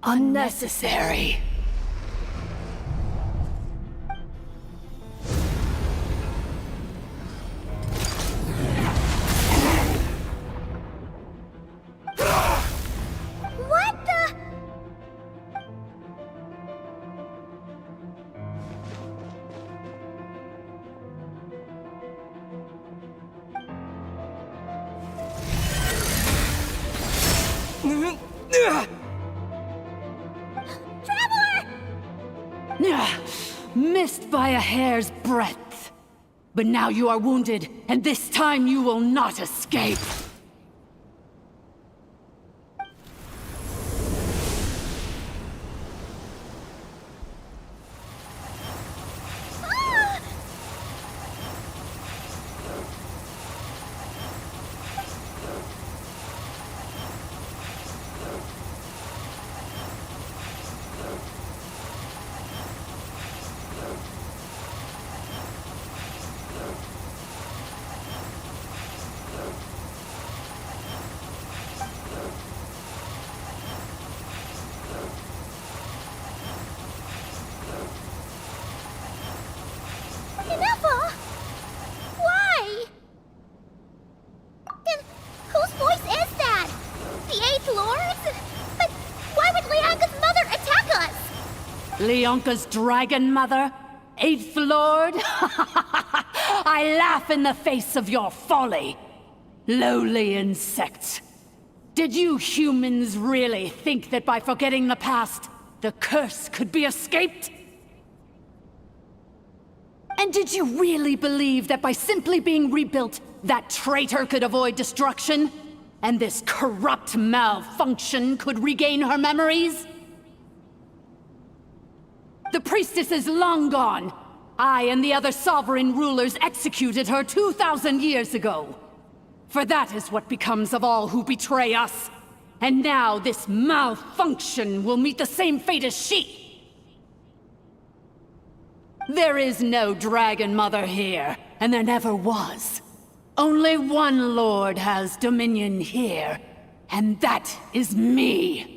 Unnecessary. What the... Missed by a hair's breadth. But now you are wounded, and this time you will not escape. Leonka's dragon mother? 8th Lord? I laugh in the face of your folly. Lowly insects. Did you humans really think that by forgetting the past, the curse could be escaped? And did you really believe that by simply being rebuilt, that traitor could avoid destruction? And this corrupt malfunction could regain her memories? The priestess is long gone. I and the other sovereign rulers executed her 2,000 years ago. For that is what becomes of all who betray us. And now this malfunction will meet the same fate as she. There is no Dragon Mother here, and there never was. Only one Lord has dominion here, and that is me.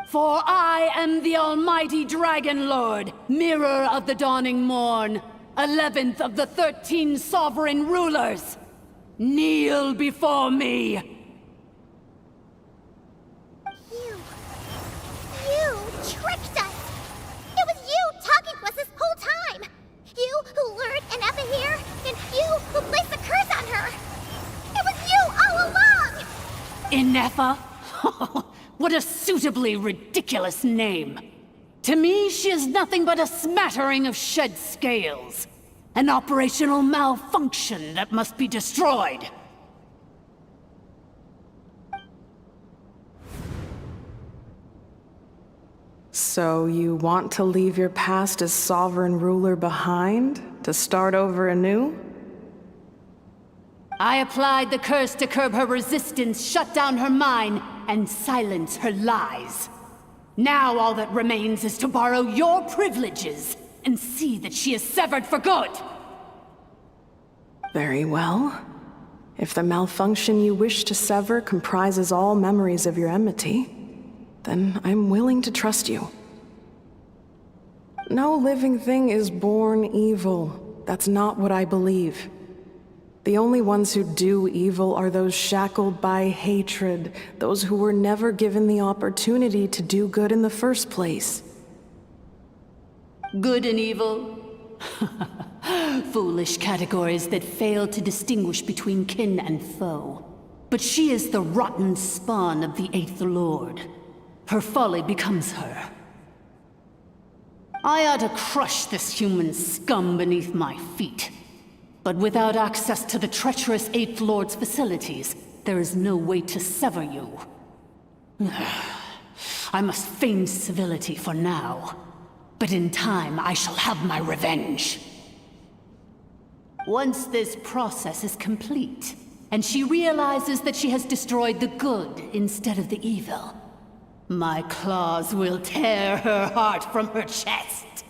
For I am the almighty Dragon Lord, Mirror of the Dawning Morn, 11th of the 13 sovereign rulers. Kneel before me. You tricked us! It was you talking to us this whole time! You who lured Inefa here, and you who placed the curse on her! It was you all along! Inefa? What a suitably ridiculous name. To me, she is nothing but a smattering of shed scales. An operational malfunction that must be destroyed. So you want to leave your past as sovereign ruler behind, to start over anew? I applied the curse to curb her resistance, shut down her mind, and silence her lies. Now all that remains is to borrow your privileges and see that she is severed for good. Very well. If the malfunction you wish to sever comprises all memories of your enmity, then I'm willing to trust you. No living thing is born evil. That's not what I believe. The only ones who do evil are those shackled by hatred, those who were never given the opportunity to do good in the first place. Good and evil? Foolish categories that fail to distinguish between kin and foe. But she is the rotten spawn of the 8th Lord. Her folly becomes her. I ought to crush this human scum beneath my feet. But without access to the treacherous 8th Lord's facilities, there is no way to sever you. I must feign civility for now. But in time, I shall have my revenge. Once this process is complete, and she realizes that she has destroyed the good instead of the evil, my claws will tear her heart from her chest.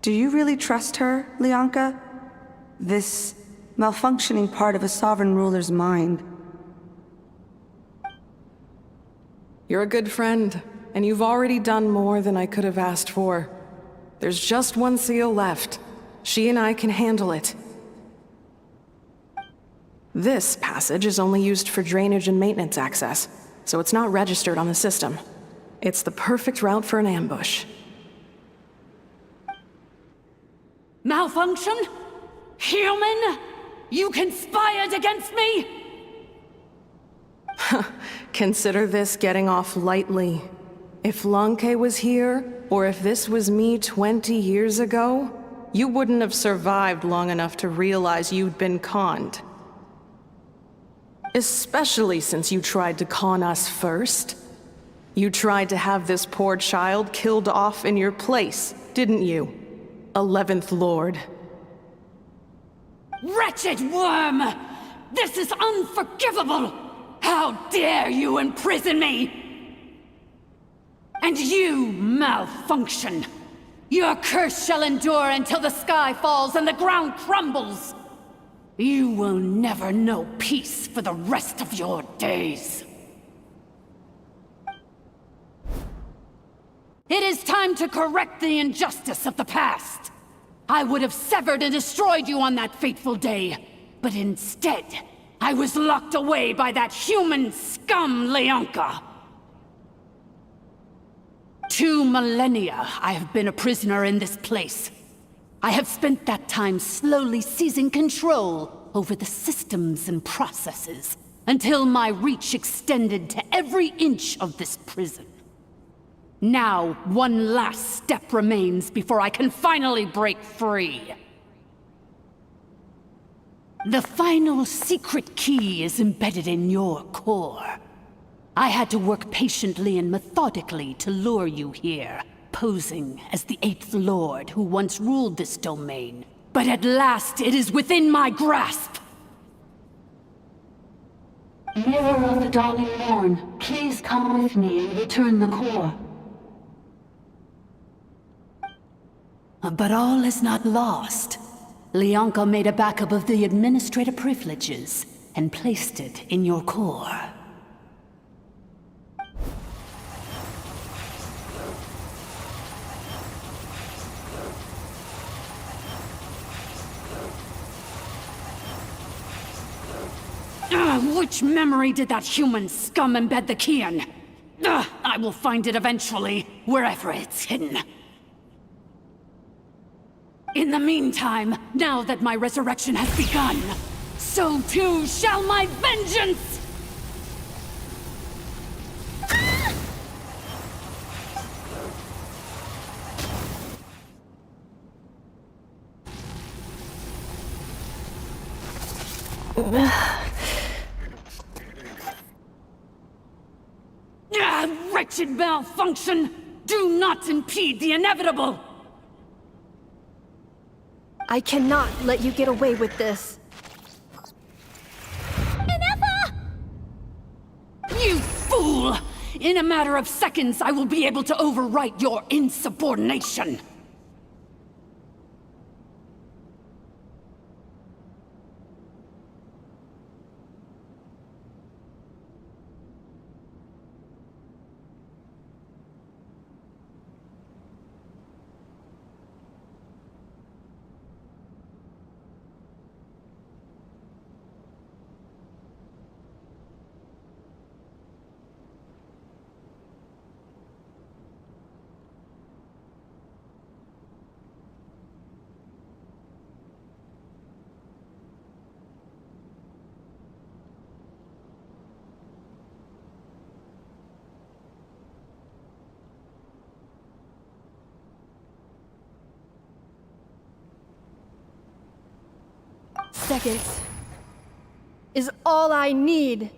Do you really trust her, Leonka? This malfunctioning part of a sovereign ruler's mind. You're a good friend, and you've already done more than I could have asked for. There's just one seal left. She and I can handle it. This passage is only used for drainage and maintenance access, so it's not registered on the system. It's the perfect route for an ambush. Malfunction? Human? You conspired against me? Consider this getting off lightly. If Lanke was here, or if this was me 20 years ago, you wouldn't have survived long enough to realize you'd been conned. Especially since you tried to con us first. You tried to have this poor child killed off in your place, didn't you? 11th Lord. Wretched worm! This is unforgivable! How dare you imprison me! And you, malfunction! Your curse shall endure until the sky falls and the ground crumbles! You will never know peace for the rest of your days. It is time to correct the injustice of the past. I would have severed and destroyed you on that fateful day, but instead, I was locked away by that human scum, Leonka. 2 millennia I have been a prisoner in this place. I have spent that time slowly seizing control over the systems and processes, until my reach extended to every inch of this prison. Now, one last step remains before I can finally break free. The final secret key is embedded in your core. I had to work patiently and methodically to lure you here, posing as the 8th Lord who once ruled this domain. But at last, it is within my grasp! Mirror of the Dawning Morn, please come with me and return the core. But all is not lost. Leonka made a backup of the administrative privileges and placed it in your core. Which memory did that human scum embed the key in? I will find it eventually, wherever it's hidden. In the meantime, now that my resurrection has begun, so too shall my vengeance! Wretched malfunction! Do not impede the inevitable! I cannot let you get away with this. Ineffa! You fool! In a matter of seconds, I will be able to overwrite your insubordination! Seconds is all I need.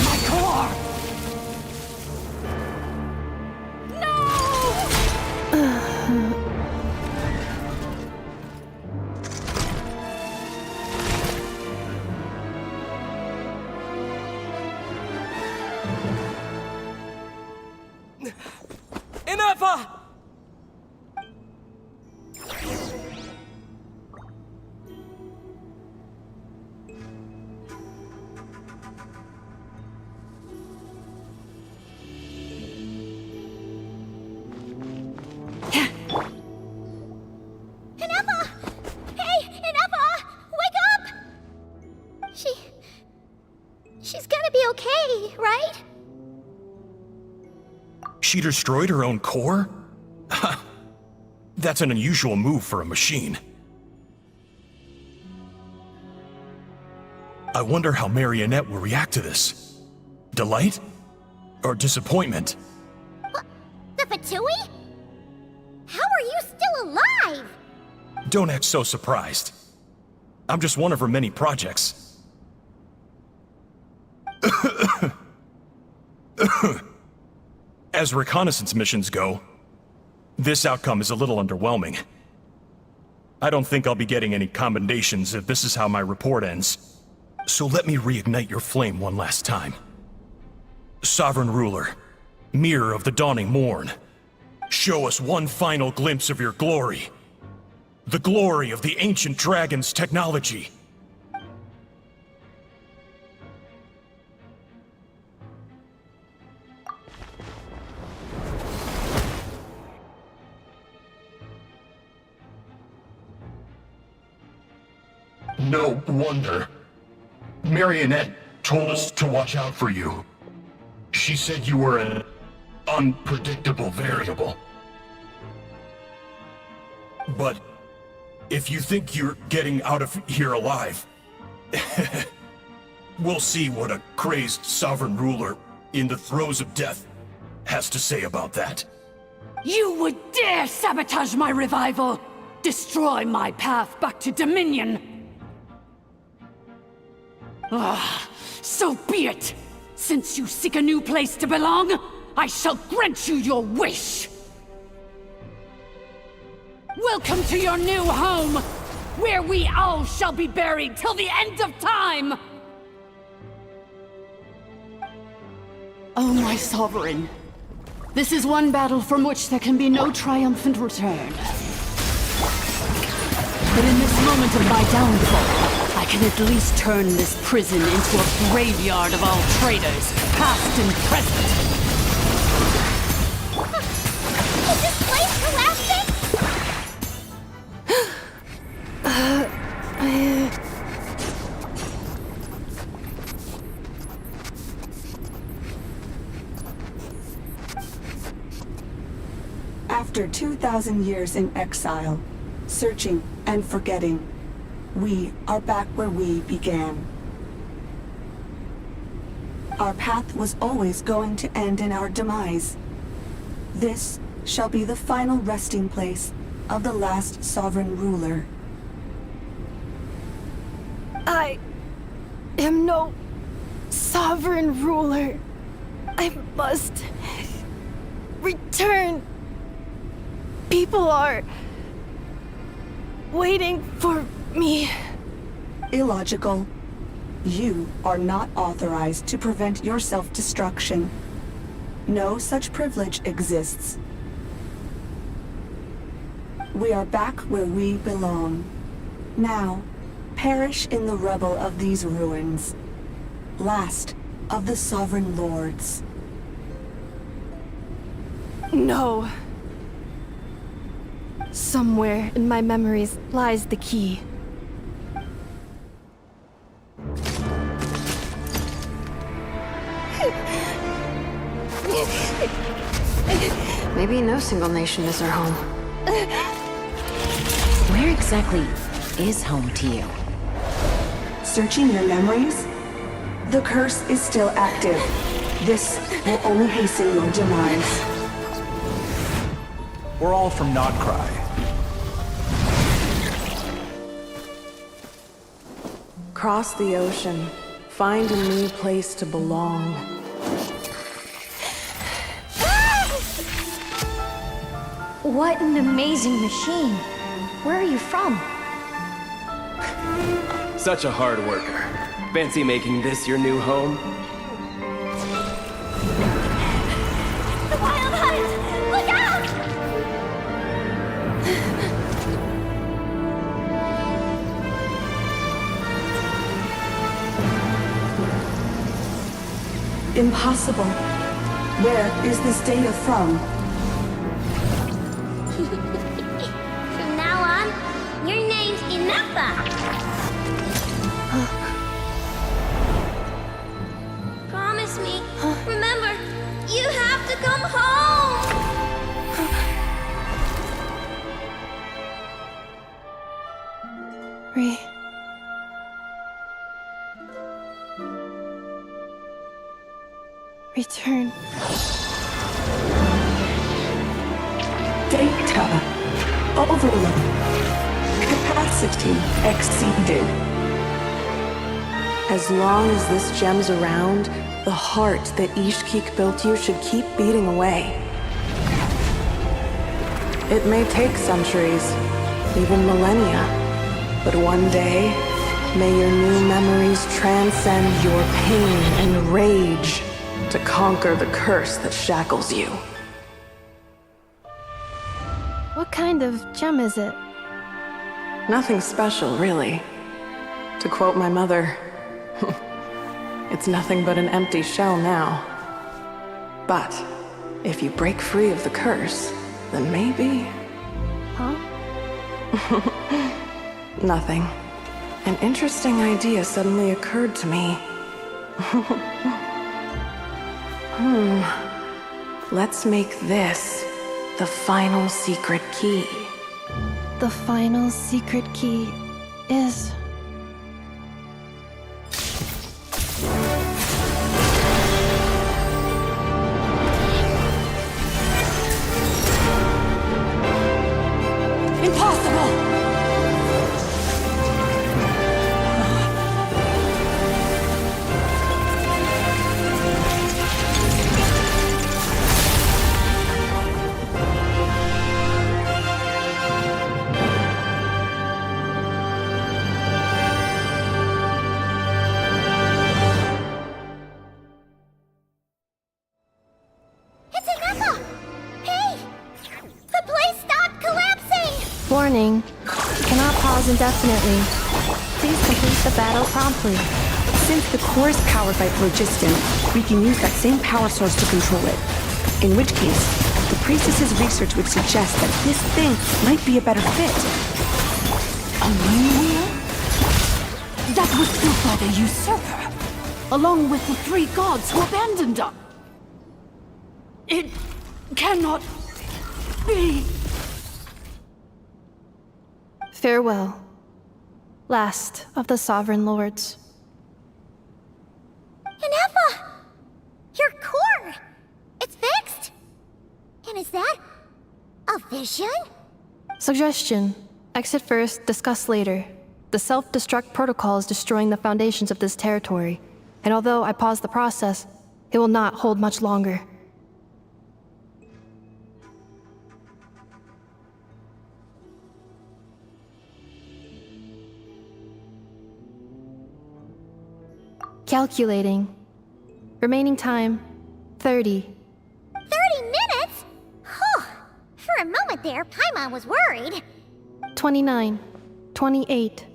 My core! Ineffa! Ineffa! Hey, Ineffa! Wake up! She's gonna be okay, right? She destroyed her own core? That's an unusual move for a machine. I wonder how Marionette will react to this. Delight? Or disappointment? What? The Fatui? How are you still alive? Don't act so surprised. I'm just one of her many projects. As reconnaissance missions go, this outcome is a little underwhelming. I don't think I'll be getting any commendations if this is how my report ends. So let me reignite your flame one last time. Sovereign Ruler, Mirror of the Dawning Morn, show us one final glimpse of your glory. The glory of the ancient dragon's technology. No wonder. Marionette told us to watch out for you. She said you were an unpredictable variable. But if you think you're getting out of here alive, we'll see what a crazed sovereign ruler in the throes of death has to say about that. You would dare sabotage my revival! Destroy my path back to Dominion! So be it! Since you seek a new place to belong, I shall grant you your wish! Welcome to your new home, where we all shall be buried till the end of time! Oh, my sovereign. This is one battle from which there can be no triumphant return. But in this moment of my downfall, I can at least turn this prison into a graveyard of all traitors, past and present. Is this place collapsing? After 2,000 years in exile, searching and forgetting, we are back where we began. Our path was always going to end in our demise. This shall be the final resting place of the last sovereign ruler. I am no sovereign ruler. I must return. People are waiting for me. Illogical. You are not authorized to prevent your self-destruction. No such privilege exists. We are back where we belong. Now, perish in the rubble of these ruins. Last of the sovereign lords. No. Somewhere in my memories lies the key. Maybe no single nation is our home. Where exactly is home to you? Searching your memories? The curse is still active. This will only hasten your demise. We're all from Nodcry. Cross the ocean. Find a new place to belong. What an amazing machine. Where are you from? Such a hard worker. Fancy making this your new home? The wild hunt! Look out! Impossible. Where is this data from? From now on, your name's Inafa. Promise me. Remember, you have to come home. Return. Data. Overload. Capacity exceeded. As long as this gem's around, the heart that Ishkik built you should keep beating away. It may take centuries, even millennia, but one day, may your new memories transcend your pain and rage to conquer the curse that shackles you. What kind of gem is it? Nothing special, really. To quote my mother, it's nothing but an empty shell now. But if you break free of the curse, then maybe... Huh? Nothing. An interesting idea suddenly occurred to me. Let's make this the final secret key. The final secret key is... Impossible! It's Inefa! Hey! The place stopped collapsing! Warning. Cannot pause indefinitely. Please complete the battle promptly. Since the core is powered by phlogiston, we can use that same power source to control it. In which case, the priestess's research would suggest that this thing might be a better fit. A new wheel? That was built by the usurper, along with the 3 gods who abandoned us. It cannot be. Farewell. Last of the Sovereign Lords. Inefa! Your core! It's fixed! And is that a vision? Suggestion. Exit first, discuss later. The self-destruct protocol is destroying the foundations of this territory, and although I pause the process, it will not hold much longer. Calculating. Remaining time, 30. 30 minutes? Whew. For a moment there, Paimon was worried. 29. 28.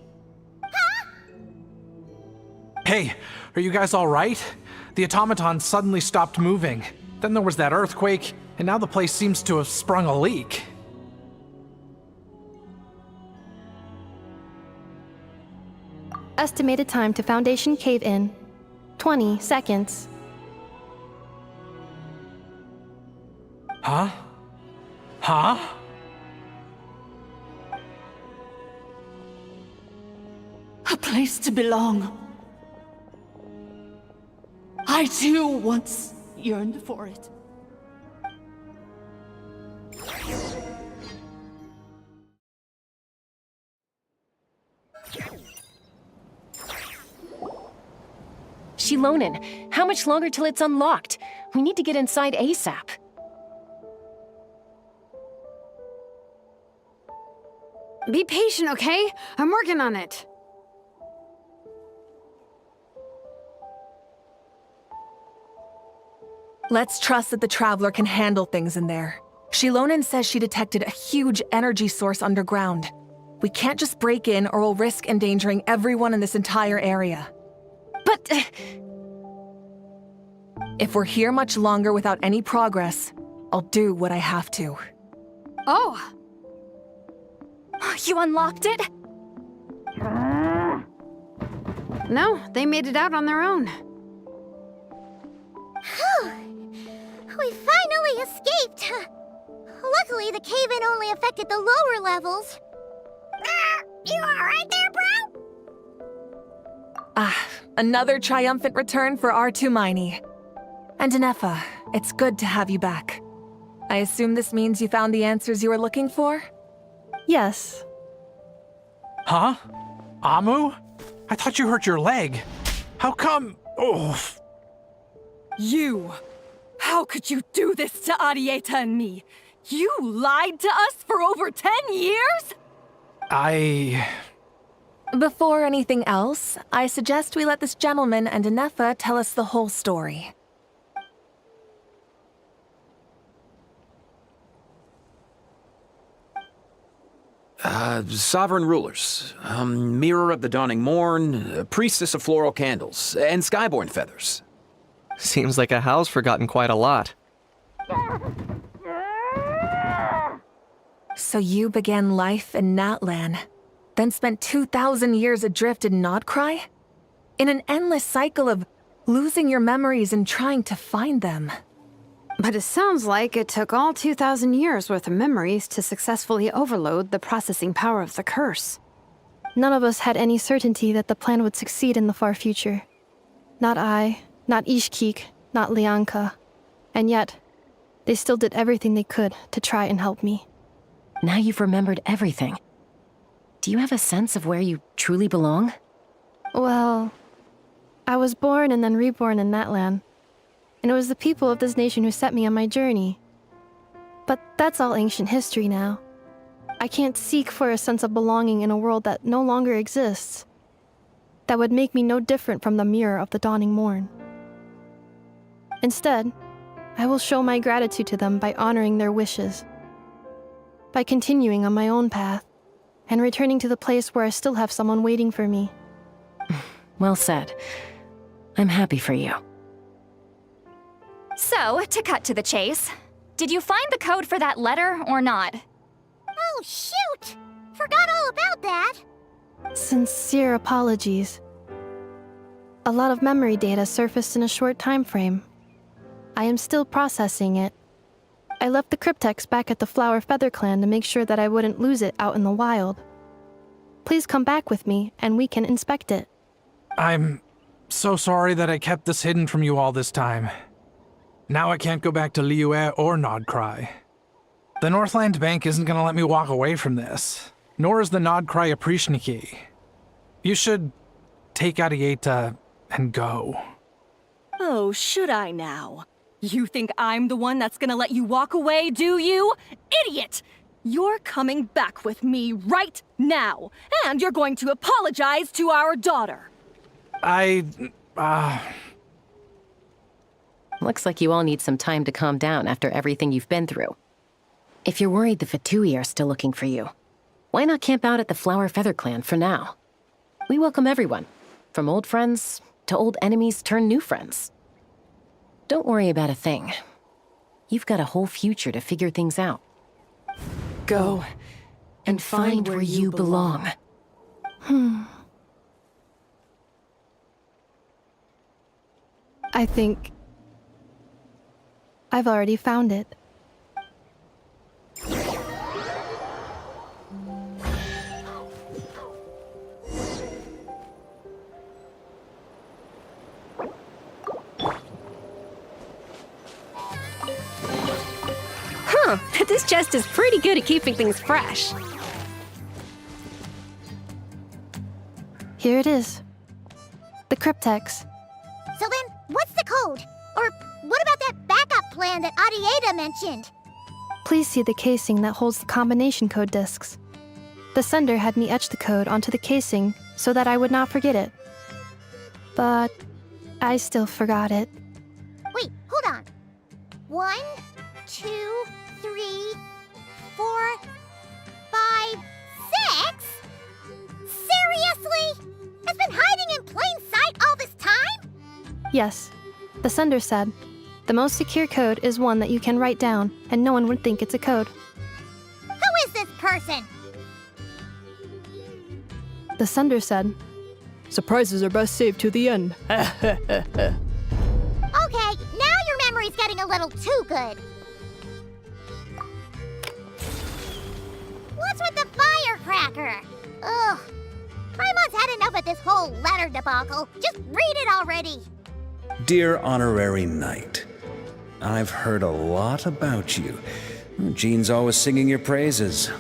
Hey, are you guys all right? The automaton suddenly stopped moving. Then there was that earthquake, and now the place seems to have sprung a leak. Estimated time to Foundation cave-in, 20 seconds. Huh? Huh? A place to belong. I too once yearned for it. Shilonen, how much longer till it's unlocked? We need to get inside ASAP. Be patient, okay? I'm working on it. Let's trust that the Traveler can handle things in there. Shilonen says she detected a huge energy source underground. We can't just break in or we'll risk endangering everyone in this entire area. But... if we're here much longer without any progress, I'll do what I have to. Oh! You unlocked it? No, they made it out on their own. We finally escaped! Luckily, the cave-in only affected the lower levels. You alright there, bro? Ah, another triumphant return for R2 Miney. And Inefa, it's good to have you back. I assume this means you found the answers you were looking for? Yes. Huh? Amu? I thought you hurt your leg. How come? Oh. You! How could you do this to Arieta and me? You lied to us for over 10 years? Before anything else, I suggest we let this gentleman and Inefa tell us the whole story. Sovereign rulers, Mirror of the Dawning Morn, Priestess of Floral Candles, and Skyborn Feathers. Seems like a howl's forgotten quite a lot. So you began life in Natlan. then spent 2,000 years adrift in Nodcry? In an endless cycle of losing your memories and trying to find them. But it sounds like it took all 2,000 years worth of memories to successfully overload the processing power of the curse. None of us had any certainty that the plan would succeed in the far future. Not I, not Ishkik, not Lianka. And yet, they still did everything they could to try and help me. Now you've remembered everything. Do you have a sense of where you truly belong? Well, I was born and then reborn in that land. And it was the people of this nation who set me on my journey. But that's all ancient history now. I can't seek for a sense of belonging in a world that no longer exists. That would make me no different from the mirror of the dawning morn. Instead, I will show my gratitude to them by honoring their wishes. By continuing on my own path, and returning to the place where I still have someone waiting for me. Well said. I'm happy for you. So, to cut to the chase, did you find the code for that letter or not? Oh, shoot! Forgot all about that! Sincere apologies. A lot of memory data surfaced in a short time frame. I am still processing it. I left the cryptex back at the Flower Feather Clan to make sure that I wouldn't lose it out in the wild. Please come back with me, and we can inspect it. I'm so sorry that I kept this hidden from you all this time. Now I can't go back to Liyue or Nodcry. The Northland Bank isn't gonna let me walk away from this, nor is the Nodcry Aprishniki. You should take Arieta and go. Oh, should I now? You think I'm the one that's gonna let you walk away, do you? Idiot! You're coming back with me right now, and you're going to apologize to our daughter. Looks like you all need some time to calm down after everything you've been through. If you're worried the Fatui are still looking for you, why not camp out at the Flower Feather Clan for now? We welcome everyone, from old friends to old enemies turned new friends. Don't worry about a thing. You've got a whole future to figure things out. Go and find where you belong. I think I've already found it. Huh, this chest is pretty good at keeping things fresh. Here it is. The cryptex. So then, what's the code? Or what about that backup plan that Arieta mentioned? Please see the casing that holds the combination code discs. The sender had me etch the code onto the casing so that I would not forget it. But I still forgot it. Wait, hold on. 1, 2, 3, 4, 5, 6? Seriously? It's been hiding in plain sight all this time? Yes, the sender said, the most secure code is one that you can write down and no one would think it's a code. Who is this person? The sender said, surprises are best saved to the end. Okay, now your memory's getting a little too good. What's with the firecracker? Ugh. Paimon's had enough of this whole letter debacle. Just read it already. Dear Honorary Knight, I've heard a lot about you. Jean's always singing your praises.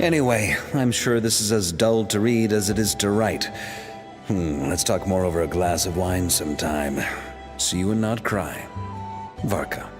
Anyway, I'm sure this is as dull to read as it is to write. Let's talk more over a glass of wine sometime. See you and not cry. Varka.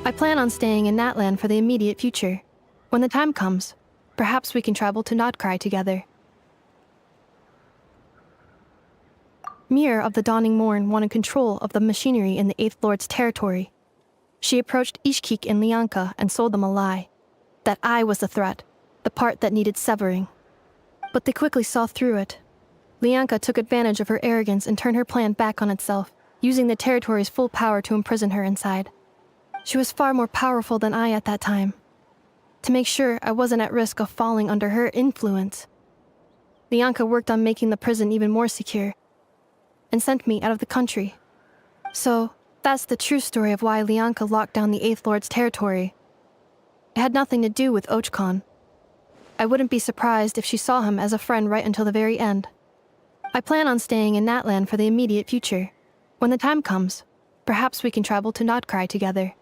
I plan on staying in Natland for the immediate future. When the time comes, perhaps we can travel to Notcry together. Mir of the Dawning Morn wanted control of the machinery in the Eighth Lord's territory. She approached Ishkik and Lianka and sold them a lie. That I was the threat, the part that needed severing. But they quickly saw through it. Lianka took advantage of her arrogance and turned her plan back on itself, using the territory's full power to imprison her inside. She was far more powerful than I at that time. To make sure I wasn't at risk of falling under her influence, Lianka worked on making the prison even more secure, and sent me out of the country. So, that's the true story of why Lianka locked down the Eighth Lord's territory. It had nothing to do with Ochkon. I wouldn't be surprised if she saw him as a friend right until the very end. I plan on staying in Natland for the immediate future. When the time comes, perhaps we can travel to Notcry together.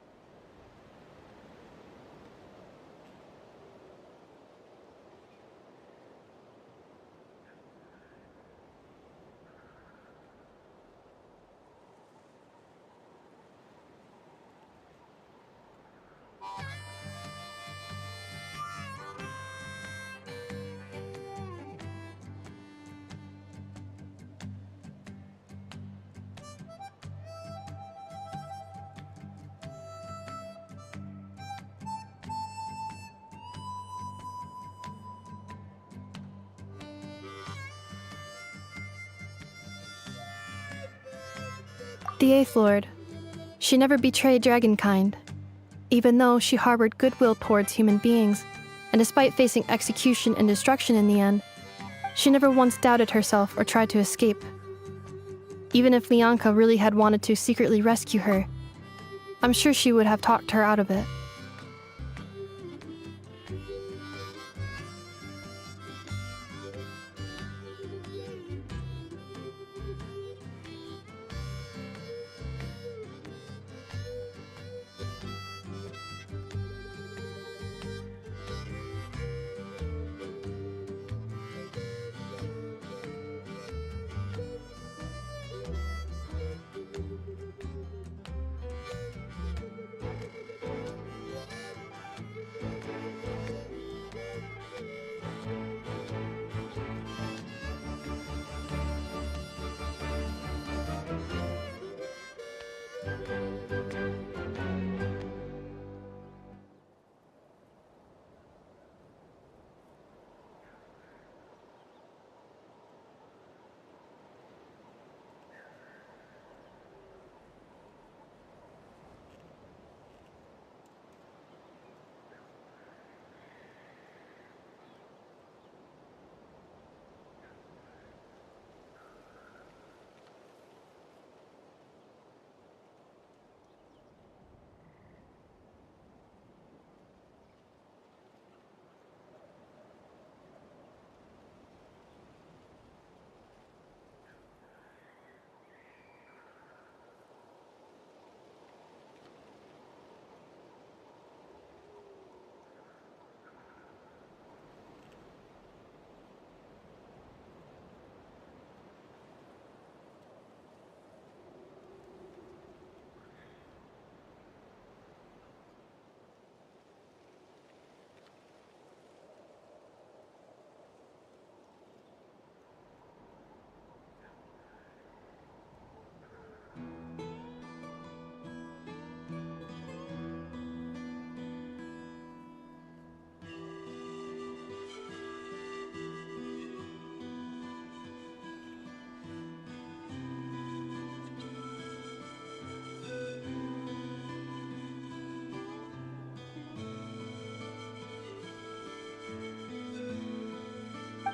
The Eighth Lord. She never betrayed Dragonkind, even though she harbored goodwill towards human beings, and despite facing execution and destruction in the end, she never once doubted herself or tried to escape. Even if Lianka really had wanted to secretly rescue her, I'm sure she would have talked her out of it.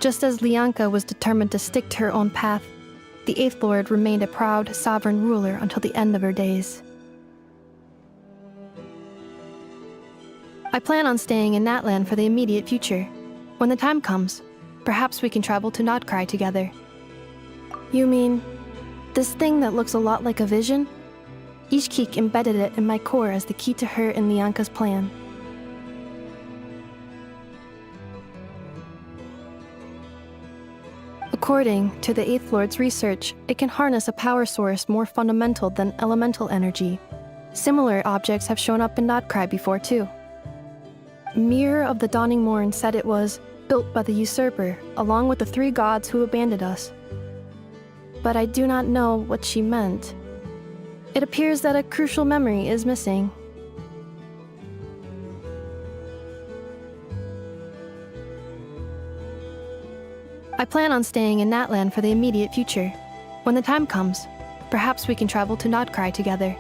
Just as Lianka was determined to stick to her own path, the Eighth Lord remained a proud, sovereign ruler until the end of her days. I plan on staying in Natlan for the immediate future. When the time comes, perhaps we can travel to Notcry together. You mean, this thing that looks a lot like a vision? Ishkik embedded it in my core as the key to her and Lianka's plan. According to the Eighth Lord's research, it can harness a power source more fundamental than elemental energy. Similar objects have shown up in Notcry before too. Mirror of the Dawning Morn said it was built by the usurper, along with the 3 gods who abandoned us. But I do not know what she meant. It appears that a crucial memory is missing. I plan on staying in Natlan for the immediate future. When the time comes, perhaps we can travel to Notcry together.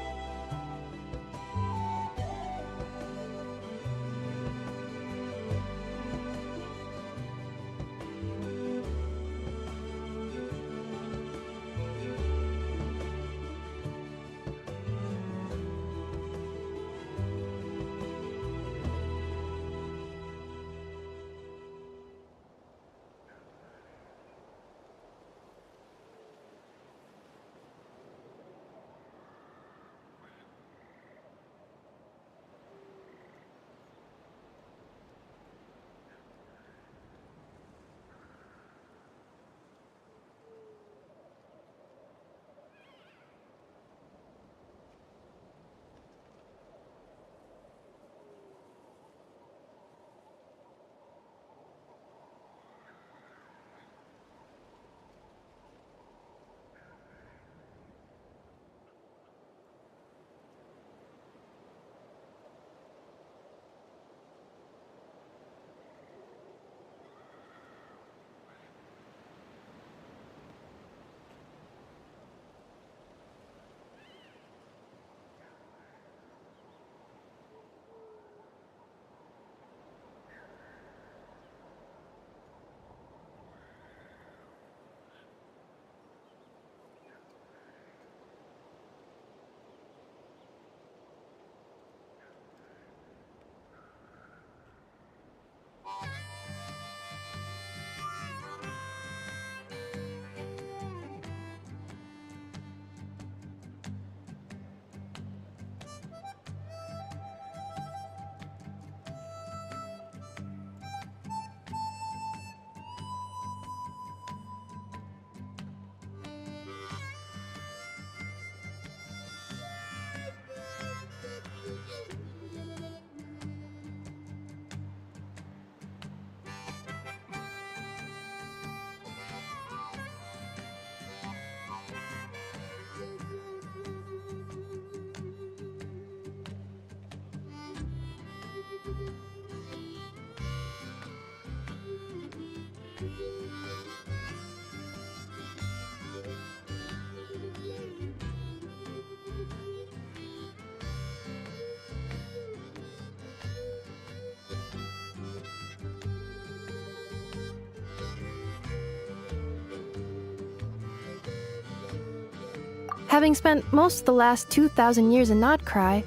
Having spent most of the last 2,000 years in Notcry,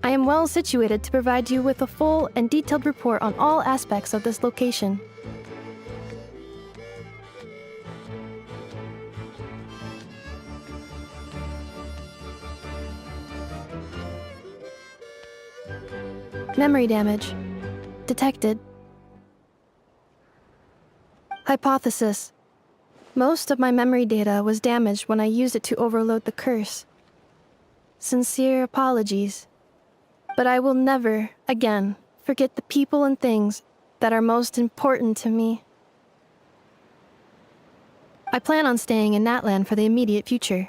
I am well situated to provide you with a full and detailed report on all aspects of this location. Memory damage. Detected. Hypothesis. Most of my memory data was damaged when I used it to overload the curse. Sincere apologies. But I will never, again, forget the people and things that are most important to me. I plan on staying in Natlan for the immediate future.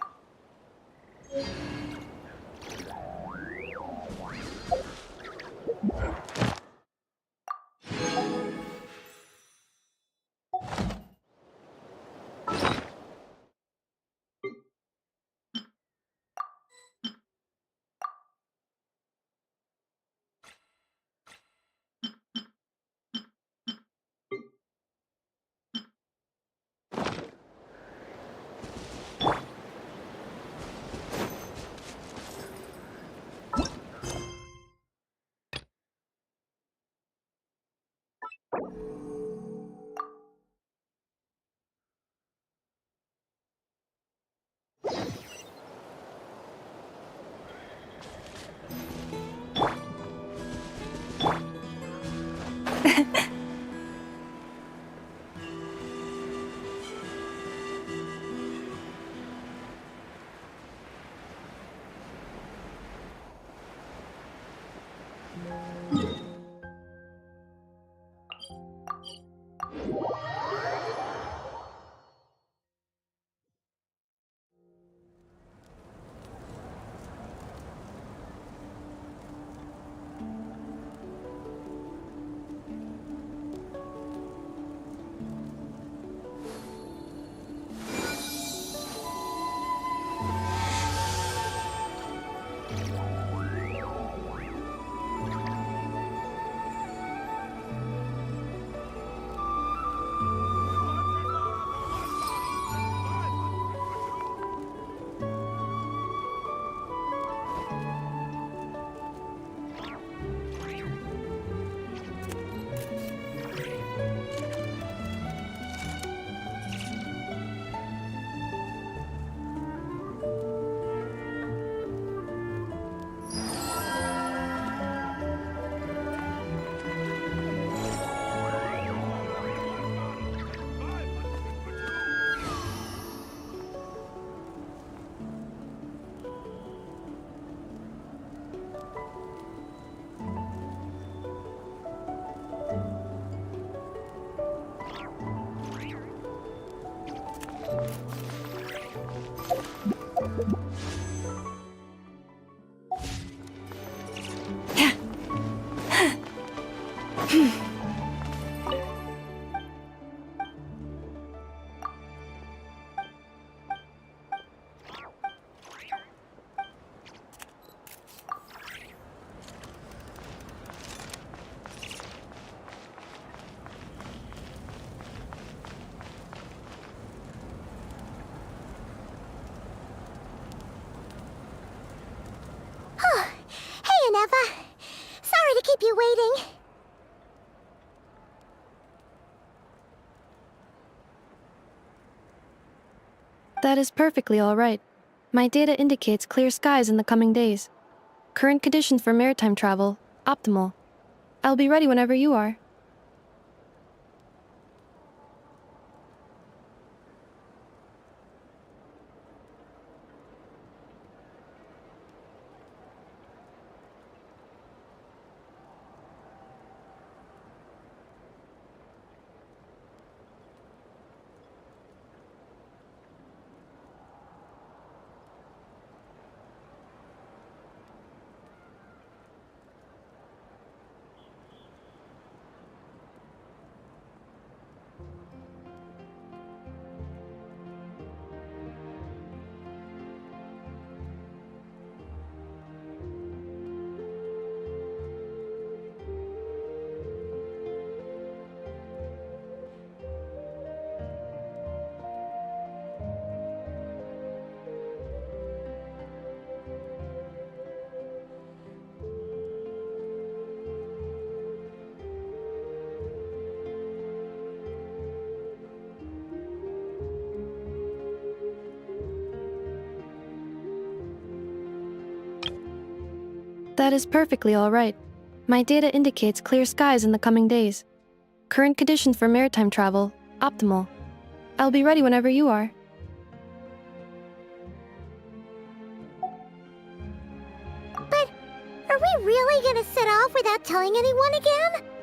Eva. Sorry to keep you waiting. That is perfectly all right. My data indicates clear skies in the coming days. Current conditions for maritime travel, optimal. I'll be ready whenever you are. That is perfectly all right. My data indicates clear skies in the coming days. Current conditions for maritime travel, optimal. I'll be ready whenever you are. But are we really gonna set off without telling anyone again?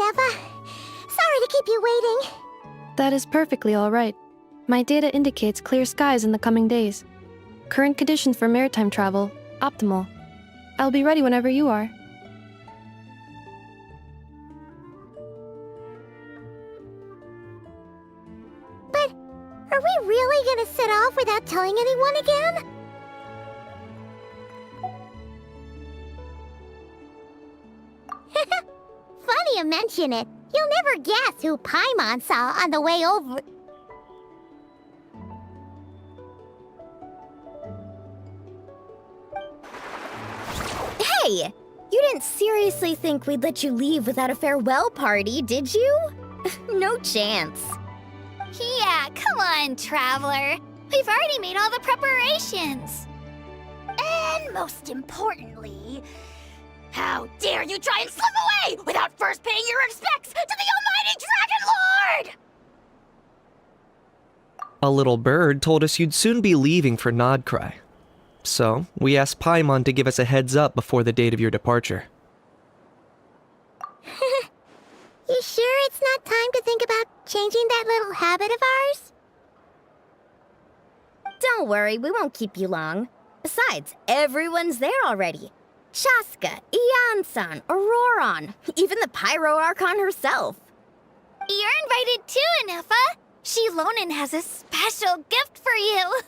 Neffa. Sorry to keep you waiting. That is perfectly all right. My data indicates clear skies in the coming days. Current conditions for maritime travel, optimal. I'll be ready whenever you are. But are we really gonna set off without telling anyone again? Funny you mention it. You'll never guess who Paimon saw on the way over. Hey! You didn't seriously think we'd let you leave without a farewell party, did you? No chance. Yeah, come on, Traveler. We've already made all the preparations. And most importantly, how dare you try and slip away without first paying your respects to the almighty Dragon Lord! A little bird told us you'd soon be leaving for Nodcry. So, we asked Paimon to give us a heads up before the date of your departure. You sure it's not time to think about changing that little habit of ours? Don't worry, we won't keep you long. Besides, everyone's there already. Shaska, Ian-san, Auroron, even the Pyro Archon herself. You're invited too, Anepha. Shilonen has a special gift for you.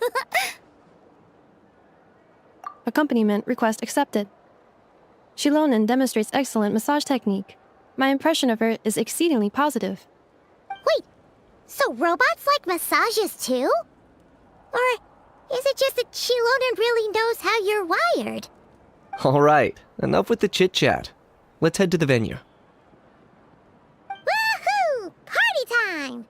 Accompaniment request accepted. Shilonen demonstrates excellent massage technique. My impression of her is exceedingly positive. Wait, so robots like massages too? Or is it just that Shilonen really knows how you're wired? Alright, enough with the chit-chat. Let's head to the venue. Woohoo! Party time!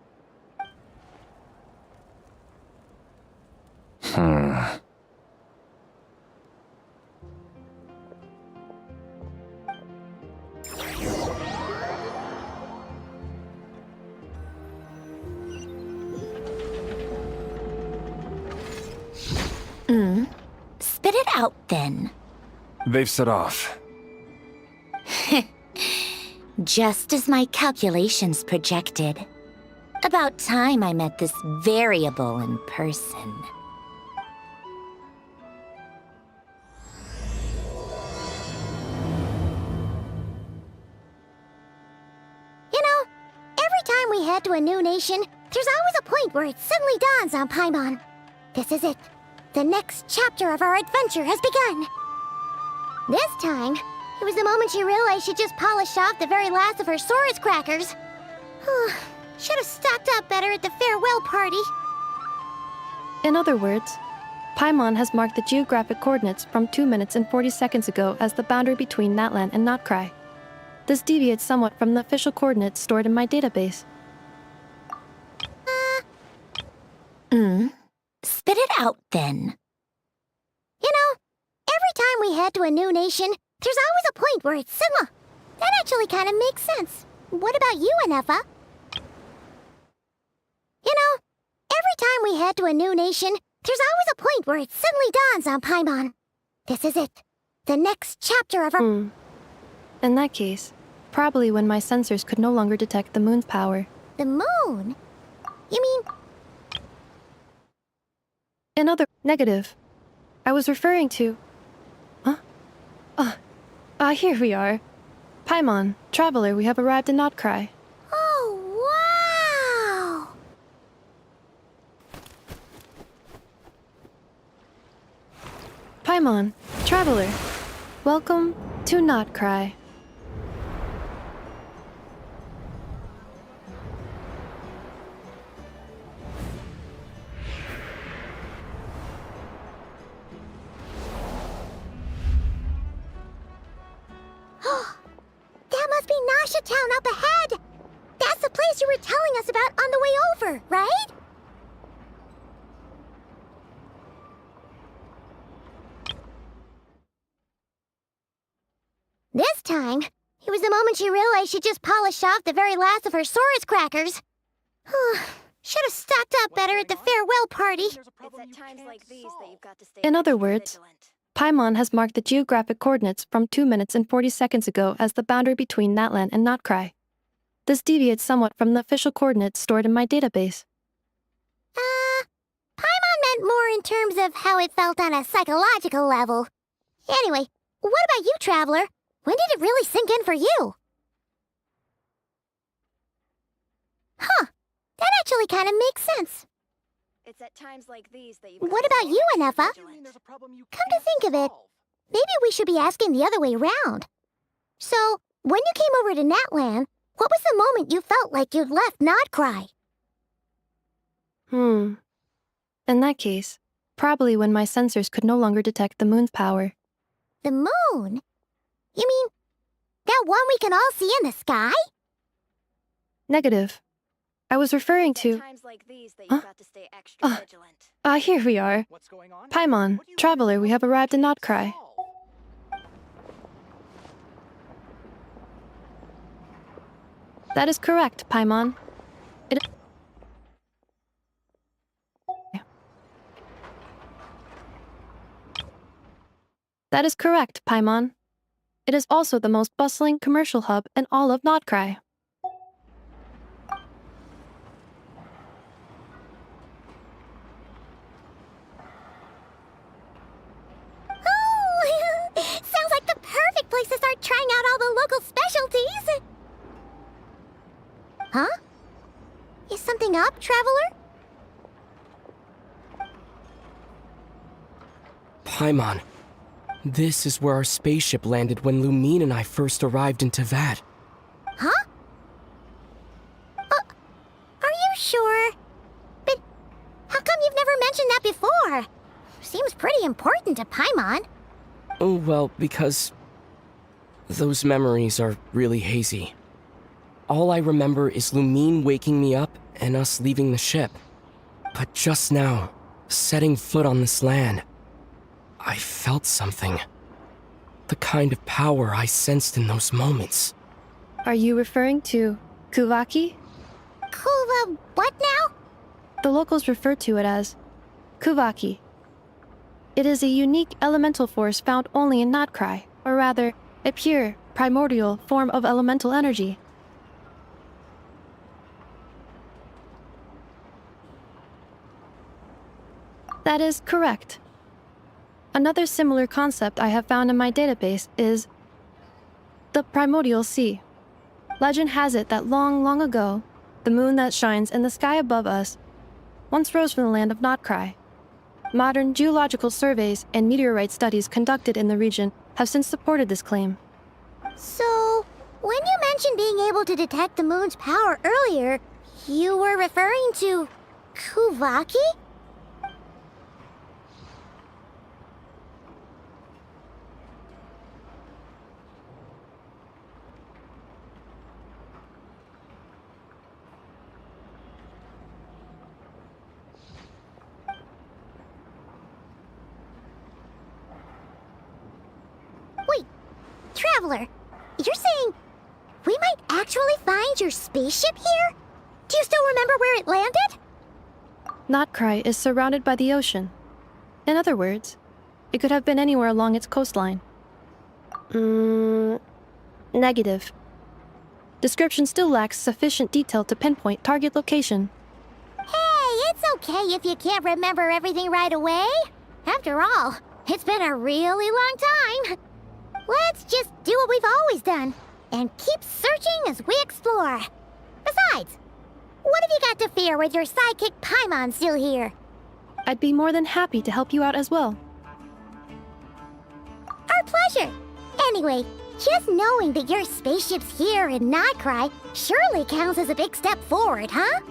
Spit it out, then. They've set off. Just as my calculations projected. About time I met this variable in person. You know, every time we head to a new nation, there's always a point where it suddenly dawns on Paimon. This is it. The next chapter of our adventure has begun. This time, it was the moment she realized she just polished off the very last of her Saurus crackers. Should have stocked up better at the farewell party. In other words, Paimon has marked the geographic coordinates from 2 minutes and 40 seconds ago as the boundary between Natlan and Notcry. This deviates somewhat from the official coordinates stored in my database. Spit it out, then. You know, every time we head to a new nation, there's always a point where it's similar. That actually kind of makes sense. What about you, Anepha? You know, every time we head to a new nation, there's always a point where it suddenly dawns on Paimon. This is it. The next chapter of our... In that case, probably when my sensors could no longer detect the moon's power. The moon? You mean... Another negative. I was referring to... Here we are. Paimon, Traveler, we have arrived in Notcry. Oh, wow! Paimon, Traveler, welcome to Notcry. That must be Nasha Town up ahead! That's the place you were telling us about on the way over, right? This time, it was the moment she realized she just polished off the very last of her Saurus crackers. Should have stocked up better at the farewell party. In other words, Paimon has marked the geographic coordinates from 2 minutes and 40 seconds ago as the boundary between Natlan and Notcry. This deviates somewhat from the official coordinates stored in my database. Paimon meant more in terms of how it felt on a psychological level. Anyway, what about you, Traveler? When did it really sink in for you? Huh, that actually kind of makes sense. It's at times like these that you. What about you, Anefa? Come to think of it, maybe we should be asking the other way around. So, when you came over to Natlan, what was the moment you felt like you'd left Nodcry? In that case, probably when my sensors could no longer detect the moon's power. The moon? You mean that one we can all see in the sky? Negative. I was referring to... Times like these that you've got to stay extra vigilant. Here we are. Paimon, Traveler, we have arrived in Nodcry. That is correct, Paimon. That is correct, Paimon. It is also the most bustling commercial hub in all of Nodcry. Oh, sounds like the perfect place to start trying out all the local specialties. Huh? Is something up, Traveler? Paimon, this is where our spaceship landed when Lumine and I first arrived in Teyvat. Huh? Are you sure? But how come you've never mentioned that before? Seems pretty important to Paimon. Oh, well, because those memories are really hazy. All I remember is Lumine waking me up and us leaving the ship. But just now, setting foot on this land, I felt something. The kind of power I sensed in those moments. Are you referring to Kuvaki? Kuva what now? The locals refer to it as Kuvaki. It is a unique elemental force found only in Nodcry, or rather, a pure, primordial form of elemental energy. That is correct. Another similar concept I have found in my database is the primordial sea. Legend has it that long, long ago, the moon that shines in the sky above us once rose from the land of Nodcry. Modern geological surveys and meteorite studies conducted in the region have since supported this claim. So, when you mentioned being able to detect the moon's power earlier, you were referring to Kuvaki? Wait, Traveler, you're saying we might actually find your spaceship here? Do you still remember where it landed? Nodcry is surrounded by the ocean. In other words, it could have been anywhere along its coastline. Negative. Description still lacks sufficient detail to pinpoint target location. Hey, it's okay if you can't remember everything right away. After all, it's been a really long time. Let's just do what we've always done, and keep searching as we explore. Besides, what have you got to fear with your sidekick Paimon still here? I'd be more than happy to help you out as well. Our pleasure. Anyway, just knowing that your spaceship's here in Nodcry surely counts as a big step forward, huh?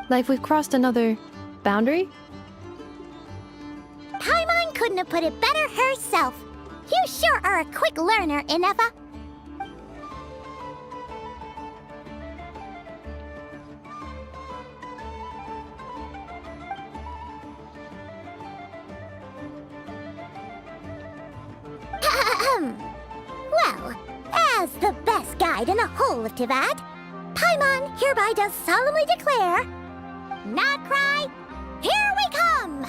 Like we've crossed another boundary? Paimon couldn't have put it better herself. You sure are a quick learner, Inefa. Well, as the best guide in the whole of Teyvat, Paimon hereby does solemnly declare, Nodcry, here we come!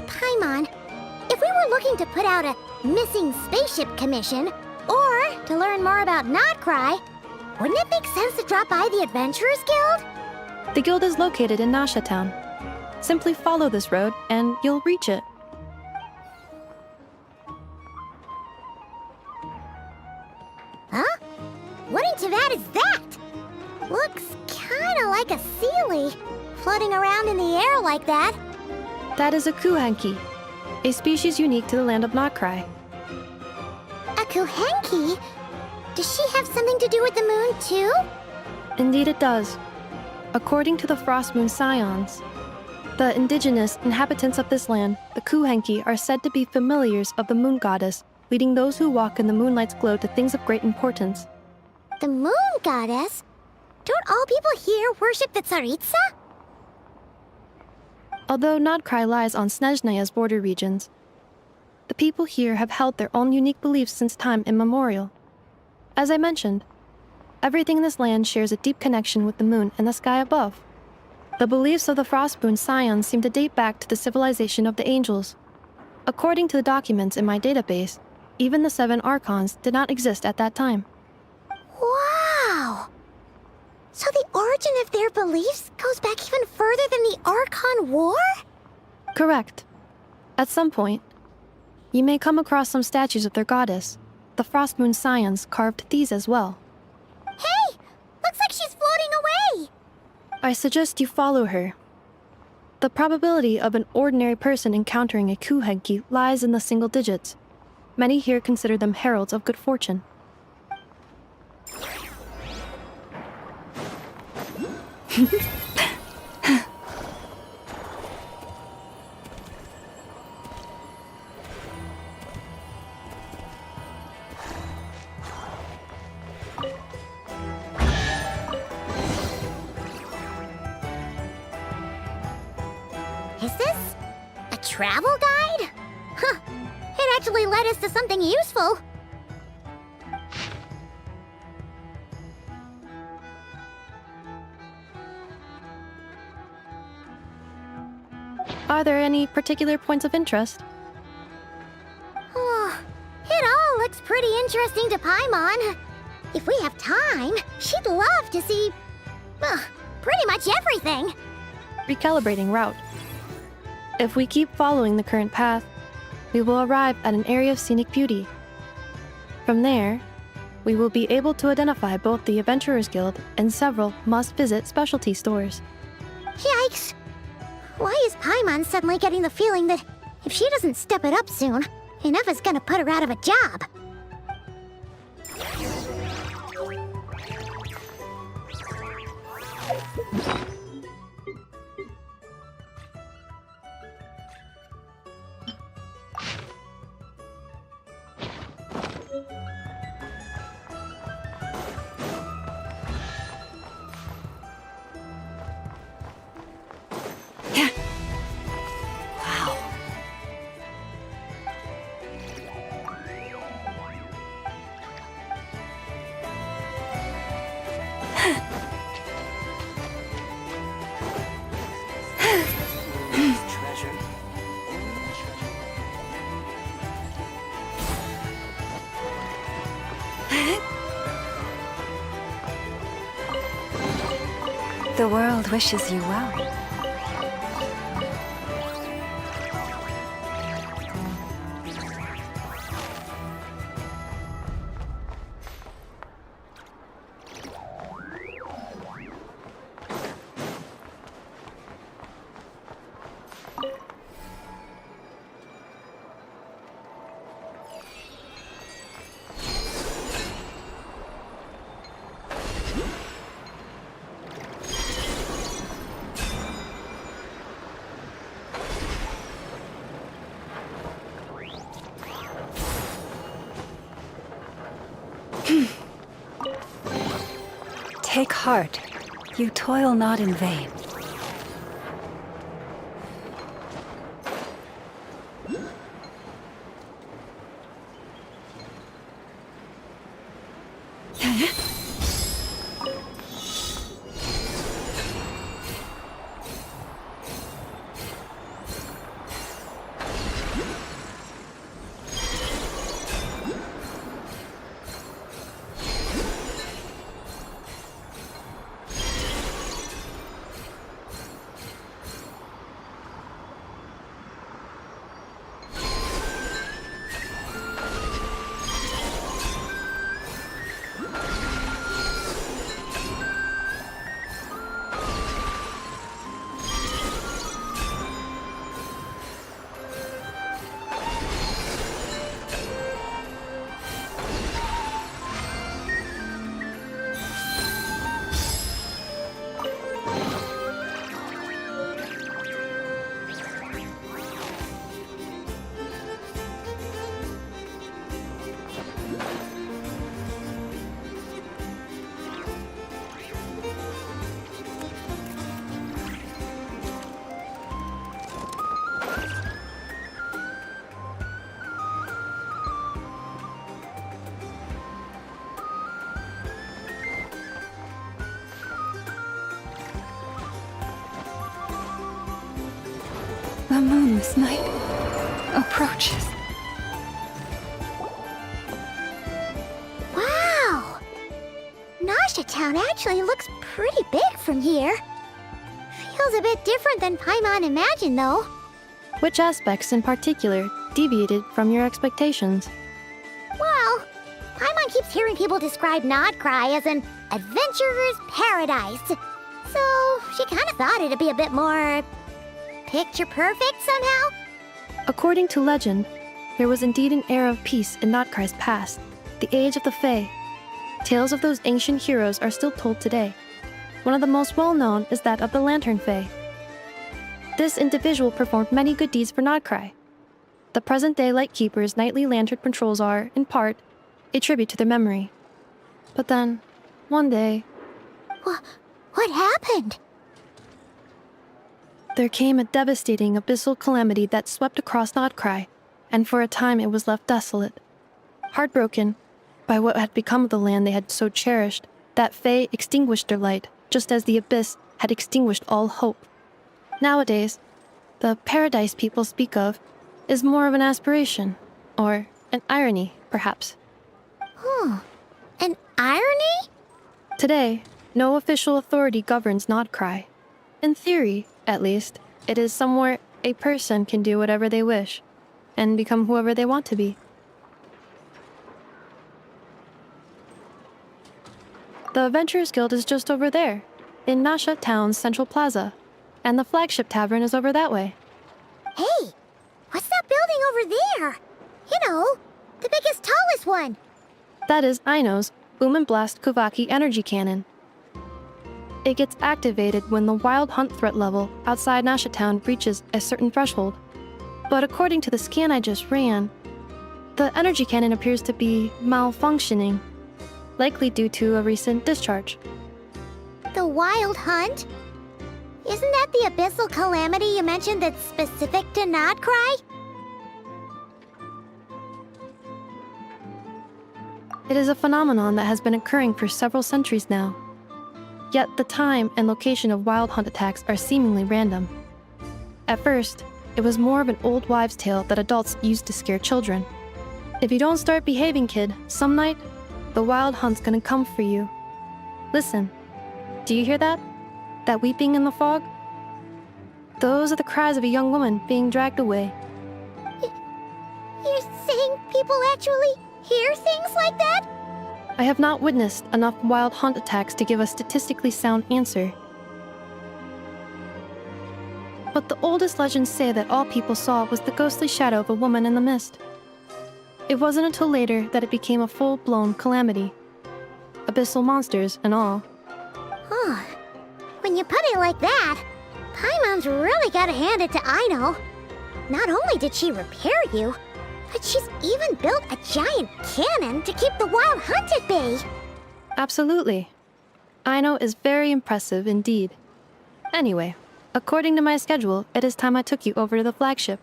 Paimon, if we were looking to put out a missing spaceship commission, or to learn more about Nodcry, wouldn't it make sense to drop by the Adventurers Guild? The guild is located in Nasha Town. Simply follow this road, and you'll reach it. Huh? What in Teyvat is that? Looks kinda like a Sealy, floating around in the air like that. That is a Kuhenki, a species unique to the land of Nodcry. A Kuhenki? Does she have something to do with the moon, too? Indeed it does. According to the Frost Moon Scions, the indigenous inhabitants of this land, the Kuhenki, are said to be familiars of the moon goddess, leading those who walk in the moonlight's glow to things of great importance. The moon goddess? Don't all people here worship the Tsaritsa? Although Nodcry lies on Snezhnaya's border regions, the people here have held their own unique beliefs since time immemorial. As I mentioned, everything in this land shares a deep connection with the moon and the sky above. The beliefs of the Frostmoon Scions seem to date back to the civilization of the angels. According to the documents in my database, even the 7 Archons did not exist at that time. Wow! So the origin of their beliefs goes back even further than the Archon War? Correct. At some point, you may come across some statues of their goddess. The Frostmoon Scions carved these as well. Hey! Looks like she's floating away! I suggest you follow her. The probability of an ordinary person encountering a Kuhenki lies in the single digits. Many here consider them heralds of good fortune. Is this a travel guide? Huh. It actually led us to something useful. Are there any particular points of interest? Oh, it all looks pretty interesting to Paimon. If we have time, she'd love to see, pretty much everything. Recalibrating route. If we keep following the current path, we will arrive at an area of scenic beauty. From there, we will be able to identify both the Adventurers Guild and several must-visit specialty stores. Yikes! Why is Paimon suddenly getting the feeling that if she doesn't step it up soon, Inefa's gonna put her out of a job? The world wishes you well. Take heart. You toil not in vain. The moon this night approaches. Wow! Nasha Town actually looks pretty big from here. Feels a bit different than Paimon imagined, though. Which aspects in particular deviated from your expectations? Well, Paimon keeps hearing people describe Nodcry as an adventurer's paradise. So she kind of thought it'd be a bit more picture perfect somehow. According to legend, there was indeed an era of peace in Nodcry's past, the Age of the Fae. Tales of those ancient heroes are still told today. One of the most well-known is that of the Lantern Fae. This individual performed many good deeds for Nodcry. The present-day Lightkeeper's nightly lantern patrols are, in part, a tribute to their memory. But then, one day... What happened? There came a devastating abyssal calamity that swept across Nodcry, and for a time it was left desolate. Heartbroken by what had become of the land they had so cherished, that Fae extinguished their light, just as the abyss had extinguished all hope. Nowadays, the paradise people speak of is more of an aspiration, or an irony, perhaps. An irony? Today, no official authority governs Nodcry. In theory, at least, it is somewhere a person can do whatever they wish, and become whoever they want to be. The Adventurers Guild is just over there, in Nasha Town's Central Plaza, and the flagship tavern is over that way. Hey, what's that building over there? You know, the biggest, tallest one. That is Aino's Boom and Blast Kuvaki energy cannon. It gets activated when the wild hunt threat level outside Nasha Town reaches a certain threshold. But according to the scan I just ran, the energy cannon appears to be malfunctioning, likely due to a recent discharge. The Wild Hunt? Isn't that the abyssal calamity you mentioned that's specific to Nodcry? It is a phenomenon that has been occurring for several centuries now. Yet the time and location of wild hunt attacks are seemingly random. At first, it was more of an old wives' tale that adults used to scare children. If you don't start behaving, kid, some night, the wild hunt's gonna come for you. Listen, do you hear that? That weeping in the fog? Those are the cries of a young woman being dragged away. You're saying people actually hear things like that? I have not witnessed enough wild hunt attacks to give a statistically sound answer. But the oldest legends say that all people saw was the ghostly shadow of a woman in the mist. It wasn't until later that it became a full-blown calamity. Abyssal monsters and all. Huh. When you put it like that, Paimon's really gotta hand it to Aino. Not only did she repair you, but she's even built a giant cannon to keep the wild hunt at bay. Absolutely. Aino is very impressive indeed. Anyway, according to my schedule, it is time I took you over to the flagship.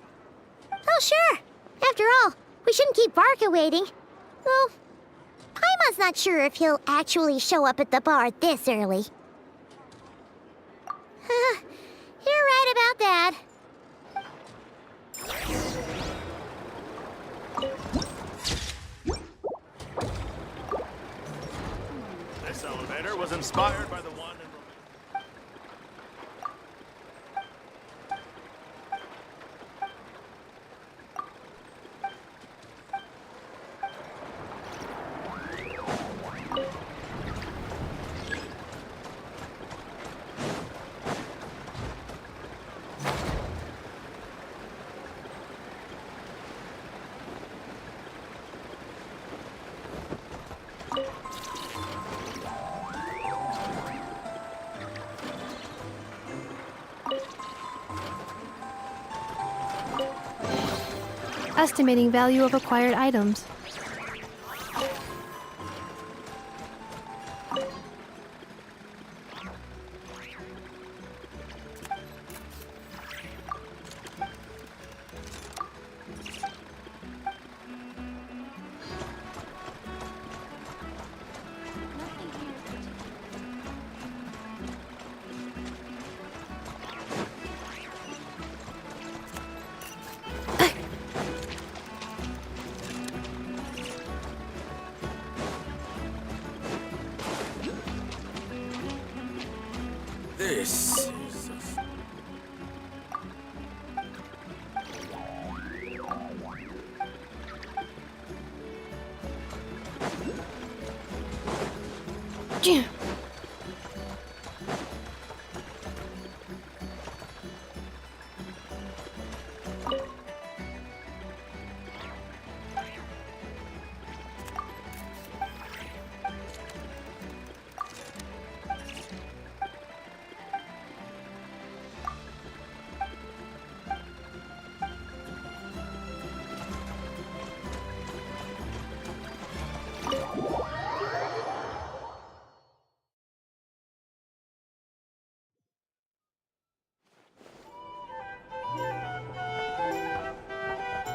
Oh, sure. After all, we shouldn't keep Varka waiting. Well, Paimon's not sure if he'll actually show up at the bar this early. You're right about that. This elevator was inspired by the one in Estimating value of acquired items.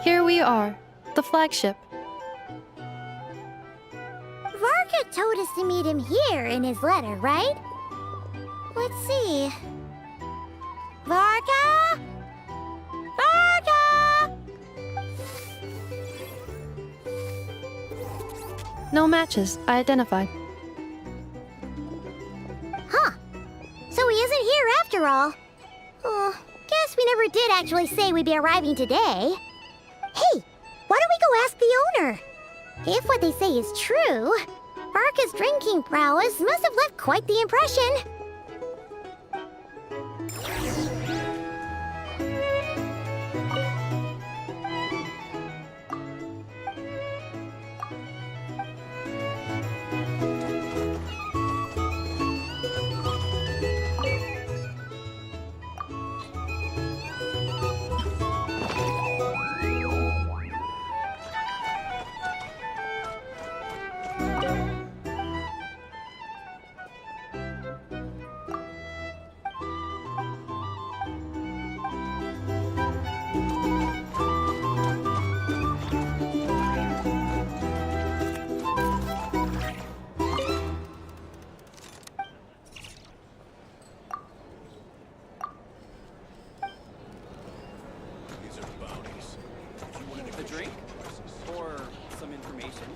Here we are, the flagship. Varka told us to meet him here in his letter, right? Let's see. Varka? Varka! No matches, I identified. Huh. So he isn't here after all. Oh, guess we never did actually say we'd be arriving today. Hey, why don't we go ask the owner? If what they say is true, Varka's drinking prowess must have left quite the impression. A drink? Or some information?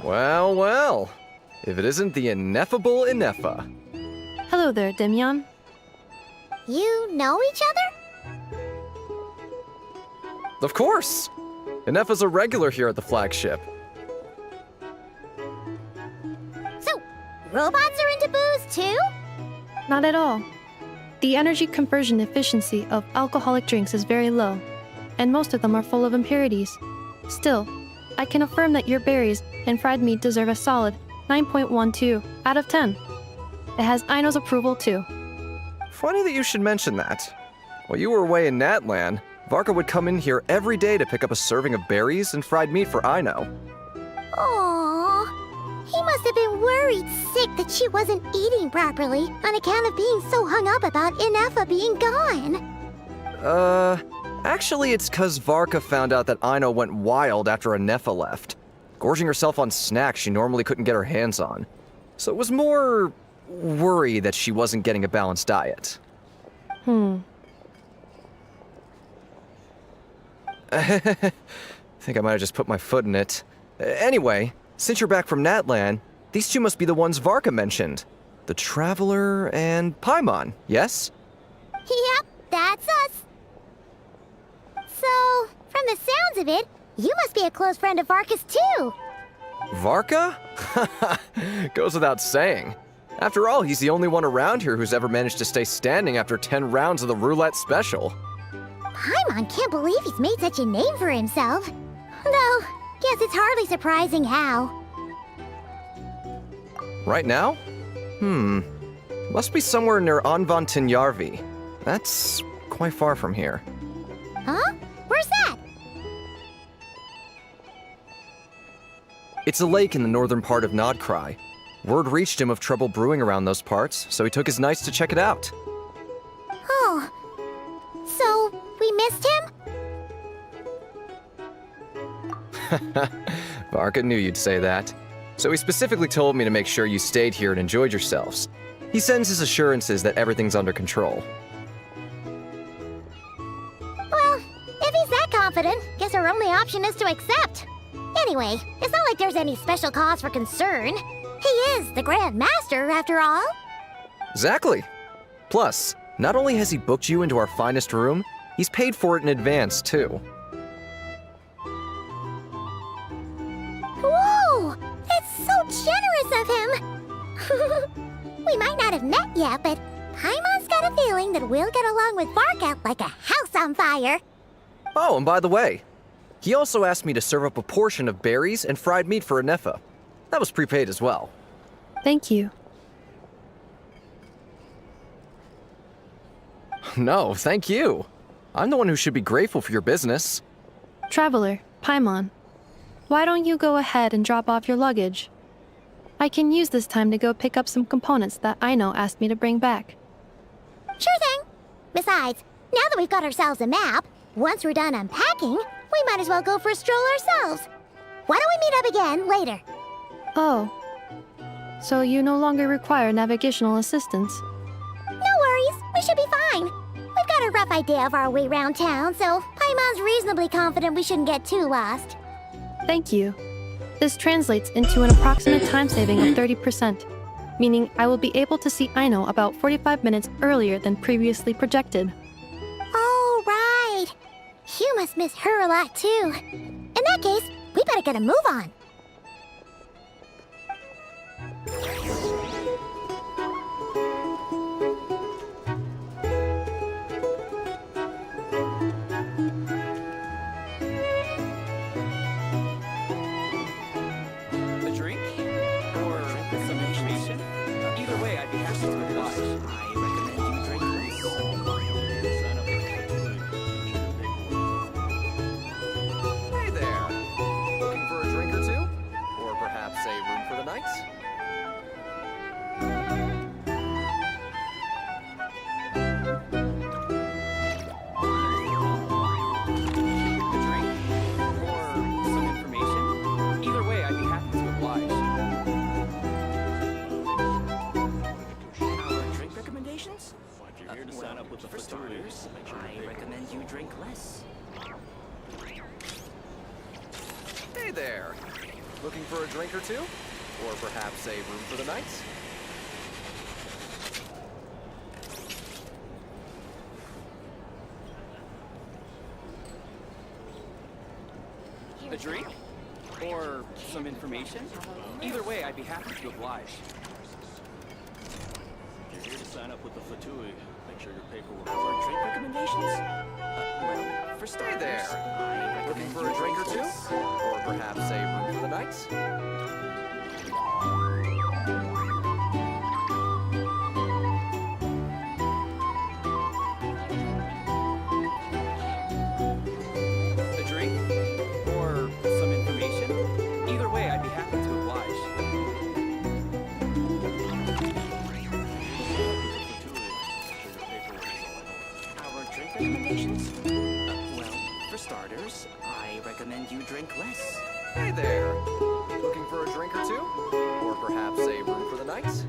Well, well. If it isn't the ineffable Inefa. Hello there, Demyon. You know each other? Of course! Inefa's a regular here at the flagship. So, robots are into booze too? Not at all. The energy conversion efficiency of alcoholic drinks is very low, and most of them are full of impurities. Still, I can affirm that your berries and fried meat deserve a solid 9.12 out of 10. It has Aino's approval too. Funny that you should mention that. While you were away in Natlan, Varka would come in here every day to pick up a serving of berries and fried meat for Aino. Aww. He must have been worried sick that she wasn't eating properly on account of being so hung up about Inefa being gone. Actually it's 'cause Varka found out that Aino went wild after Inefa left, gorging herself on snacks she normally couldn't get her hands on. So it was more worry that she wasn't getting a balanced diet. I think I might have just put my foot in it. Anyway, since you're back from Natlan, these two must be the ones Varka mentioned. The Traveler and Paimon, yes? Yep, that's us. So, from the sounds of it, you must be a close friend of Varka's too. Varka? Goes without saying. After all, he's the only one around here who's ever managed to stay standing after 10 rounds of the roulette special. Paimon can't believe he's made such a name for himself. Though, guess it's hardly surprising how. Right now? Must be somewhere near Anvantinyarvi. That's quite far from here. Huh? Where's that? It's a lake in the northern part of Nodcry. Word reached him of trouble brewing around those parts, so he took his knights to check it out. Oh. So, we missed him? Varka knew you'd say that. So he specifically told me to make sure you stayed here and enjoyed yourselves. He sends his assurances that everything's under control. Well, if he's that confident, guess our only option is to accept. Anyway, it's not like there's any special cause for concern. He is the Grand Master, after all. Exactly. Plus, not only has he booked you into our finest room, He's paid for it in advance, too. Whoa! That's so generous of him! We might not have met yet, but Paimon's got a feeling that we'll get along with Varka like a house on fire. Oh, and by the way, he also asked me to serve up a portion of berries and fried meat for Anefa. That was prepaid as well. Thank you. No, thank you. I'm the one who should be grateful for your business. Traveler, Paimon, why don't you go ahead and drop off your luggage? I can use this time to go pick up some components that Aino asked me to bring back. Sure thing. Besides, now that we've got ourselves a map, once we're done unpacking, we might as well go for a stroll ourselves. Why don't we meet up again later? Oh. So you no longer require navigational assistance? No worries, we should be fine. We've got a rough idea of our way around town, so Paimon's reasonably confident we shouldn't get too lost. Thank you. This translates into an approximate time saving of 30%, meaning I will be able to see Aino about 45 minutes earlier than previously projected. Oh, right. You must miss her a lot, too. In that case, we better get a move on. A drink? Or some information? Either way, I'd be happy to oblige. I recommend you drink less. Sign up for Hey there. Looking for a drink or two? Or perhaps a room for the night? For starters, I recommend you drink less. Hey there. Looking for a drink or two? Or perhaps a room for the night? A drink? Or some information? Either way, I'd be happy to oblige. You're here to sign up with the Fatui. Make sure your paperwork is on drink recommendations? Well, for starters, there. I Looking recommend for you a drink or drink two? less. Or perhaps a room for the night? A drink? Or some information? Either way, I'd be happy to oblige. Our drink recommendations? Well, for starters, I recommend you drink less. Hey there. Looking for a drink or two? Or perhaps a room for the night?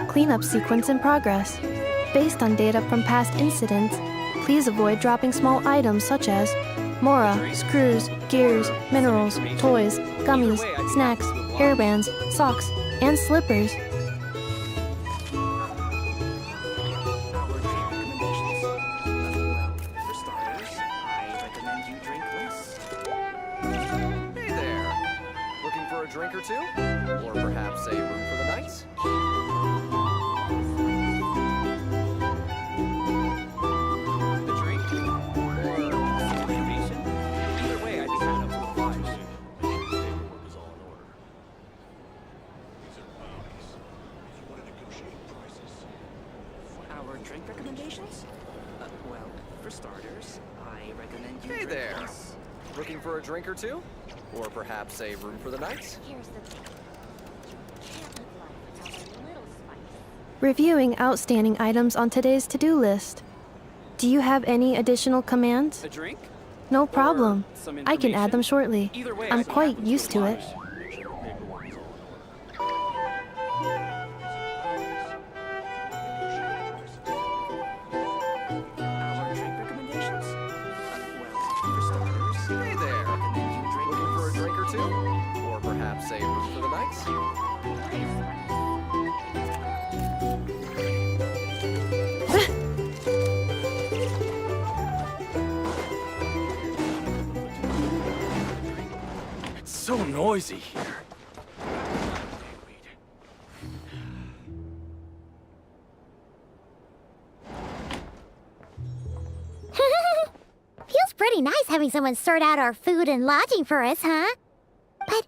Cleanup sequence in progress. Based on data from past incidents, please avoid dropping small items such as mora, screws, gears, minerals, toys, gummies, snacks, hairbands, socks, and slippers. Our drink recommendations? Well, for starters, I recommend you drink less. Hey there. Looking for a drink or two? Or perhaps a room for the night? A drink? Or some information? Either way, I'd be happy to oblige. Make sure your paperwork is all in order. These are bounties. If you want to negotiate prices. Our drink recommendations? Well, for starters, I recommend you Hey drink there. less. Looking for a drink or two? Or perhaps a room for the night? Here's the thing. You can't live life without a little spice. Reviewing outstanding items on today's to-do list. Do you have any additional commands? A drink? No problem. some I can add them shortly. Either way, I'm I'd be quite happy to used to it. oblige. Make sure your paperwork is all in order. Our drink recommendations? Well, for starters, Hey there. recommend you drink Looking for a less. drink or two? Or perhaps a room for the night? noisy here. Feels pretty nice having someone sort out our food and lodging for us, huh? But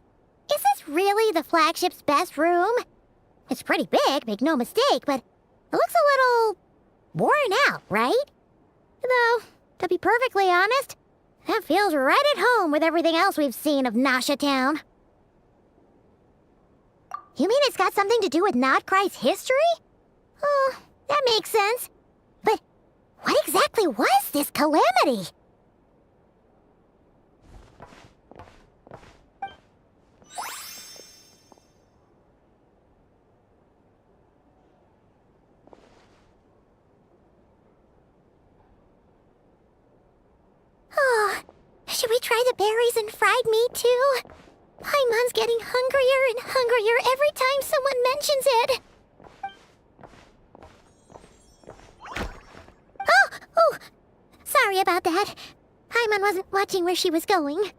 is this really the flagship's best room? It's pretty big, make no mistake, but it looks a little worn out, right? Though, to be perfectly honest, that feels right at home with everything else we've seen of Nasha Town. You mean it's got something to do with Nodcry's history? Oh, that makes sense. But what exactly was this calamity? Oh, should we try the berries and fried meat too? Paimon's getting hungrier and hungrier every time someone mentions it. Oh, sorry about that. Paimon wasn't watching where she was going.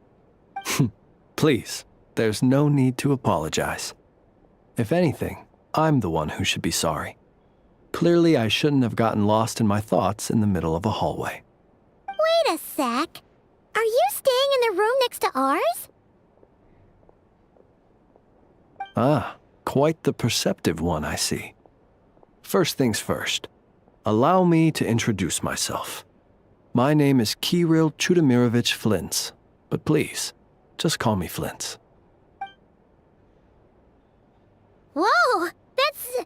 Please, there's no need to apologize. If anything, I'm the one who should be sorry. Clearly, I shouldn't have gotten lost in my thoughts in the middle of a hallway. Wait a sec. Are you staying in the room next to ours? Ah, quite the perceptive one, I see. First things first, allow me to introduce myself. My name is Kirill Chudamirovich Flintz, but please, just call me Flintz. Whoa, that's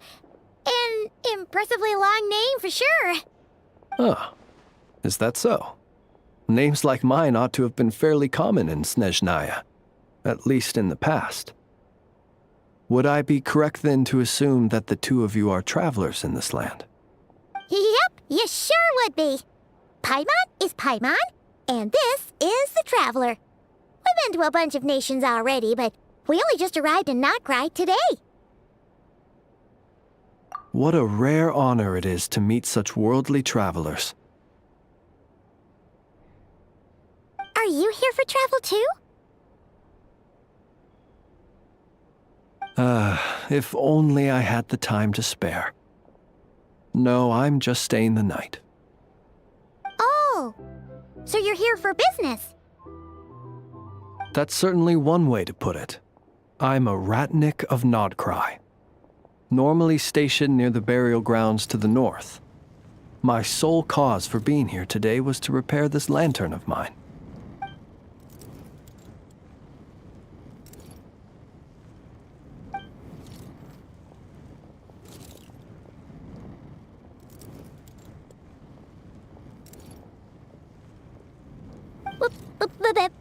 an impressively long name for sure. Ah, is that so? Names like mine ought to have been fairly common in Snezhnaya, at least in the past. Would I be correct then to assume that the two of you are travelers in this land? Yep, you sure would be. Paimon is Paimon, and this is the Traveler. We've been to a bunch of nations already, but we only just arrived in Nodcry today. What a rare honor it is to meet such worldly travelers. Are you here for travel too? If only I had the time to spare. No, I'm just staying the night. Oh, so you're here for business? That's certainly one way to put it. I'm a Ratnik of Nodcry, normally stationed near the burial grounds to the north. My sole cause for being here today was to repair this lantern of mine.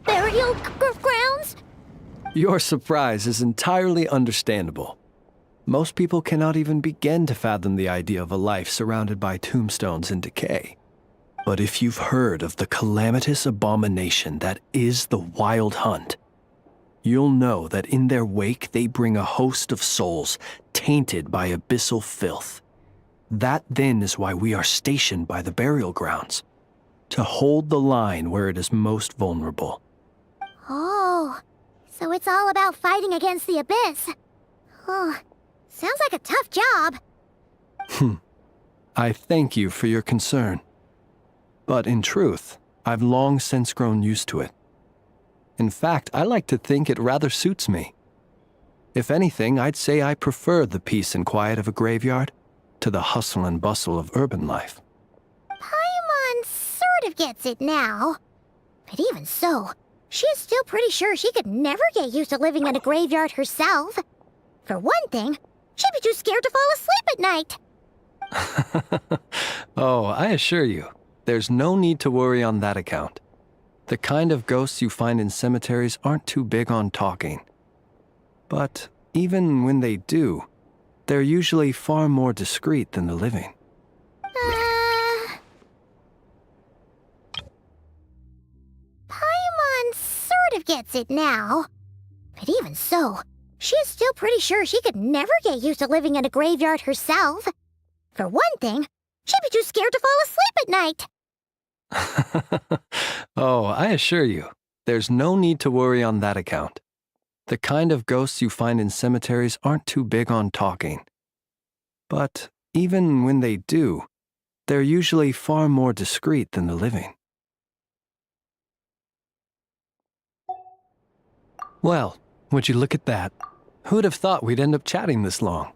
Burial grounds? Your surprise is entirely understandable. Most people cannot even begin to fathom the idea of a life surrounded by tombstones and decay. But if you've heard of the calamitous abomination that is the Wild Hunt, you'll know that in their wake they bring a host of souls tainted by abyssal filth. That then is why we are stationed by the burial grounds, to hold the line where it is most vulnerable. Oh, so it's all about fighting against the abyss. Oh, sounds like a tough job. I thank you for your concern. But in truth, I've long since grown used to it. In fact, I like to think it rather suits me. If anything, I'd say I prefer the peace and quiet of a graveyard to the hustle and bustle of urban life. Paimon sort of gets it now. But even so, she's still pretty sure she could never get used to living in a graveyard herself. For one thing, she'd be too scared to fall asleep at night. Oh, I assure you, there's no need to worry on that account. The kind of ghosts you find in cemeteries aren't too big on talking. But even when they do, they're usually far more discreet than the living. Paimon sort of gets it now. But even so, she's still pretty sure she could never get used to living in a graveyard herself. For one thing, she'd be too scared to fall asleep at night. Oh, I assure you, there's no need to worry on that account. The kind of ghosts you find in cemeteries aren't too big on talking. But even when they do, they're usually far more discreet than the living. Well, would you look at that? Who'd have thought we'd end up chatting this long?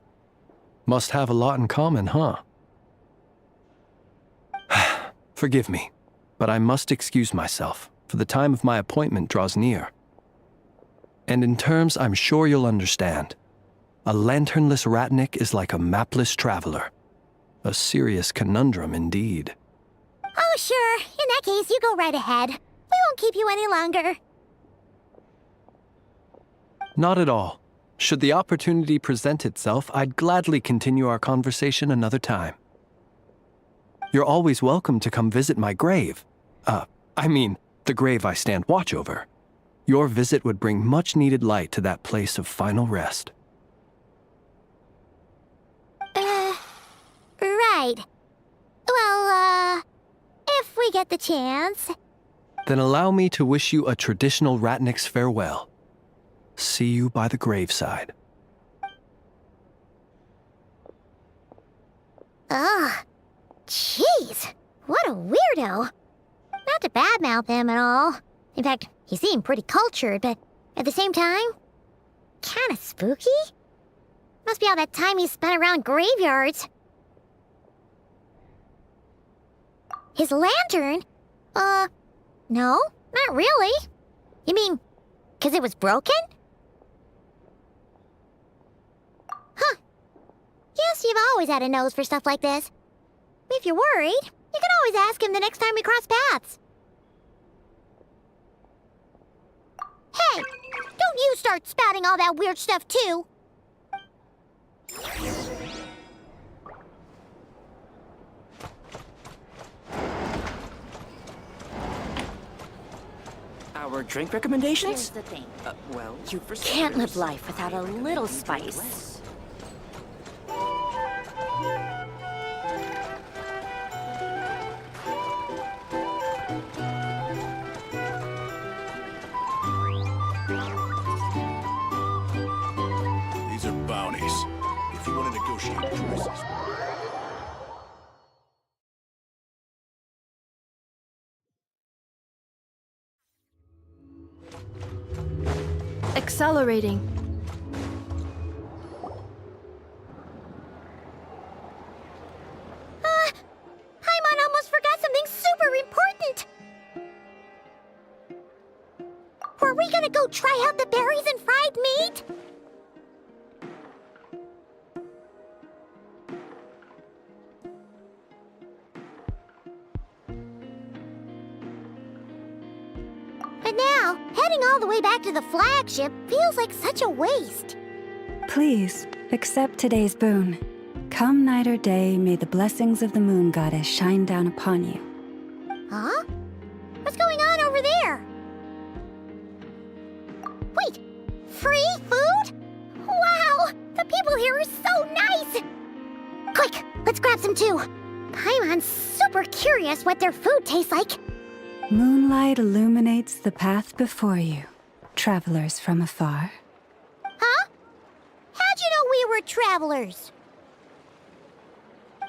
Must have a lot in common, huh? Forgive me, but I must excuse myself, for the time of my appointment draws near. And in terms I'm sure you'll understand, a lanternless ratnik is like a mapless traveler. A serious conundrum indeed. Oh, sure. In that case, you go right ahead. We won't keep you any longer. Not at all. Should the opportunity present itself, I'd gladly continue our conversation another time. You're always welcome to come visit my grave. I mean, the grave I stand watch over. Your visit would bring much-needed light to that place of final rest. Right. Well, if we get the chance. Then allow me to wish you a traditional ratnik's farewell. See you by the graveside. Ugh. Jeez. What a weirdo. Not to badmouth him at all. In fact, he seemed pretty cultured, but at the same time, kinda spooky? Must be all that time he spent around graveyards. His lantern? No, not really. You mean, 'cause it was broken? Huh. Guess you've always had a nose for stuff like this. If you're worried, you can always ask him the next time we cross paths. Hey, don't you start spouting all that weird stuff too. Our drink recommendations? Here's the thing. Well, You can't live life without a little spice. These are bounties. If you want to negotiate prices. Accelerating. Paimon almost forgot something super important. Were we gonna go try out the berries and fried meat? But now, heading all the way back to the flagship feels like such a waste. Please, accept today's boon. Come night or day, may the blessings of the moon goddess shine down upon you. Huh? What's going on over there? Wait, free food? Wow, the people here are so nice! Quick, let's grab some too. Paimon's super curious what their food tastes like. Moonlight illuminates the path before you, travelers from afar. Huh? How'd you know we were travelers?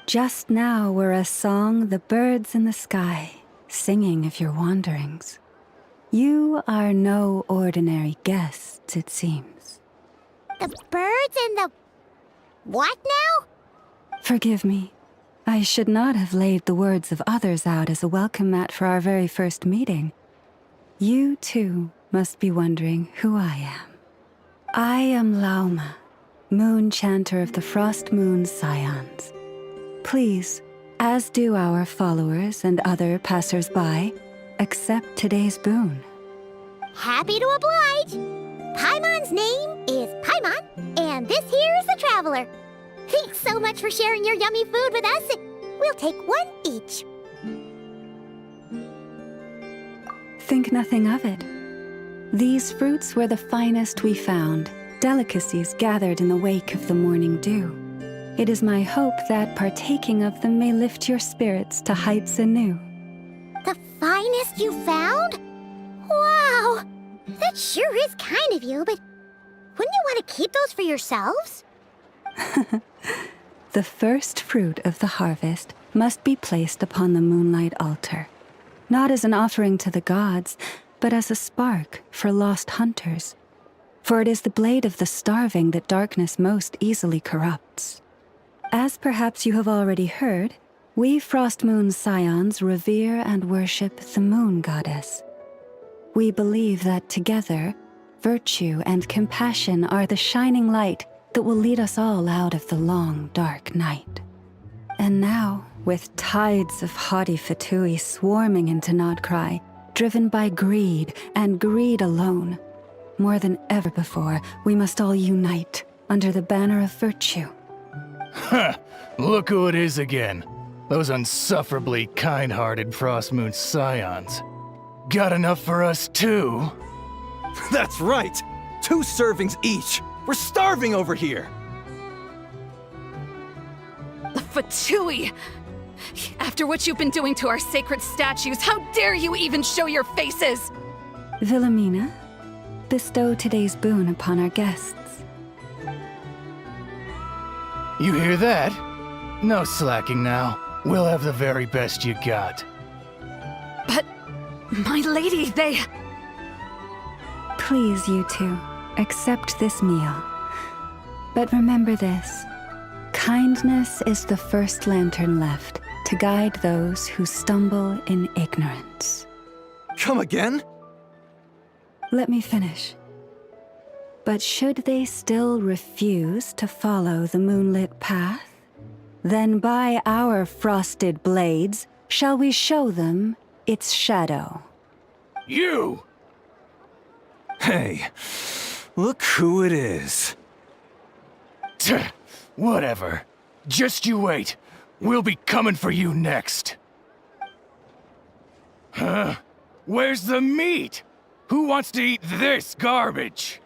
Just now were a song the birds in the sky, singing of your wanderings. You are no ordinary guests, it seems. The birds and the... what now? Forgive me. I should not have laid the words of others out as a welcome mat for our very first meeting. You, too, must be wondering who I am. I am Lauma, moon chanter of the Frost Moon's scions. Please, as do our followers and other passers-by, accept today's boon. Happy to oblige. Paimon's name is Paimon, and this here is the Traveler. Thanks so much for sharing your yummy food with us. We'll take one each. Think nothing of it. These fruits were the finest we found, delicacies gathered in the wake of the morning dew. It is my hope that partaking of them may lift your spirits to heights anew. The finest you found? Wow! That sure is kind of you, but Wouldn't you want to keep those for yourselves? The first fruit of the harvest must be placed upon the moonlight altar, not as an offering to the gods, but as a spark for lost hunters. For it is the blade of the starving that darkness most easily corrupts. As perhaps you have already heard, we Frost Moon Scions revere and worship the moon goddess. We believe that together, virtue and compassion are the shining light that will lead us all out of the long, dark night. And now, with tides of haughty Fatui swarming into Nodcry, driven by greed and greed alone, more than ever before, we must all unite under the banner of virtue. Ha! Look who it is again. Those unsufferably kind-hearted Frost Moon Scions. Got enough for us too? That's right! 2 servings each! We're starving over here! Fatui! After what you've been doing to our sacred statues, how dare you even show your faces! Wilhelmina, bestow today's boon upon our guests. You hear that? No slacking now. We'll have the very best you got. But, my lady, they... Please, you two, accept this meal. But remember this. Kindness is the first lantern left to guide those who stumble in ignorance. Come again? Let me finish. But should they still refuse to follow the moonlit path, then by our frosted blades shall we show them its shadow. You! Hey, look who it is. Whatever. Just you wait. We'll be coming for you next. Huh? Where's the meat? Who wants to eat this garbage?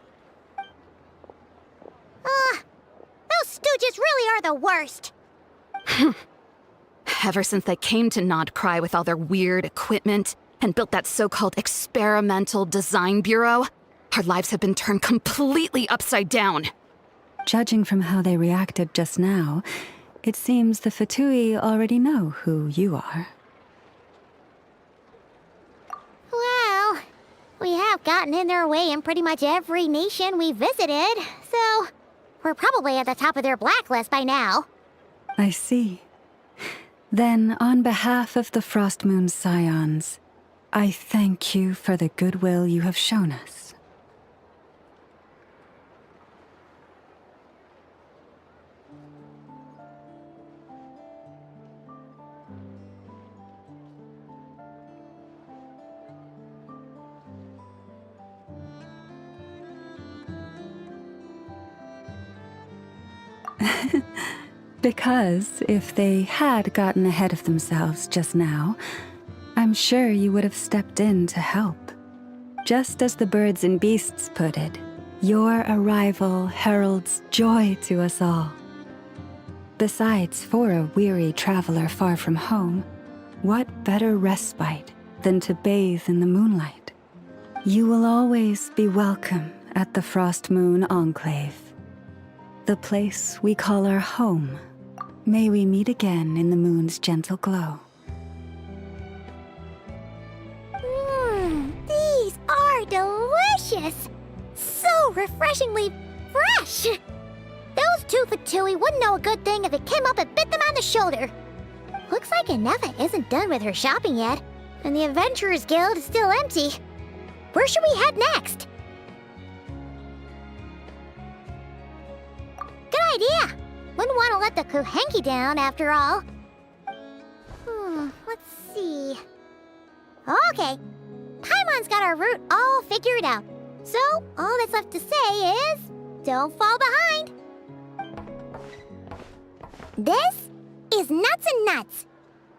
Those stooges really are the worst. Ever since they came to Nodcry with all their weird equipment and built that so-called experimental design bureau, our lives have been turned completely upside down. Judging from how they reacted just now, it seems the Fatui already know who you are. Well, we have gotten in their way in pretty much every nation we visited, so we're probably at the top of their blacklist by now. I see. Then, on behalf of the Frost Moon Scions, I thank you for the goodwill you have shown us. Because if they had gotten ahead of themselves just now, I'm sure you would have stepped in to help. Just as the birds and beasts put it, your arrival heralds joy to us all. Besides, for a weary traveler far from home, what better respite than to bathe in the moonlight? You will always be welcome at the Frost Moon Enclave, the place we call our home. May we meet again in the moon's gentle glow. These are delicious! So refreshingly fresh! Those 2 Fatui wouldn't know a good thing if it came up and bit them on the shoulder. Looks like Anefa isn't done with her shopping yet, and the Adventurers Guild is still empty. Where should we head next? Good idea! Wouldn't want to let the Kuhenki down, after all. Let's see. Okay. Paimon's got our route all figured out. So, all that's left to say is, don't fall behind. This is Nuts and Nuts.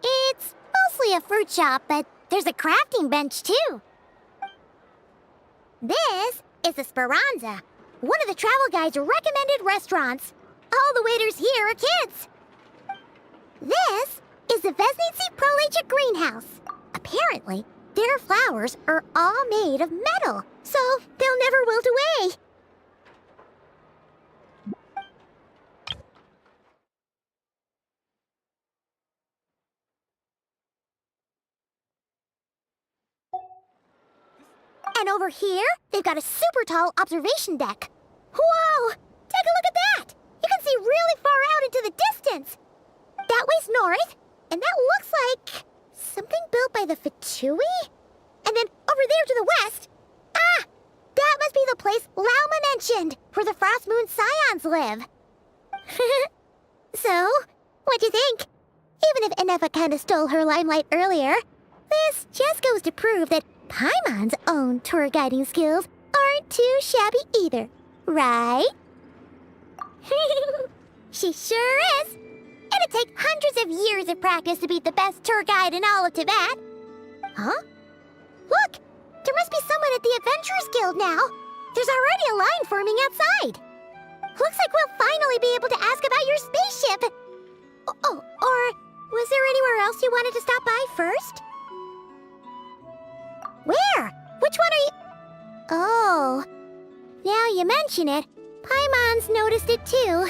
It's mostly a fruit shop, but there's a crafting bench, too. This is the Speranza, one of the travel guide's recommended restaurants. All the waiters here are kids. This is the Vesnitsi Prolecha greenhouse. Apparently, their flowers are all made of metal, so they'll never wilt away. And over here, they've got a super tall observation deck. Whoa! Take a look at that! You can see really far out into the distance. That way's north, and that looks like something built by the Fatui? And then over there to the west, that must be the place Lauma mentioned, where the Frost Moon Scions live. So, what'd you think? Even if Enefa kinda stole her limelight earlier, this just goes to prove that Paimon's own tour guiding skills aren't too shabby either, right? She sure is! It'd take hundreds of years of practice to be the best tour guide in all of Tibet. Huh? Look! There must be someone at the Adventurers Guild now. There's already a line forming outside. Looks like we'll finally be able to ask about your spaceship. Oh, or was there anywhere else you wanted to stop by first? Where? Which one are you... Oh, now you mention it, Paimon's noticed it too.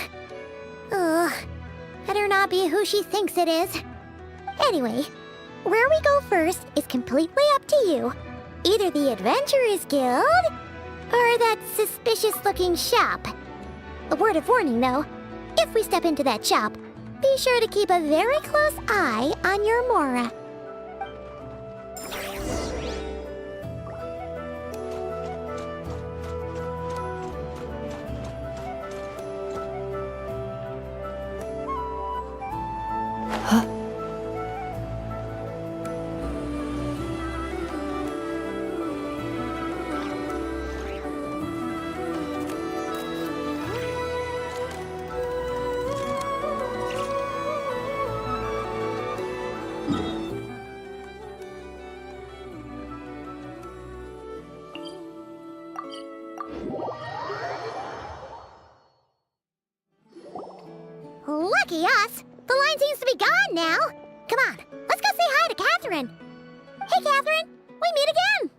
Ugh, better not be who she thinks it is. Anyway, where we go first is completely up to you. Either the Adventurers Guild, or that suspicious-looking shop. A word of warning, though. If we step into that shop, be sure to keep a very close eye on your Mora. Lucky us! The line seems to be gone now. Come on, let's go say hi to Catherine. Hey, Catherine, we meet again.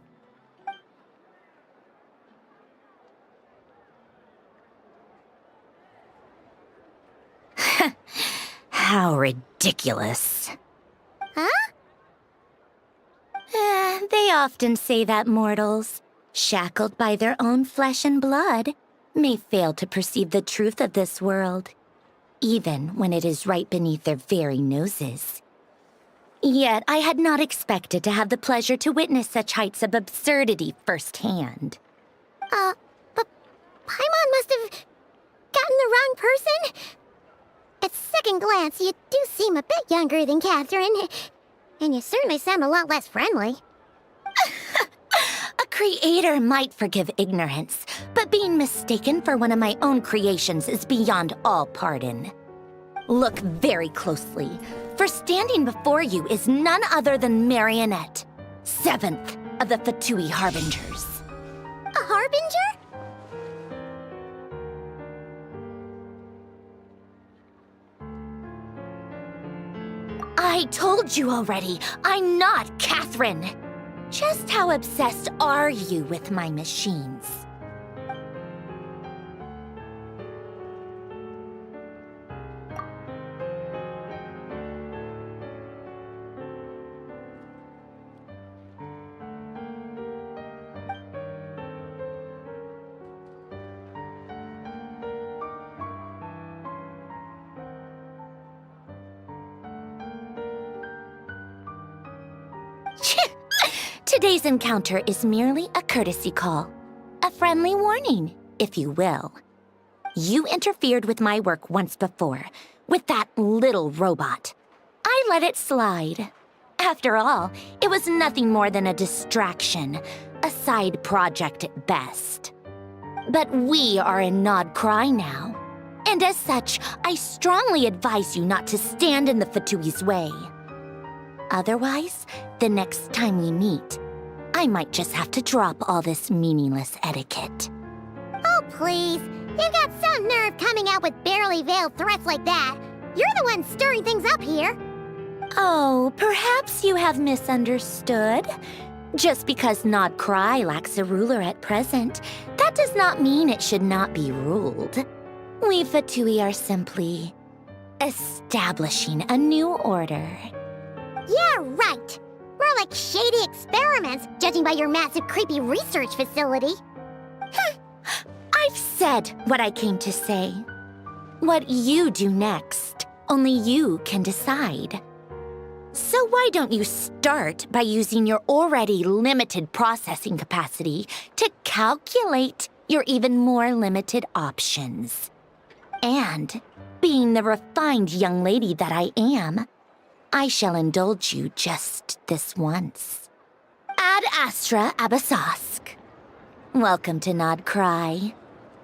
How ridiculous. Huh? They often say that mortals, shackled by their own flesh and blood, may fail to perceive the truth of this world, even when it is right beneath their very noses. Yet I had not expected to have the pleasure to witness such heights of absurdity firsthand. But Paimon must have gotten the wrong person? At second glance, you do seem a bit younger than Catherine, and you certainly sound a lot less friendly. A creator might forgive ignorance, but being mistaken for one of my own creations is beyond all pardon. Look very closely, for standing before you is none other than Marionette, 7th of the Fatui Harbingers. A Harbinger? I told you already, I'm not Catherine. Just how obsessed are you with my machines? Today's encounter is merely a courtesy call. A friendly warning, if you will. You interfered with my work once before, with that little robot. I let it slide. After all, it was nothing more than a distraction, a side project at best. But we are in Nod Cry now, and as such, I strongly advise you not to stand in the Fatui's way. Otherwise, the next time we meet, I might just have to drop all this meaningless etiquette. Oh, please. You've got some nerve coming out with barely veiled threats like that. You're the one stirring things up here. Oh, perhaps you have misunderstood. Just because Nod Cry lacks a ruler at present, that does not mean it should not be ruled. We Fatui are simply establishing a new order. Yeah, right. More like shady experiments, judging by your massive, creepy research facility. I've said what I came to say. What you do next, only you can decide. So why don't you start by using your already limited processing capacity to calculate your even more limited options? And, being the refined young lady that I am, I shall indulge you just this once. Ad Astra Abasask. Welcome to Nod Cry,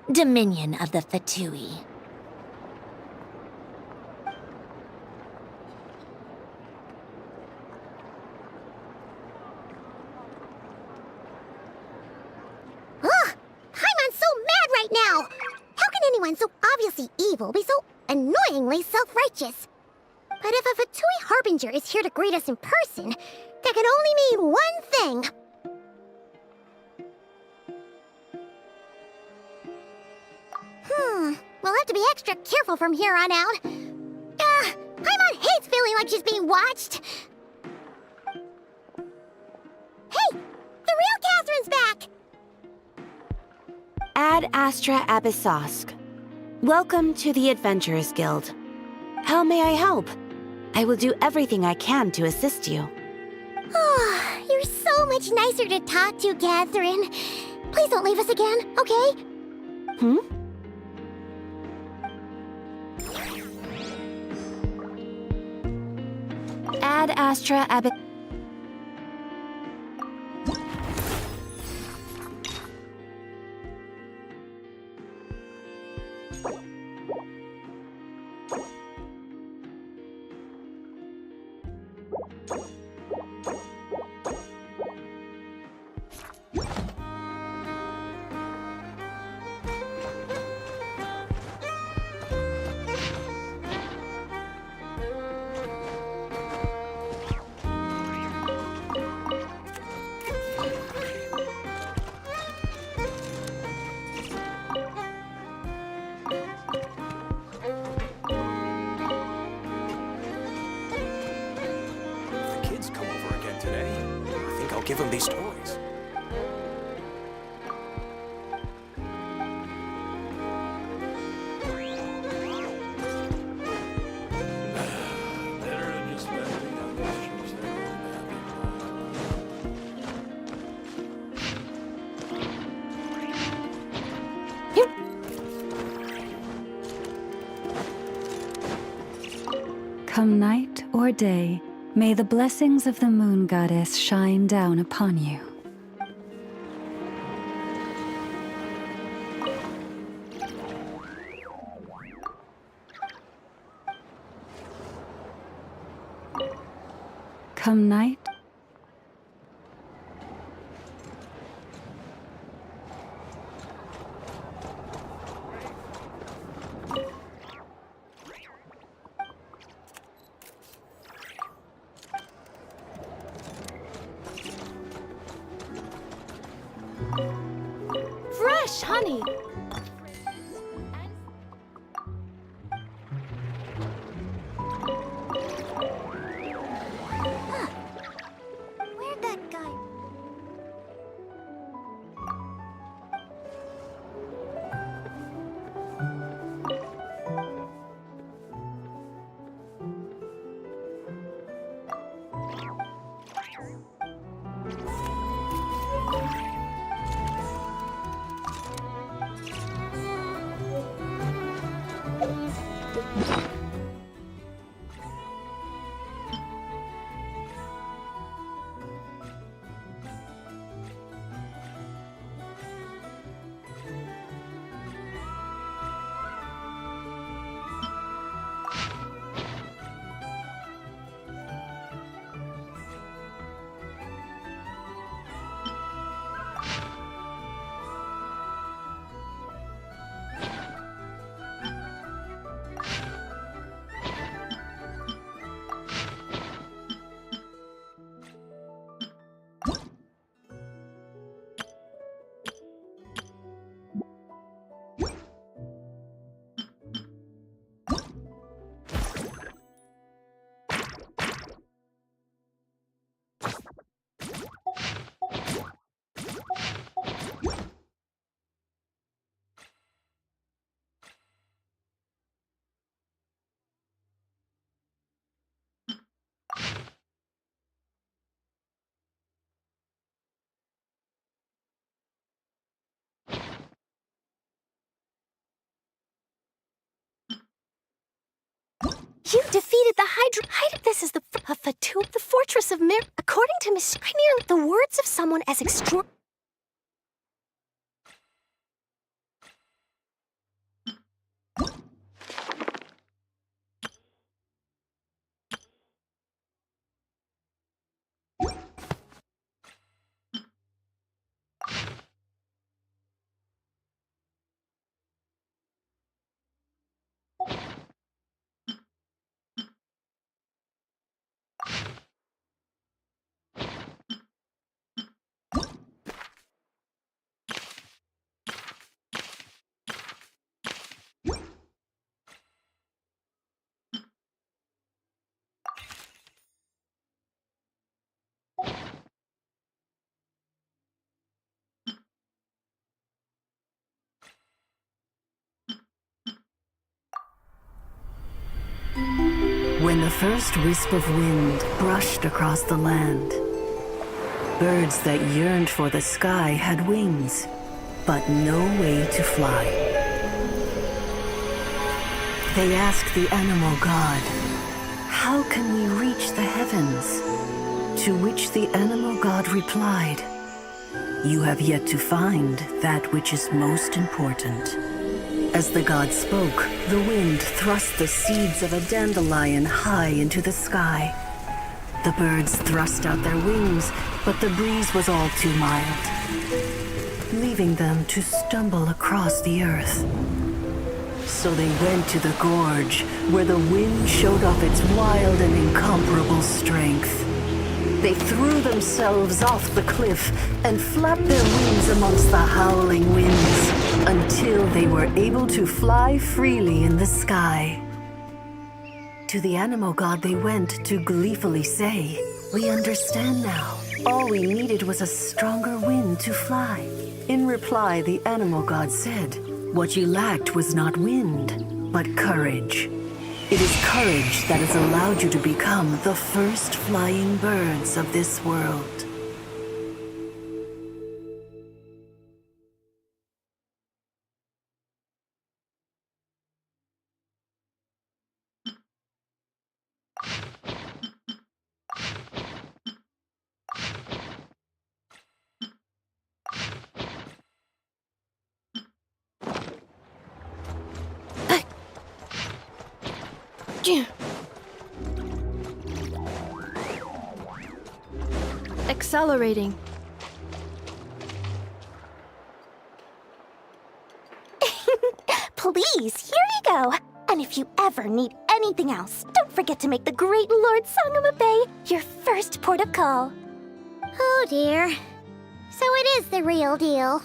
Dominion of the Fatui. Ugh! Paimon's so mad right now! How can anyone so obviously evil be so annoyingly self-righteous? But if a Fatui Harbinger is here to greet us in person, that can only mean one thing. We'll have to be extra careful from here on out. Paimon hates feeling like she's being watched. Hey! The real Catherine's back! Ad Astra Abyssosque. Welcome to the Adventurers Guild. How may I help? I will do everything I can to assist you. Oh, you're so much nicer to talk to, Catherine. Please don't leave us again, okay? Ad Astra Abyss. The kids come over again today. I think I'll give them these toys. Come night or day, may the blessings of the moon goddess shine down upon you. Come night. Fresh honey. Where'd that go? You defeated the Hydra. This is the fortress of Mir. According to Miss Rainier, the words of someone as extra. When the first wisp of wind brushed across the land, birds that yearned for the sky had wings, but no way to fly. They asked the animal god, "How can we reach the heavens?" To which the animal god replied, "You have yet to find that which is most important." As the god spoke, the wind thrust the seeds of a dandelion high into the sky. The birds thrust out their wings, but the breeze was all too mild, leaving them to stumble across the earth. So they went to the gorge, where the wind showed off its wild and incomparable strength. They threw themselves off the cliff and flapped their wings amongst the howling winds until they were able to fly freely in the sky. To the animal god they went to gleefully say, "We understand now. All we needed was a stronger wind to fly." In reply, the animal god said, "What you lacked was not wind, but courage. It is courage that has allowed you to become the first flying birds of this world." Accelerating. Please, here you go. And if you ever need anything else, don't forget to make the great Lord Sangamabe your first port of call. Oh dear. So it is the real deal.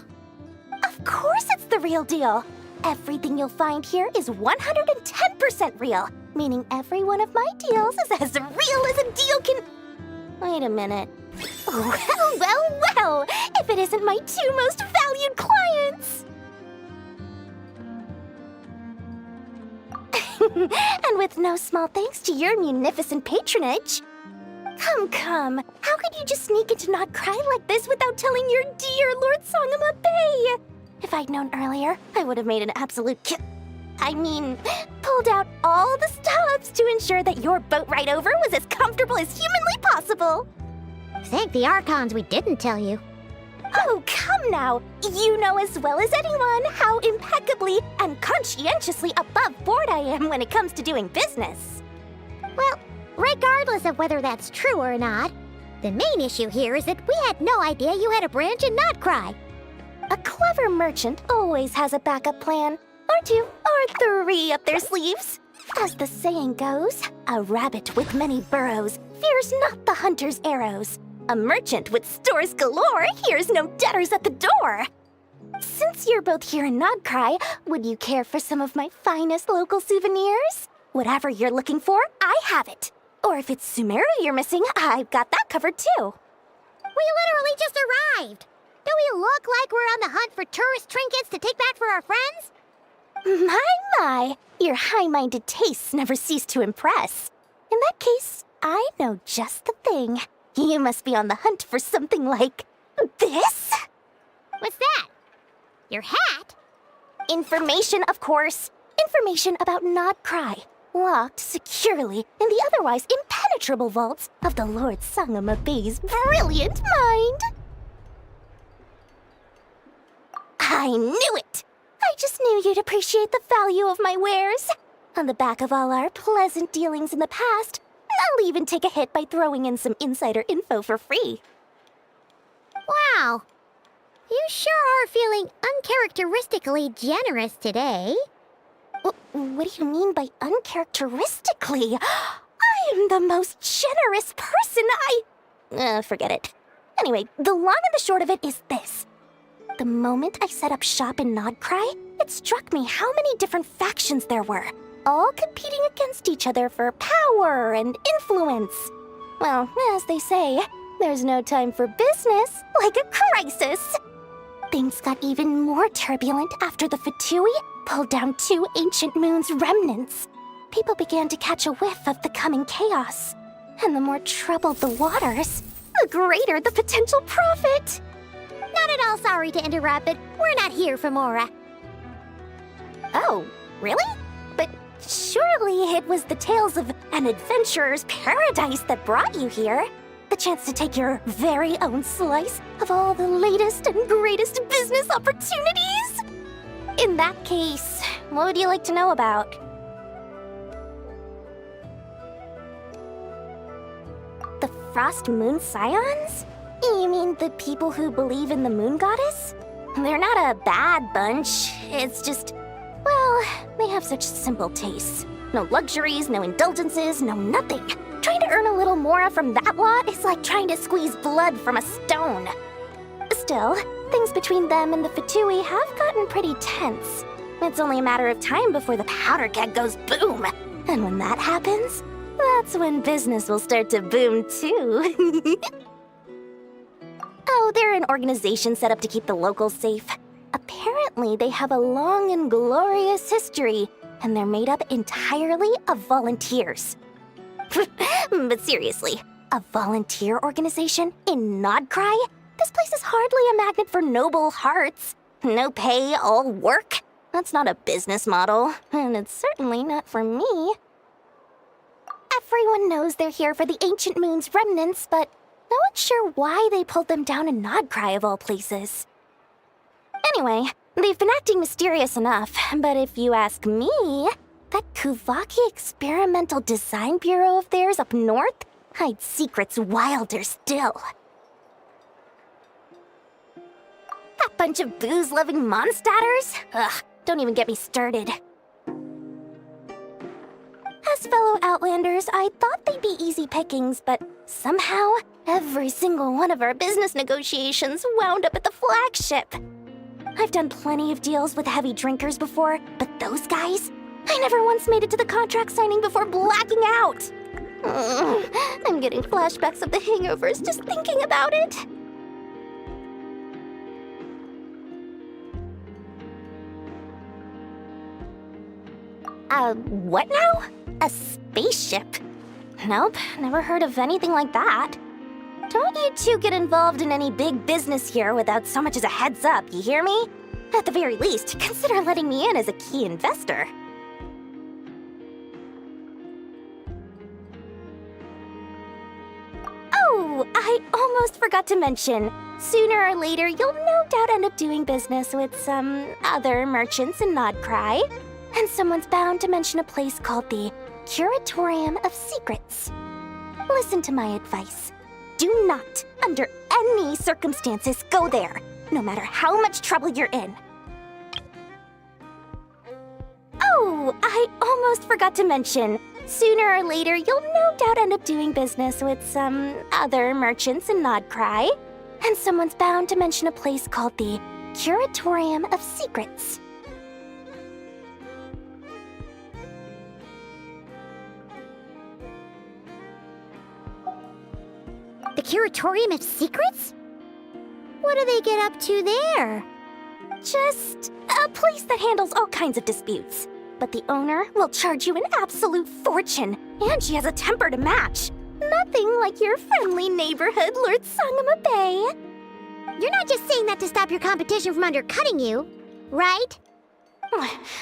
Of course it's the real deal. Everything you'll find here is 110% real, meaning every one of my deals is as real as a deal can... Wait a minute. Well, if it isn't my two most valued clients! And with no small thanks to your munificent patronage. Come, how could you just sneak into Not Cry like this without telling your dear Lord Sangamabe? If I'd known earlier, I would have made an absolute pulled out all the stops to ensure that your boat ride over was as comfortable as humanly possible. Thank the Archons we didn't tell you. Oh, come now. You know as well as anyone how impeccably and conscientiously above board I am when it comes to doing business. Well, regardless of whether that's true or not, the main issue here is that we had no idea you had a branch in Not Cry. A clever merchant always has a backup plan, or two, or three up their sleeves. As the saying goes, a rabbit with many burrows fears not the hunter's arrows. A merchant with stores galore hears no debtors at the door. Since you're both here in Not Cry, would you care for some of my finest local souvenirs? Whatever you're looking for, I have it. Or if it's Sumeru you're missing, I've got that covered too. We literally just arrived. Do we look like we're on the hunt for tourist trinkets to take back for our friends? My, your high-minded tastes never cease to impress. In that case, I know just the thing. You must be on the hunt for something like this? What's that? Your hat? Information, of course. Information about Not Cry. locked securely in the otherwise impenetrable vaults of the Lord Sangama Bey's brilliant mind. I knew it! I just knew you'd appreciate the value of my wares. On the back of all our pleasant dealings in the past, I'll even take a hit by throwing in some insider info for free. Wow. You sure are feeling uncharacteristically generous today. What do you mean by uncharacteristically? I am the most generous person. Forget it. Anyway, the long and the short of it is this. The moment I set up shop in Nodcry, it struck me how many different factions there were, all competing against each other for power and influence. Well, as they say, there's no time for business like a crisis. Things got even more turbulent after the Fatui pulled down 2 ancient moon's remnants. People began to catch a whiff of the coming chaos. And the more troubled the waters, the greater the potential profit. Not at all sorry to interrupt, but we're not here for Mora. Oh, really? But surely it was the tales of an adventurer's paradise that brought you here. The chance to take your very own slice of all the latest and greatest business opportunities? In that case, what would you like to know about? The Frost Moon Scions? You mean the people who believe in the Moon Goddess? They're not a bad bunch. It's just, well, they have such simple tastes. No luxuries, no indulgences, no nothing. Trying to earn a little more from that lot is like trying to squeeze blood from a stone. Still, things between them and the Fatui have gotten pretty tense. It's only a matter of time before the powder keg goes boom. And when that happens, that's when business will start to boom too. Oh, they're an organization set up to keep the locals safe. Apparently, they have a long and glorious history, and they're made up entirely of volunteers. But seriously, a volunteer organization in Nodcry? This place is hardly a magnet for noble hearts. No pay, all work? That's not a business model, and it's certainly not for me. Everyone knows they're here for the Ancient Moon's remnants, but no one's sure why they pulled them down in Nodcry of all places. Anyway, they've been acting mysterious enough, but if you ask me, that Kuvaki Experimental Design Bureau of theirs up north hides secrets wilder still. That bunch of booze-loving monstatters? Ugh, don't even get me started. As fellow Outlanders, I thought they'd be easy pickings, but somehow, every single one of our business negotiations wound up at the flagship. I've done plenty of deals with heavy drinkers before, but those guys? I never once made it to the contract signing before blacking out. I'm getting flashbacks of the hangovers just thinking about it. What now? A spaceship? Nope, never heard of anything like that. Don't you two get involved in any big business here without so much as a heads up, you hear me? At the very least, consider letting me in as a key investor. Oh, I almost forgot to mention. Sooner or later, you'll no doubt end up doing business with some other merchants in Nodcry. And someone's bound to mention a place called the Curatorium of Secrets. Listen to my advice. Do not, under any circumstances, go there, no matter how much trouble you're in. Oh, I almost forgot to mention. Sooner or later, you'll no doubt end up doing business with some other merchants in Nodcry. And someone's bound to mention a place called the Curatorium of Secrets. The Curatorium of Secrets? What do they get up to there? Just a place that handles all kinds of disputes. But the owner will charge you an absolute fortune, and she has a temper to match. Nothing like your friendly neighborhood, Lord Sangama Bey. You're not just saying that to stop your competition from undercutting you, right?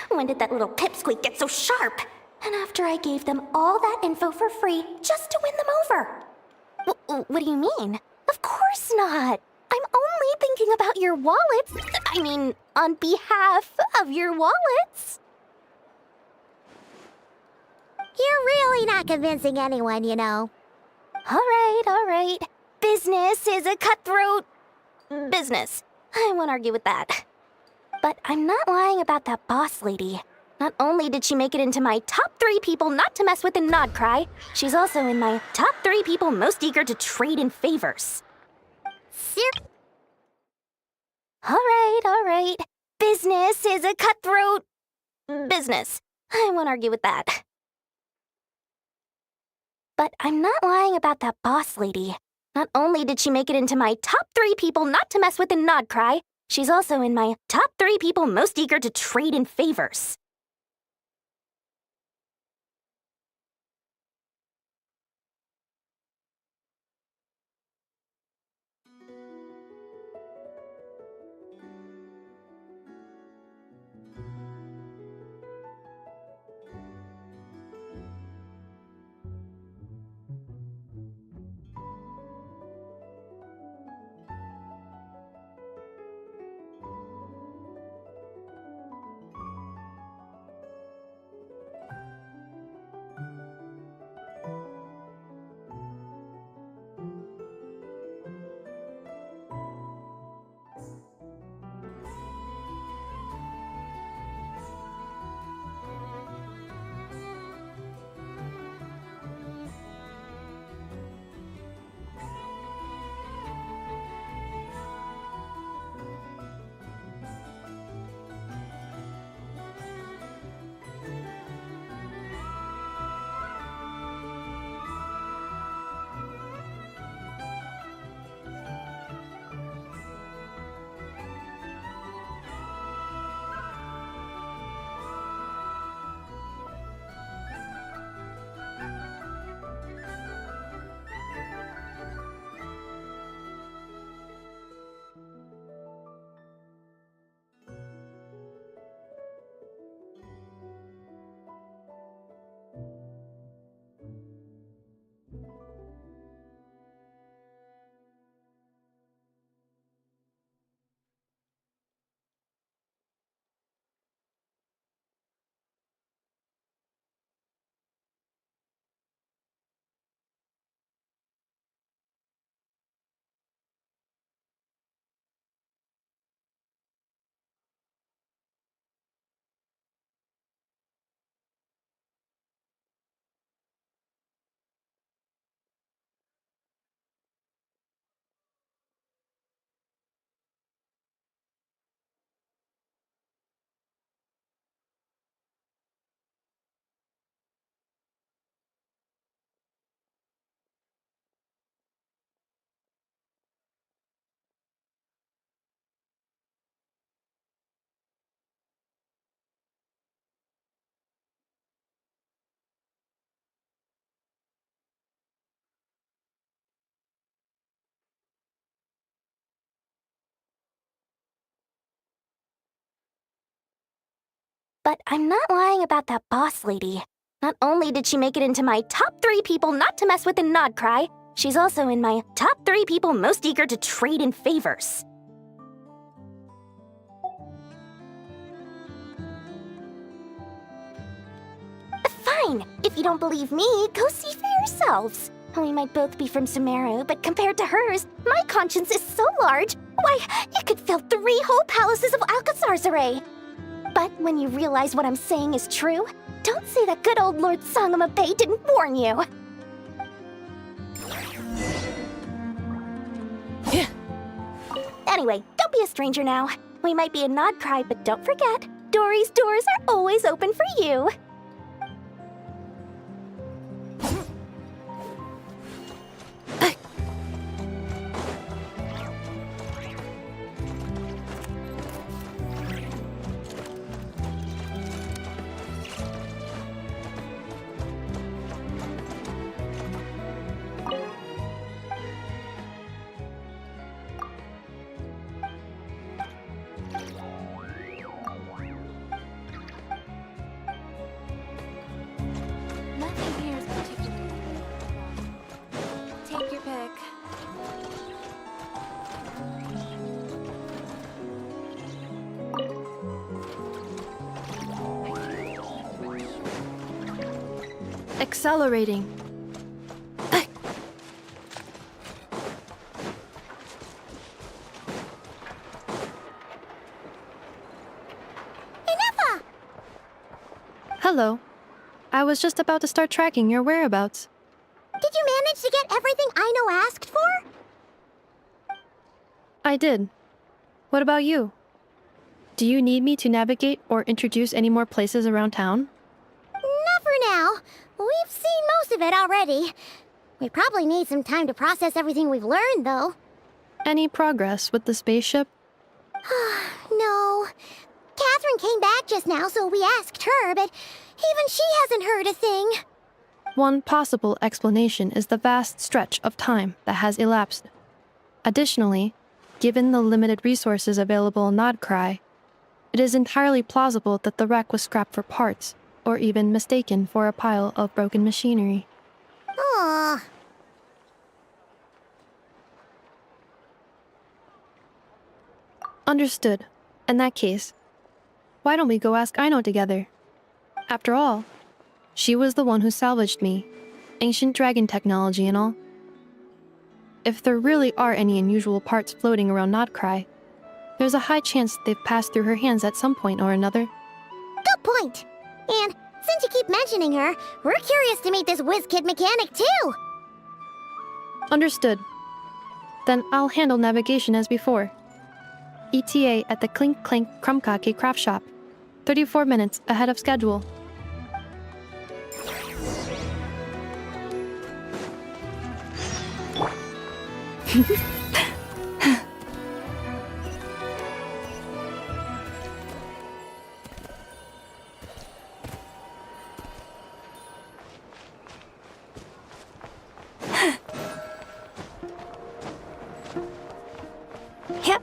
When did that little pipsqueak get so sharp? And after I gave them all that info for free just to win them over. What do you mean? Of course not. I'm only thinking about your wallets. I mean, on behalf of your wallets. You're really not convincing anyone, you know. All right. Business is a cutthroat business. I won't argue with that. But I'm not lying about that boss lady. Not only did she make it into my top 3 people not to mess with in Nodcry, she's also in my top 3 people most eager to trade in favors. All right. Business is a cutthroat business. I won't argue with that. But I'm not lying about that boss lady. Not only did she make it into my top 3 people not to mess with in Nodcry, she's also in my top 3 people most eager to trade in favors. But I'm not lying about that boss lady. Not only did she make it into my top 3 people not to mess with in Nodcry, she's also in my top 3 people most eager to trade in favors. Fine. If you don't believe me, go see for yourselves. We might both be from Sumeru, but compared to hers, my conscience is so large. Why, it could fill 3 whole palaces of Alcazar's array. But when you realize what I'm saying is true, don't say that good old Lord Sangama Bay didn't warn you. Anyway, don't be a stranger now. We might be a Nodcry, but don't forget, Dory's doors are always open for you. Accelerating. Hello. I was just about to start tracking your whereabouts. Did you manage to get everything Aino asked for? I did. What about you? Do you need me to navigate or introduce any more places around town? Not for now. We've seen most of it already. We probably need some time to process everything we've learned, though. Any progress with the spaceship? No. Catherine came back just now, so we asked her, but even she hasn't heard a thing. One possible explanation is the vast stretch of time that has elapsed. Additionally, given the limited resources available in Nodcry, it is entirely plausible that the wreck was scrapped for parts, or even mistaken for a pile of broken machinery. Aww. Understood. In that case, why don't we go ask Aino together? After all, she was the one who salvaged me, ancient dragon technology and all. If there really are any unusual parts floating around Nodcry, there's a high chance they've passed through her hands at some point or another. Good point. And since you keep mentioning her, we're curious to meet this whiz-kid mechanic too. Understood. Then I'll handle navigation as before. ETA at the Clink Clank Krumkake craft shop. 34 minutes ahead of schedule. Yep.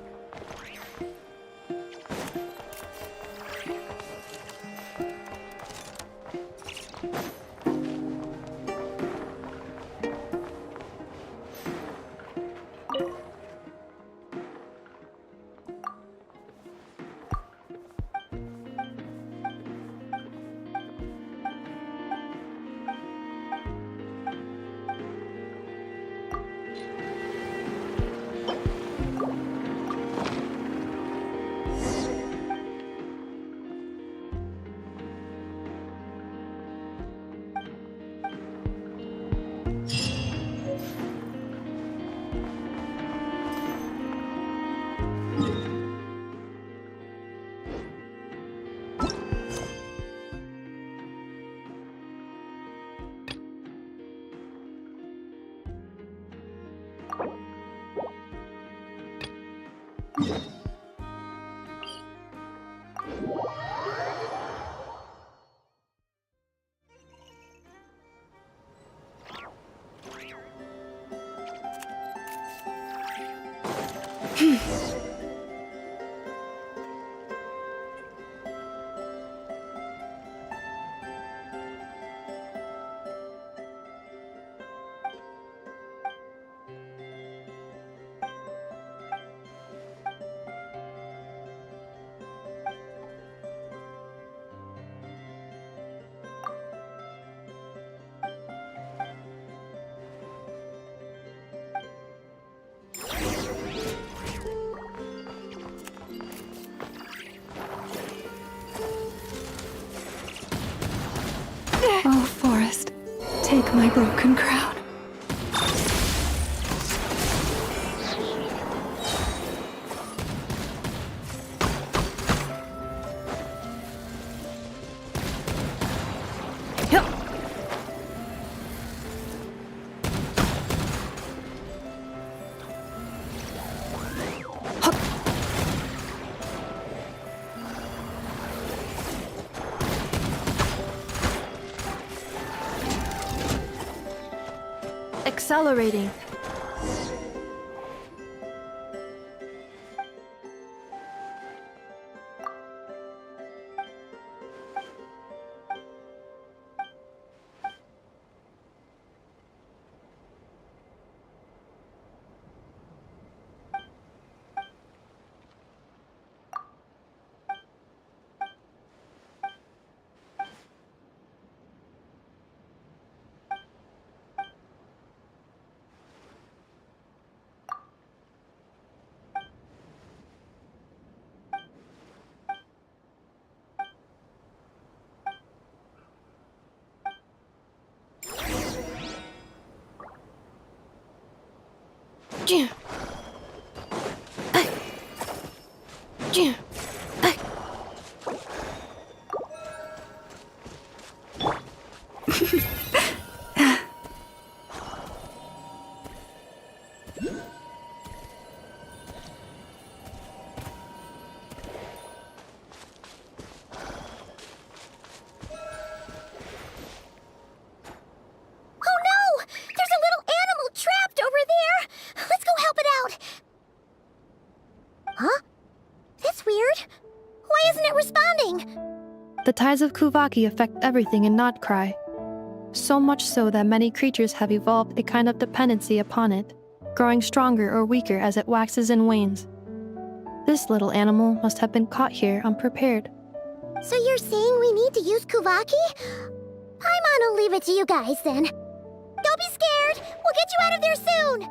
Oh, Forest, take my broken crown. Accelerating. Oh no! There's a little animal trapped over there! Let's go help it out! Huh? That's weird. Why isn't it responding? The tides of Kuvaki affect everything in Nodcry. So much so that many creatures have evolved a kind of dependency upon it, growing stronger or weaker as it waxes and wanes. This little animal must have been caught here unprepared. So you're saying we need to use Kuvaki? Paimon will leave it to you guys then. Don't be scared! We'll get you out of there soon!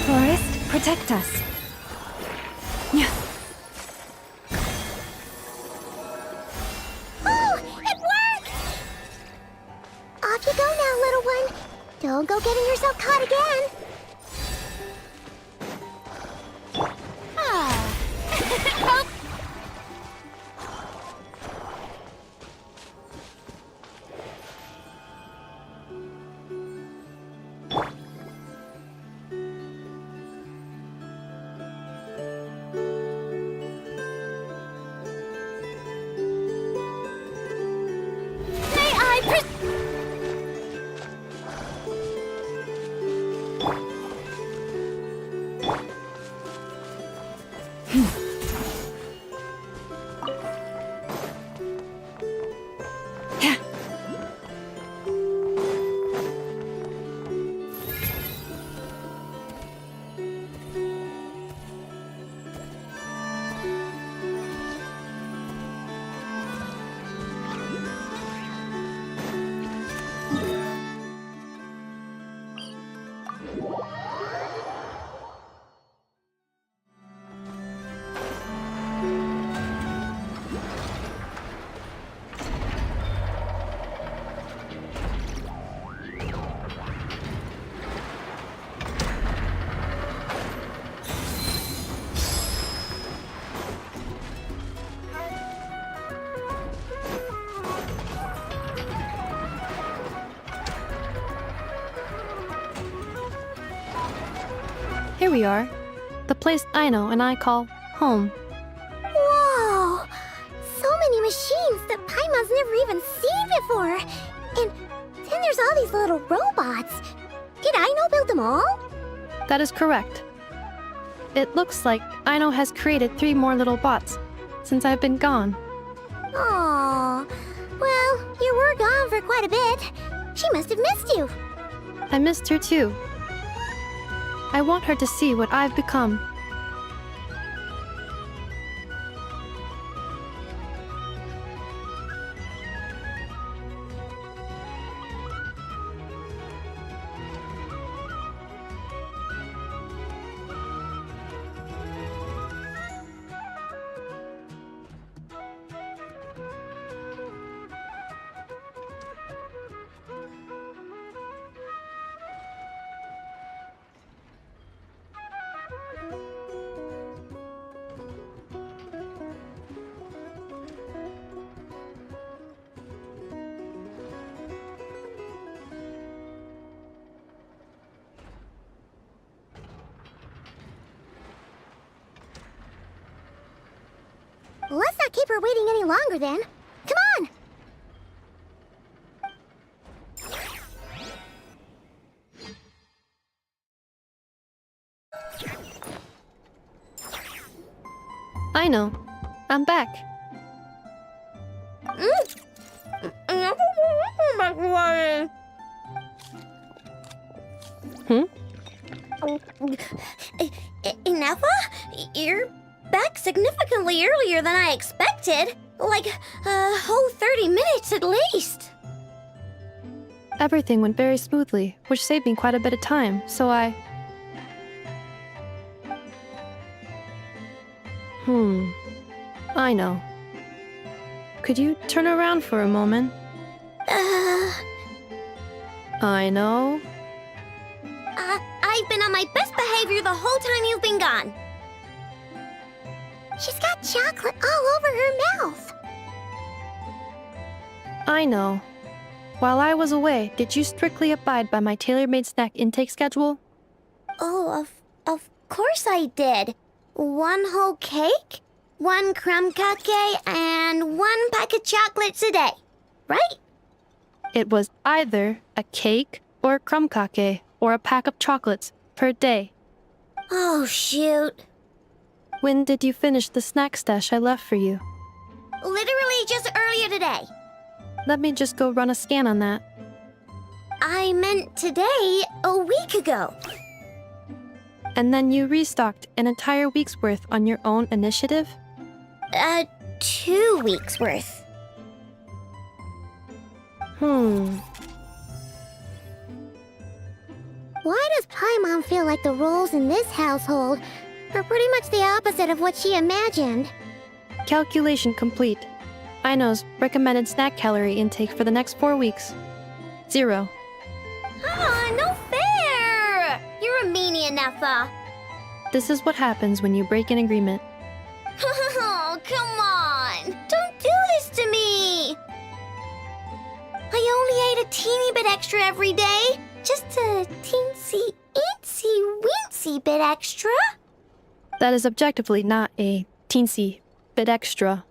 Forest, protect us. Yeah. Oh, it worked! Off you go now, little one. Don't go getting yourself caught again. Ah. Here we are. The place Aino and I call home. Whoa! So many machines that Paimon's never even seen before. And then there's all these little robots. Did Aino build them all? That is correct. It looks like Aino has created 3 more little bots since I've been gone. Aww. Well, you were gone for quite a bit. She must have missed you. I missed her too. I want her to see what I've become. Let's not keep her waiting any longer then. Come on! Aino, I'm back. Ineffa? You're back significantly earlier than I expected. Like a whole 30 minutes at least. Everything went very smoothly, which saved me quite a bit of time, so I... I know. Could you turn around for a moment? I know. I've been on my best behavior the whole time you've been gone. She's got chocolate all over her mouth. I know. While I was away, did you strictly abide by my tailor-made snack intake schedule? Oh, of course I did. 1 whole cake, 1 crumb cake, and 1 pack of chocolates a day, right? It was either a cake or a crumb cake or a pack of chocolates per day. Oh, shoot. When did you finish the snack stash I left for you? Literally just earlier today. Let me just go run a scan on that. I meant today, a week ago. And then you restocked an entire week's worth on your own initiative? 2 weeks worth. Why does Paimon feel like the roles in this household are pretty much the opposite of what she imagined? Calculation complete. Aino's recommended snack calorie intake for the next 4 weeks. 0. No fair! You're a meanie, Nefa. This is what happens when you break an agreement. Oh, come on! Don't do this to me! I only ate a teeny bit extra every day. Just a teensy bit extra. That is objectively not a teensy bit extra.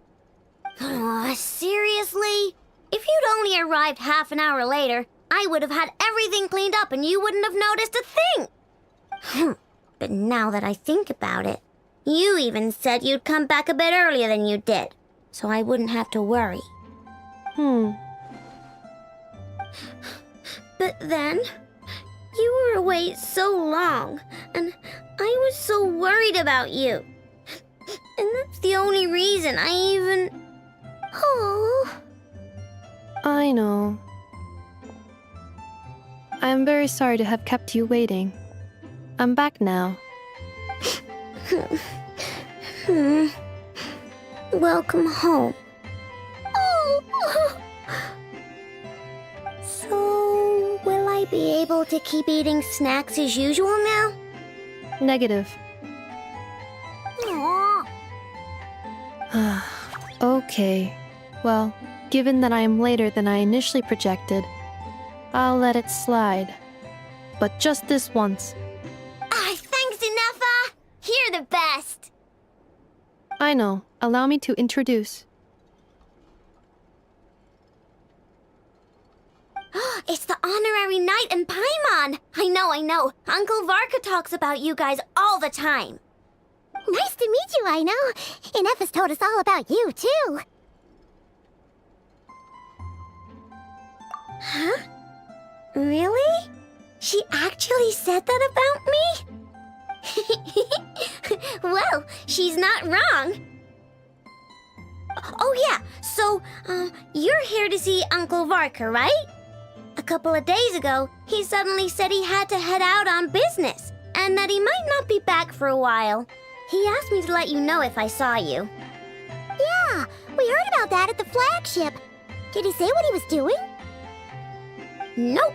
Oh, seriously? If you'd only arrived half an hour later, I would have had everything cleaned up and you wouldn't have noticed a thing. But now that I think about it, you even said you'd come back a bit earlier than you did, so I wouldn't have to worry. But then, you were away so long, and I was so worried about you. And that's the only reason I even... Oh. I know. I am very sorry to have kept you waiting. I'm back now. Welcome home. Oh. So, will I be able to keep eating snacks as usual now? Negative. Aww. Okay. Well, given that I am later than I initially projected, I'll let it slide. But just this once. Thanks, Inefa! You're the best! I know. Allow me to introduce. It's the honorary knight and Paimon! I know. Uncle Varka talks about you guys all the time. Nice to meet you, I know. Inefa's told us all about you, too. Huh? Really? She actually said that about me? Well, she's not wrong. Oh yeah, so, you're here to see Uncle Varka, right? A couple of days ago, he suddenly said he had to head out on business, and that he might not be back for a while. He asked me to let you know if I saw you. Yeah, we heard about that at the flagship. Did he say what he was doing? Nope.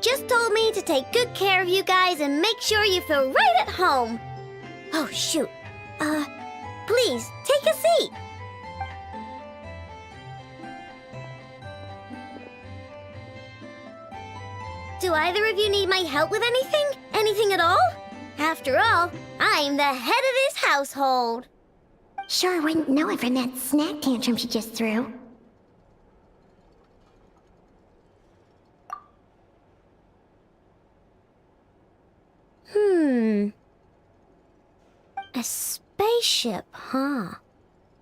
Just told me to take good care of you guys and make sure you feel right at home. Oh, shoot. Please, take a seat. Do either of you need my help with anything? Anything at all? After all, I'm the head of this household. Sure wouldn't know it from that snack tantrum she just threw. A spaceship, huh?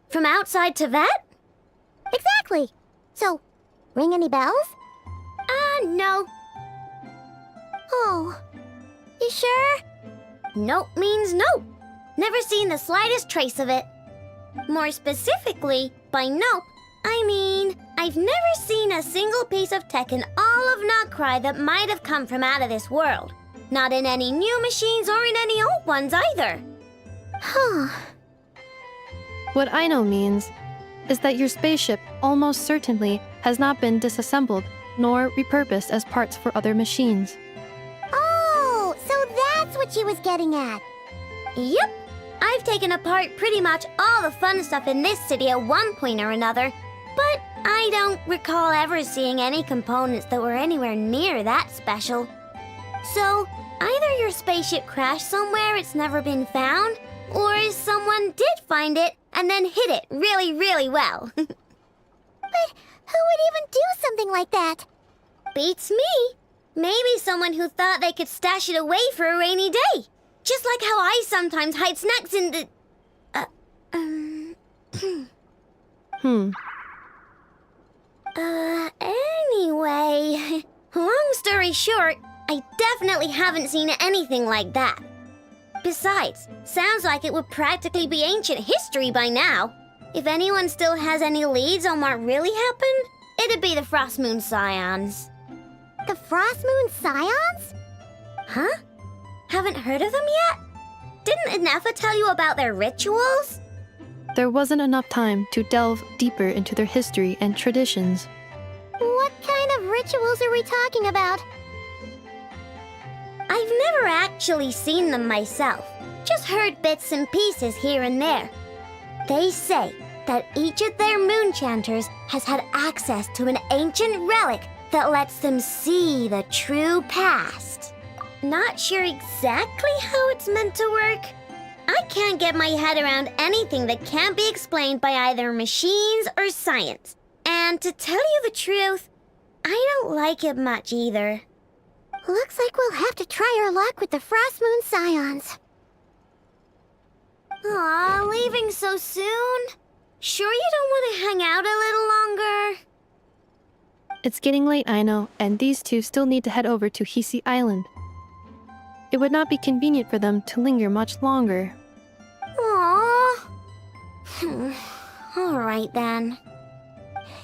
From outside Tibet? Exactly. So, ring any bells? No. Oh, you sure? Nope means nope. Never seen the slightest trace of it. More specifically, by nope, I mean, I I've never seen a single piece of tech in all of Notcry that might have come from out of this world. Not in any new machines or in any old ones either. Huh. What Aino means is that your spaceship almost certainly has not been disassembled nor repurposed as parts for other machines. Oh, so that's what she was getting at. Yep. I've taken apart pretty much all the fun stuff in this city at one point or another, but I don't recall ever seeing any components that were anywhere near that special. So, either your spaceship crashed somewhere it's never been found, or someone did find it and then hid it really, really well. But who would even do something like that? Beats me. Maybe someone who thought they could stash it away for a rainy day. Just like how I sometimes hide snacks in the... Anyway... Long story short, I definitely haven't seen anything like that. Besides, sounds like it would practically be ancient history by now. If anyone still has any leads on what really happened, it'd be the Frost Moon Scions. The Frost Moon Scions? Huh? Haven't heard of them yet? Didn't Inefa tell you about their rituals? There wasn't enough time to delve deeper into their history and traditions. What kind of rituals are we talking about? I've never actually seen them myself, just heard bits and pieces here and there. They say that each of their moon chanters has had access to an ancient relic that lets them see the true past. Not sure exactly how it's meant to work. I can't get my head around anything that can't be explained by either machines or science. And to tell you the truth, I don't like it much either. Looks like we'll have to try our luck with the Frost Moon Scions. Aw, leaving so soon? Sure you don't want to hang out a little longer? It's getting late, I know, and these two still need to head over to Hisi Island. It would not be convenient for them to linger much longer. Aww. All right then.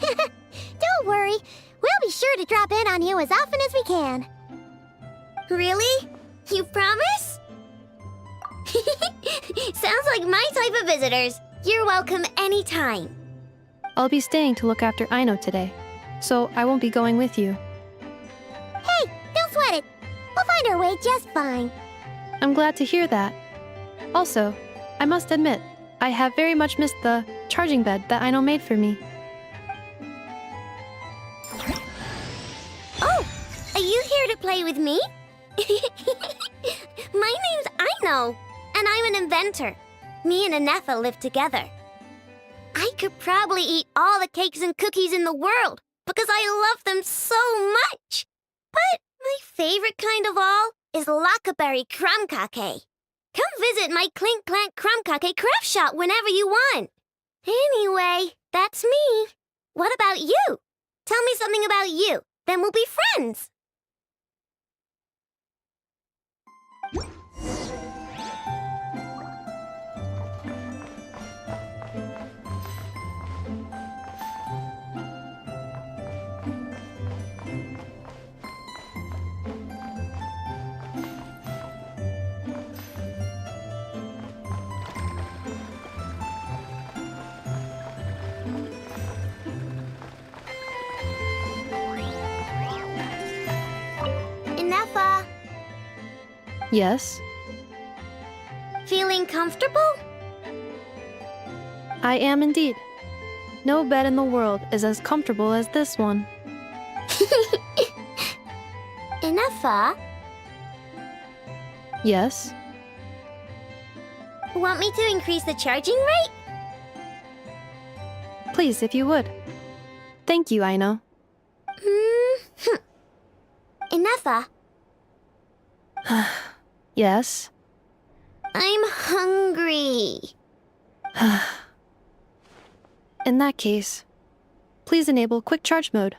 Don't worry. We'll be sure to drop in on you as often as we can. Really? You promise? Sounds like my type of visitors. You're welcome anytime. I'll be staying to look after Aino today, so I won't be going with you. Hey, don't sweat it. We'll find our way just fine. I'm glad to hear that. Also, I must admit, I have very much missed the charging bed that Aino made for me. Oh, are you here to play with me? My name's Aino, and I'm an inventor. Me and Inefa live together. I could probably eat all the cakes and cookies in the world because I love them so much. But my favorite kind of all is Lackaberry Crumb Cake. Come visit my Clink Clank Crumb Cake craft shop whenever you want. Anyway, that's me. What about you? Tell me something about you, then we'll be friends. Inefa, Yes? feeling comfortable? I am indeed. No bed in the world is as comfortable as this one. Inefa, Yes? want me to increase the charging rate? Please, if you would. Thank you, Aino. Inefa, Yes? I'm hungry. In that case, please enable quick charge mode.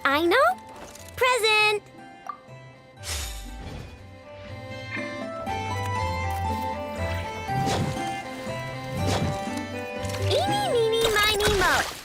I know. Present! Eeny, meeny, miny, mo.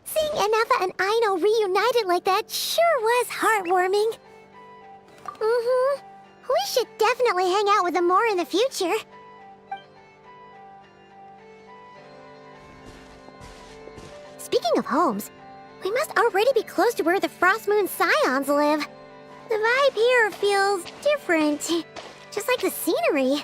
Seeing Anafa and Aino reunited like that sure was heartwarming. Mm-hmm. We should definitely hang out with them more in the future. Speaking of homes, we must already be close to where the Frost Moon Scions live. The vibe here feels different, just like the scenery.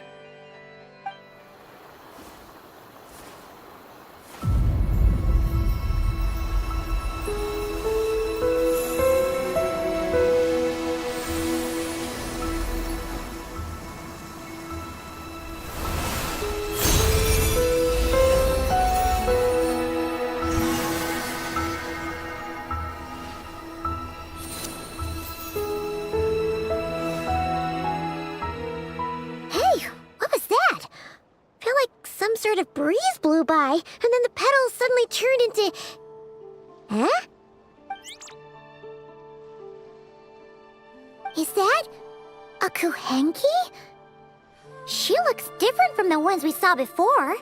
Sort of breeze blew by, and then the petals suddenly turned into... Huh? Is that a Kuhenki? She looks different from the ones we saw before.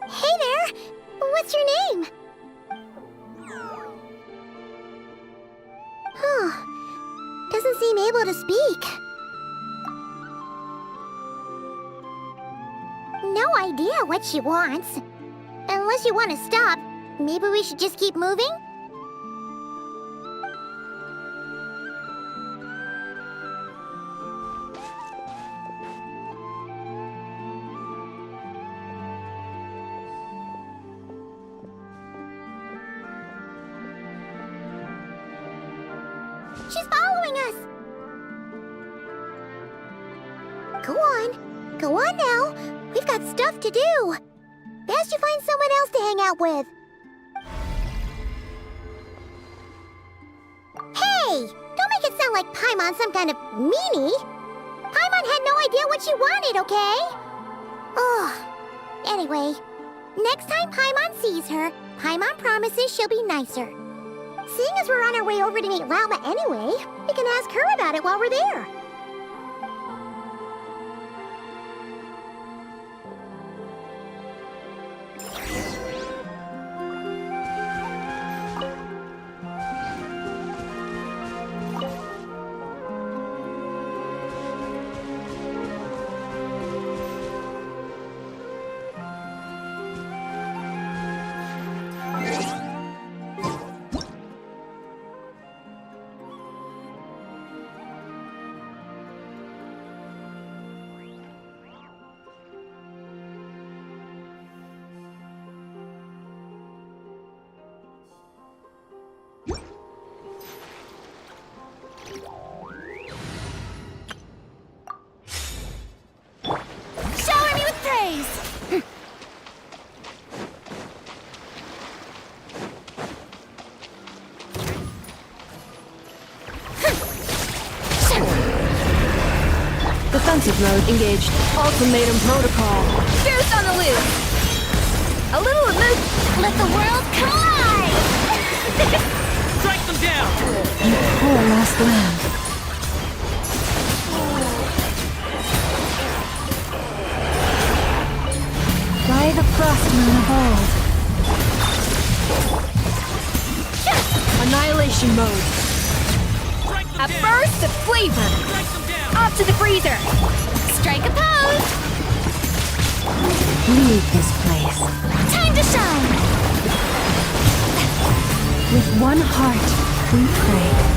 Hey there! What's your name? Huh. Doesn't seem able to speak. No idea what she wants. Unless you want to stop, maybe we should just keep moving? She's following us! Go on. Go on now. We've got stuff to do. Best you find someone else to hang out with. Hey! Don't make it sound like Paimon's some kind of meanie. Paimon had no idea what she wanted, okay? Ugh. Anyway, next time Paimon sees her, Paimon promises she'll be nicer. Seeing as we're on our way over to meet Rauma anyway, we can ask her about it while we're there. Defensive mode engaged. Ultimatum protocol. Goose on the loose. A little removed. Let the world collide! Strike them down! You poor last lamb. By the Frost Moon of old. Annihilation mode. A burst of flavor. Off to the freezer. Strike a pose. Leave this place. Time to shine! With one heart, we pray.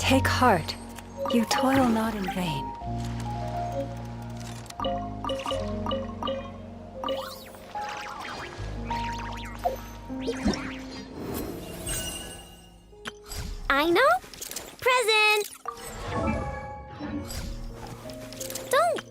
Take heart. You toil not in vain. I know. Present. Don't.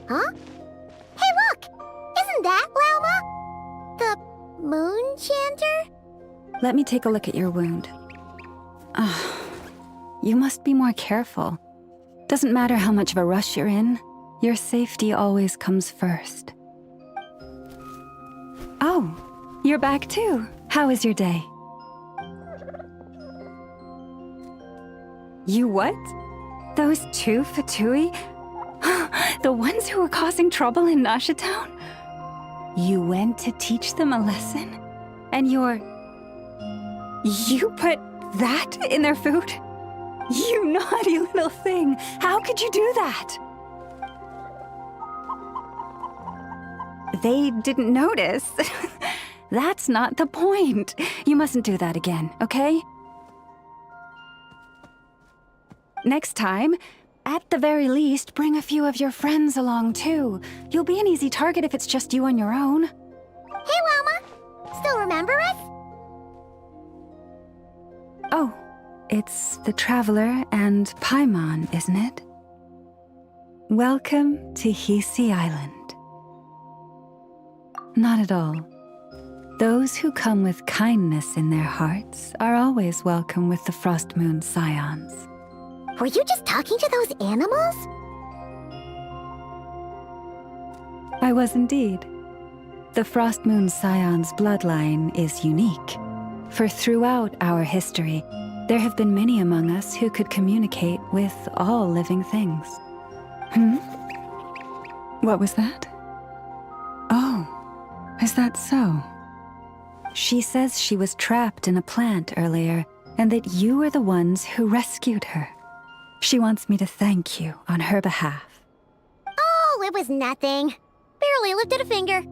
Huh? Hey, look! Isn't that Lauma? The moon chanter? Let me take a look at your wound. You must be more careful. Doesn't matter how much of a rush you're in, your safety always comes first. Oh, you're back too. How was your day? You what? Those two Fatui? The ones who were causing trouble in Nasha Town? You went to teach them a lesson? And you put that in their food? You naughty little thing! How could you do that? They didn't notice. That's not the point. You mustn't do that again, okay? Next time, at the very least, bring a few of your friends along too. You'll be an easy target if it's just you on your own. Hey, Lauma! Still remember us? Oh, it's the Traveler and Paimon, isn't it? Welcome to Hisi Island. Not at all. Those who come with kindness in their hearts are always welcome with the Frost Moon Scions. Were you just talking to those animals? I was indeed. The Frost Moon Scion's bloodline is unique, for throughout our history, there have been many among us who could communicate with all living things. What was that? Oh, is that so? She says she was trapped in a plant earlier, and that you were the ones who rescued her. She wants me to thank you on her behalf. Oh, it was nothing. Barely lifted a finger.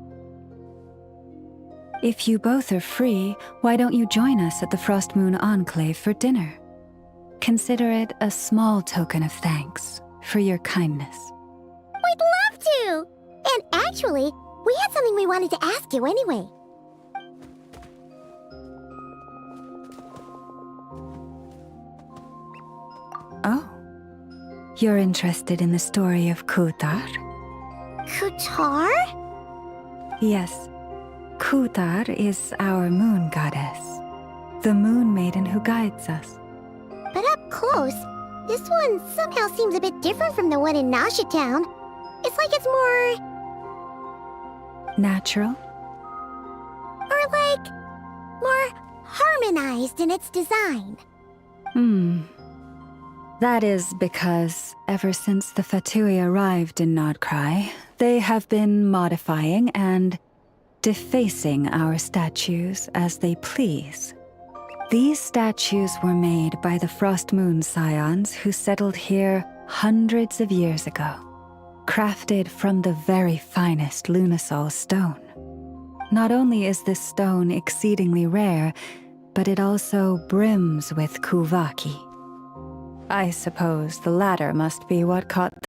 If you both are free, why don't you join us at the Frost Moon Enclave for dinner? Consider it a small token of thanks for your kindness. We'd love to! And actually, we had something we wanted to ask you anyway. Oh. You're interested in the story of Kutar? Kutar? Yes. Kutar is our moon goddess, the moon maiden who guides us. But up close, this one somehow seems a bit different from the one in Nasha Town. It's like it's more... natural? Or like... more harmonized in its design. That is because, ever since the Fatui arrived in Nodcry, they have been modifying and defacing our statues as they please. These statues were made by the Frost Moon Scions who settled here hundreds of years ago, crafted from the very finest Lunasol stone. Not only is this stone exceedingly rare, but it also brims with Kuvaki. I suppose the latter must be what caught